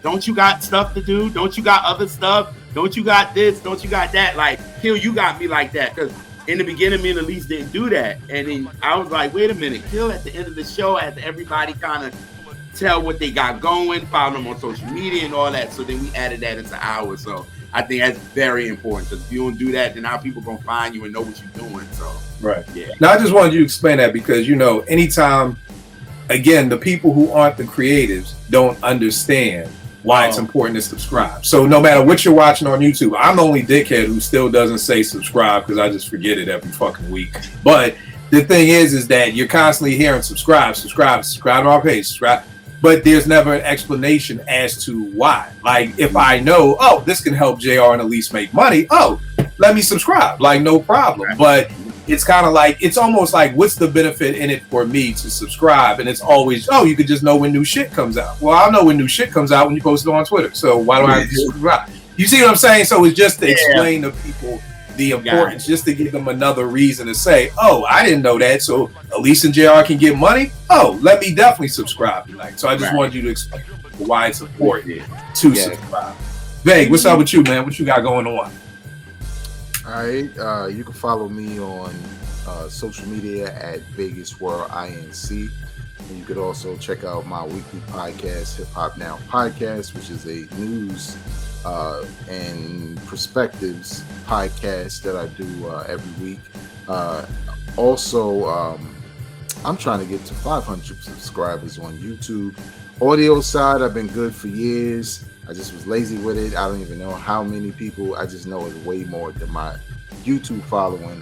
don't you got stuff to do? Don't you got other stuff? Don't you got this? Don't you got that? Like, Kill, you got me like that, because in the beginning, me and Elise didn't do that, and then I was like, wait a minute, Kill, at the end of the show, after everybody kind of tell what they got going, follow them on social media and all that. So then we added that into ours. So I think that's very important, because if you don't do that, then how people gonna find you and know what you're doing. So right. Yeah. Now I just wanted you to explain that, because anytime, again, the people who aren't the creatives don't understand why it's important to subscribe. So no matter what you're watching on YouTube, I'm the only dickhead who still doesn't say subscribe, because I just forget it every fucking week. But the thing is that you're constantly hearing subscribe to our page, subscribe. But there's never an explanation as to why. Like, if I know, this can help JR and Elise make money, let me subscribe. Like, no problem. Right. But it's kind of like, it's almost like, what's the benefit in it for me to subscribe? And it's always, you could just know when new shit comes out. Well, I'll know when new shit comes out when you post it on Twitter. So why do I have to subscribe? You see what I'm saying? So it's just to explain to people the importance, just to give them another reason to say, I didn't know that, so Elise and JR can get money. Let me definitely subscribe tonight. So I just wanted you to explain why it's important to subscribe. Vague, what's up with you, man? What you got going on? All right, you can follow me on social media at Vegas World INC. And you could also check out my weekly podcast, Hip Hop Now Podcast, which is a news and perspectives podcast that I do every week. Also, I'm trying to get to 500 subscribers on YouTube. Audio side, I've been good for years. I just was lazy with it. I don't even know how many people. I just know it's way more than my YouTube following.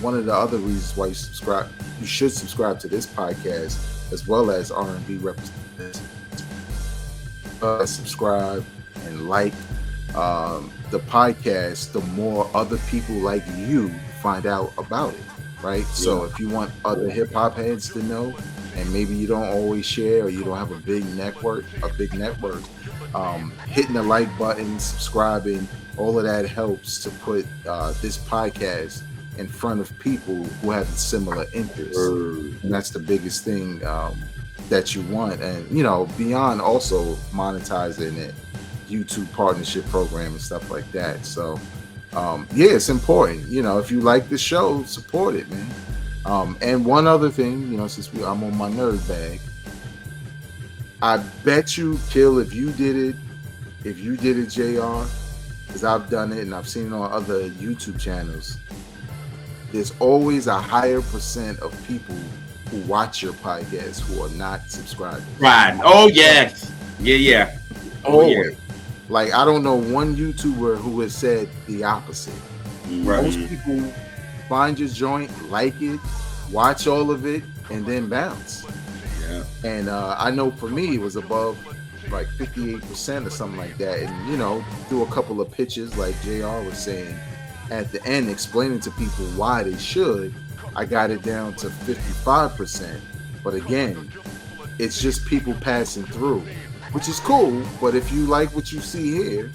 One of the other reasons why you should subscribe to this podcast, as well as R&B representatives. Subscribe and like the podcast, the more other people like you find out about it, right? Yeah. So if you want other hip hop heads to know, and maybe you don't always share, or you don't have a big network, hitting the like button, subscribing, all of that helps to put this podcast in front of people who have similar interests. And that's the biggest thing that you want. And, beyond also monetizing it, YouTube partnership program and stuff like that. So Yeah, it's important. You know, if you like the show, support it, man. And one other thing, you know, since I'm on my nerd bag, I bet you, Kill, if you did it, JR, because I've done it and I've seen it on other YouTube channels, there's always a higher percent of people who watch your podcast who are not subscribers. Right. Oh, yes. Yeah. Oh, Always. yeah. Like, I don't know one YouTuber who has said the opposite. Right. Most people find your joint, like it, watch all of it, and then bounce. Yeah. And I know for me, it was above like 58% or something like that. And, you know, do a couple of pitches, like JR was saying, at the end, explaining to people why they should, I got it down to 55%. But again, it's just people passing through, which is cool. But if you like what you see here,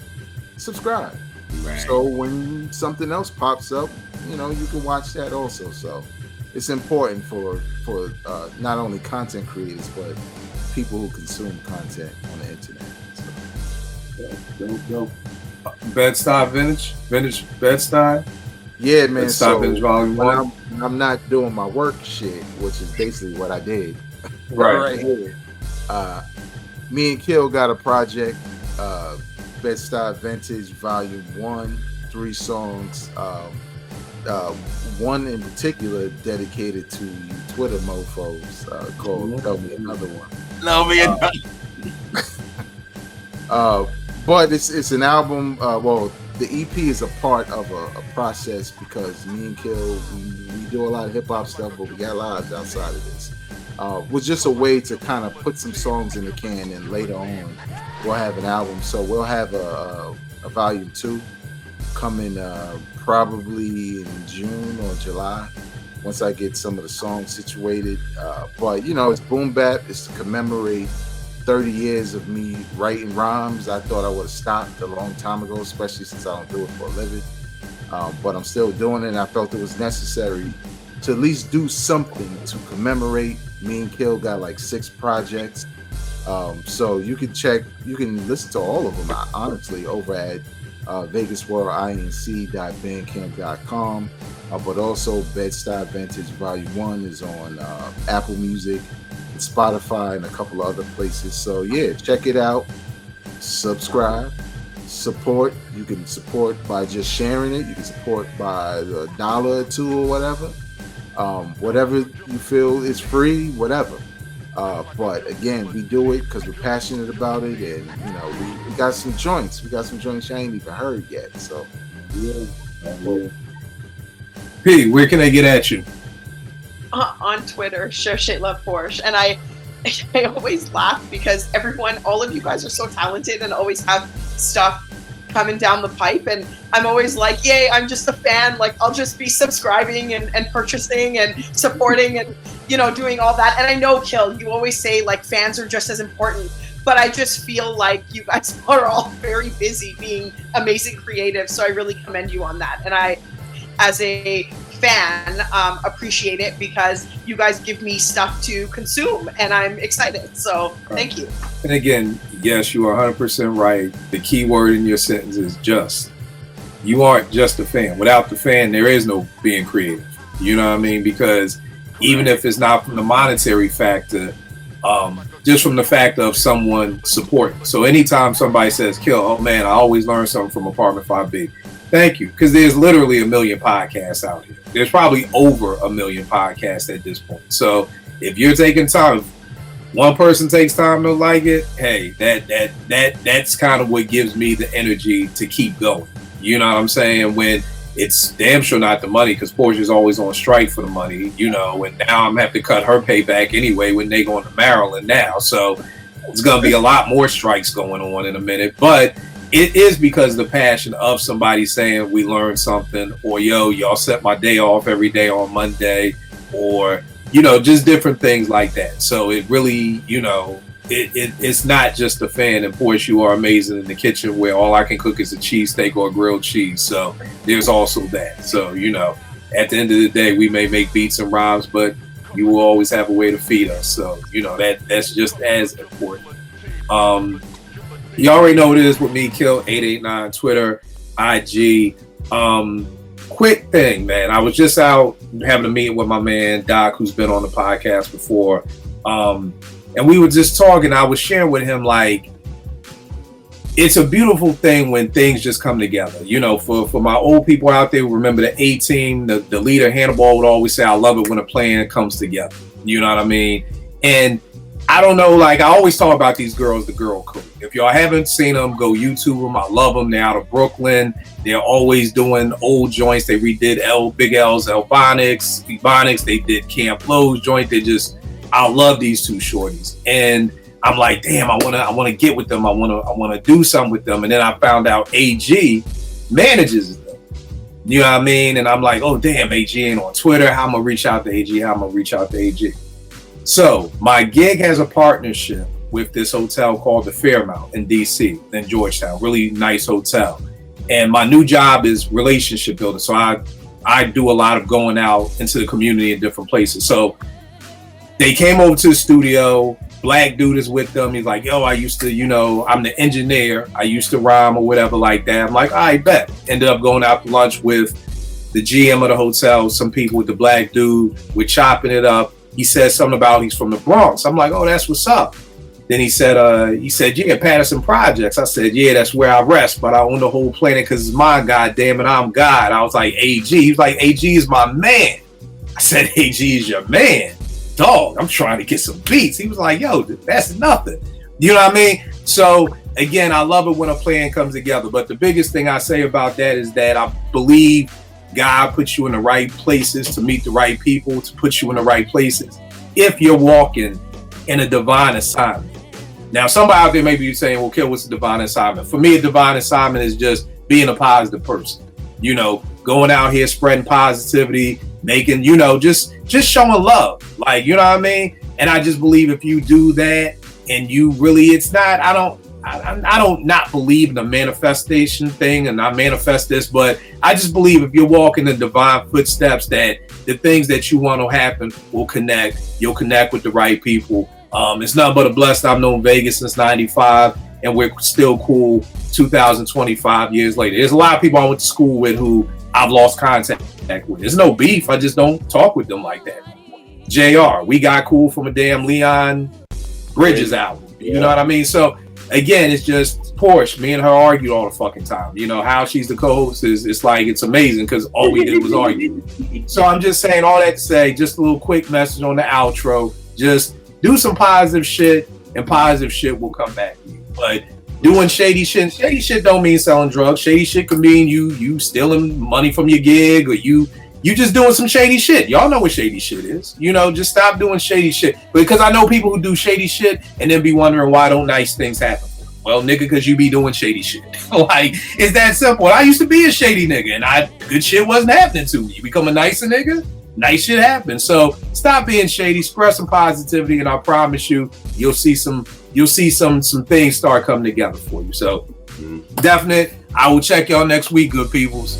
subscribe. Right. So when something else pops up, you know, you can watch that also. So it's important for not only content creators, but people who consume content on the internet. So. Dope. Bed-Stuy Vintage Bed-Stuy. Yeah, man. Bed-Stuy So Vintage Volume 1. when I'm not doing my work shit, which is basically what I did. Right. Here. Me and Kill got a project, Bed-Stuy Vintage Volume 1, 3 songs. One in particular dedicated to you Twitter mofos, called Tell Me Another One. Love me. But it's an album. Well, the EP is a part of a process because me and Kill, we do a lot of hip hop stuff, but we got lives outside of this. Was just a way to kind of put some songs in the can, and later on we'll have an album. So we'll have a volume 2 coming probably in June or July once I get some of the songs situated. But you know, it's boom bap. It's to commemorate 30 years of me writing rhymes. I thought I would have stopped a long time ago, especially since I don't do it for a living. But I'm still doing it, and I felt it was necessary to at least do something to commemorate. Me and Kill got like 6 projects. So you can listen to all of them, honestly, over at VegasWorldINC.bandcamp.com. But also Bed-Stuy Vintage Volume 1 is on Apple Music, Spotify, and a couple of other places. So yeah, check it out, subscribe, support. You can support by just sharing it. You can support by $1 or $2 or whatever. Whatever you feel is free, whatever. But again, we do it because we're passionate about it, and you know, we got some joints. We got some joints you ain't even heard yet. So yeah. P, where can they get at you? On Twitter, Show Shit Love Porsche. And I always laugh because all of you guys are so talented and always have stuff coming down the pipe. And I'm always like, yay, I'm just a fan. Like, I'll just be subscribing and purchasing and supporting and, you know, doing all that. And I know, Kill, you always say like fans are just as important. But I just feel like you guys are all very busy being amazing creatives. So I really commend you on that. And I, as a fan, appreciate it because you guys give me stuff to consume and I'm excited. So thank you. And again, yes, you are 100% right. The key word in your sentence is just. You aren't just a fan. Without the fan, there is no being creative. You know what I mean? Because even if it's not from the monetary factor, just from the fact of someone supporting. So anytime somebody says, Kill, oh man, I always learn something from Apartment 5B. Thank you. Because there's literally 1 million podcasts out here. There's probably over 1 million podcasts at this point. So if you're taking time, if one person takes time to like it, hey, that's kind of what gives me the energy to keep going. You know what I'm saying? When it's damn sure not the money, because Portia's always on strike for the money, you know, and now I'm have to cut her payback anyway when they going to Maryland now. So it's going to be a lot more strikes going on in a minute. But it is because of the passion of somebody saying we learned something, or yo, y'all set my day off every day on Monday, or, you know, just different things like that. So it really, you know, it's not just a fan. And Porsche, you are amazing in the kitchen where all I can cook is a cheesesteak or a grilled cheese. So there's also that. So, you know, at the end of the day, we may make beats and rhymes, but you will always have a way to feed us. So, you know, that's just as important. You already know what it is with me, Kill 889, Twitter, IG, Quick thing, man. I was just out having a meeting with my man Doc, who's been on the podcast before, and we were just talking. I was sharing with him, like, it's a beautiful thing when things just come together. You know, for my old people out there who remember the A-Team, the leader Hannibal would always say, I love it when a plan comes together. You know what I mean? And I don't know, like, I always talk about these girls, the girl code. If y'all haven't seen them, go YouTube them. I love them. They're out of Brooklyn. They're always doing old joints. They redid Big L's Ebonics. They did Camp Lowe's joint. I love these two shorties. And I'm like, damn, I wanna get with them. I wanna do something with them. And then I found out AG manages them. You know what I mean? And I'm like, oh damn, AG ain't on Twitter. How I'm gonna reach out to AG? So my gig has a partnership with this hotel called the Fairmount in DC, in Georgetown. Really nice hotel. And my new job is relationship building. So I do a lot of going out into the community in different places. So they came over to the studio. Black dude is with them. He's like, yo, I used to, I'm the engineer. I used to rhyme or whatever like that. I'm like, I bet. Ended up going out to lunch with the GM of the hotel, some people with the black dude. We're chopping it up. He said something about he's from the Bronx. I'm like, oh, that's what's up. Then he said, yeah, Patterson Projects. I said, yeah, that's where I rest, but I own the whole planet because it's mine, God damn it, I'm God. I was like, AG. He was like, AG is my man. I said, AG is your man. Dog, I'm trying to get some beats. He was like, yo, that's nothing. You know what I mean? So again, I love it when a plan comes together. But the biggest thing I say about that is that I believe God puts you in the right places to meet the right people, to put you in the right places if you're walking in a divine assignment. Now, somebody out there may be saying, well, Kill, what's a divine assignment? For me, a divine assignment is just being a positive person. Going out here, spreading positivity, making, just showing love. Like, you know what I mean? And I just believe if you do that and you really, I don't not believe in the manifestation thing and I manifest this, but I just believe if you're walking in divine footsteps that the things that you want to happen will connect. You'll connect with the right people. It's nothing but a blessing. I've known Vegas since 95 and we're still cool 2025 years later. There's a lot of people I went to school with who I've lost contact with. There's no beef. I just don't talk with them like that. JR, we got cool from a damn Leon Bridges album. You know what I mean? So again, it's just Porsche. Me and her argued all the fucking time. How she's the co-host it's like, it's amazing because all we did was argue. So I'm just saying all that to say, just a little quick message on the outro. Just do some positive shit and positive shit will come back to you. But doing shady shit don't mean selling drugs. Shady shit could mean you stealing money from your gig or you just doing some shady shit. Y'all know what shady shit is. Just stop doing shady shit. Because I know people who do shady shit and then be wondering why don't nice things happen. Well, nigga, because you be doing shady shit. Like, it's that simple. I used to be a shady nigga and good shit wasn't happening to me. You become a nicer nigga, nice shit happens. So stop being shady, spread some positivity, and I promise you, you'll see some things start coming together for you. So definite. I will check y'all next week, good peoples.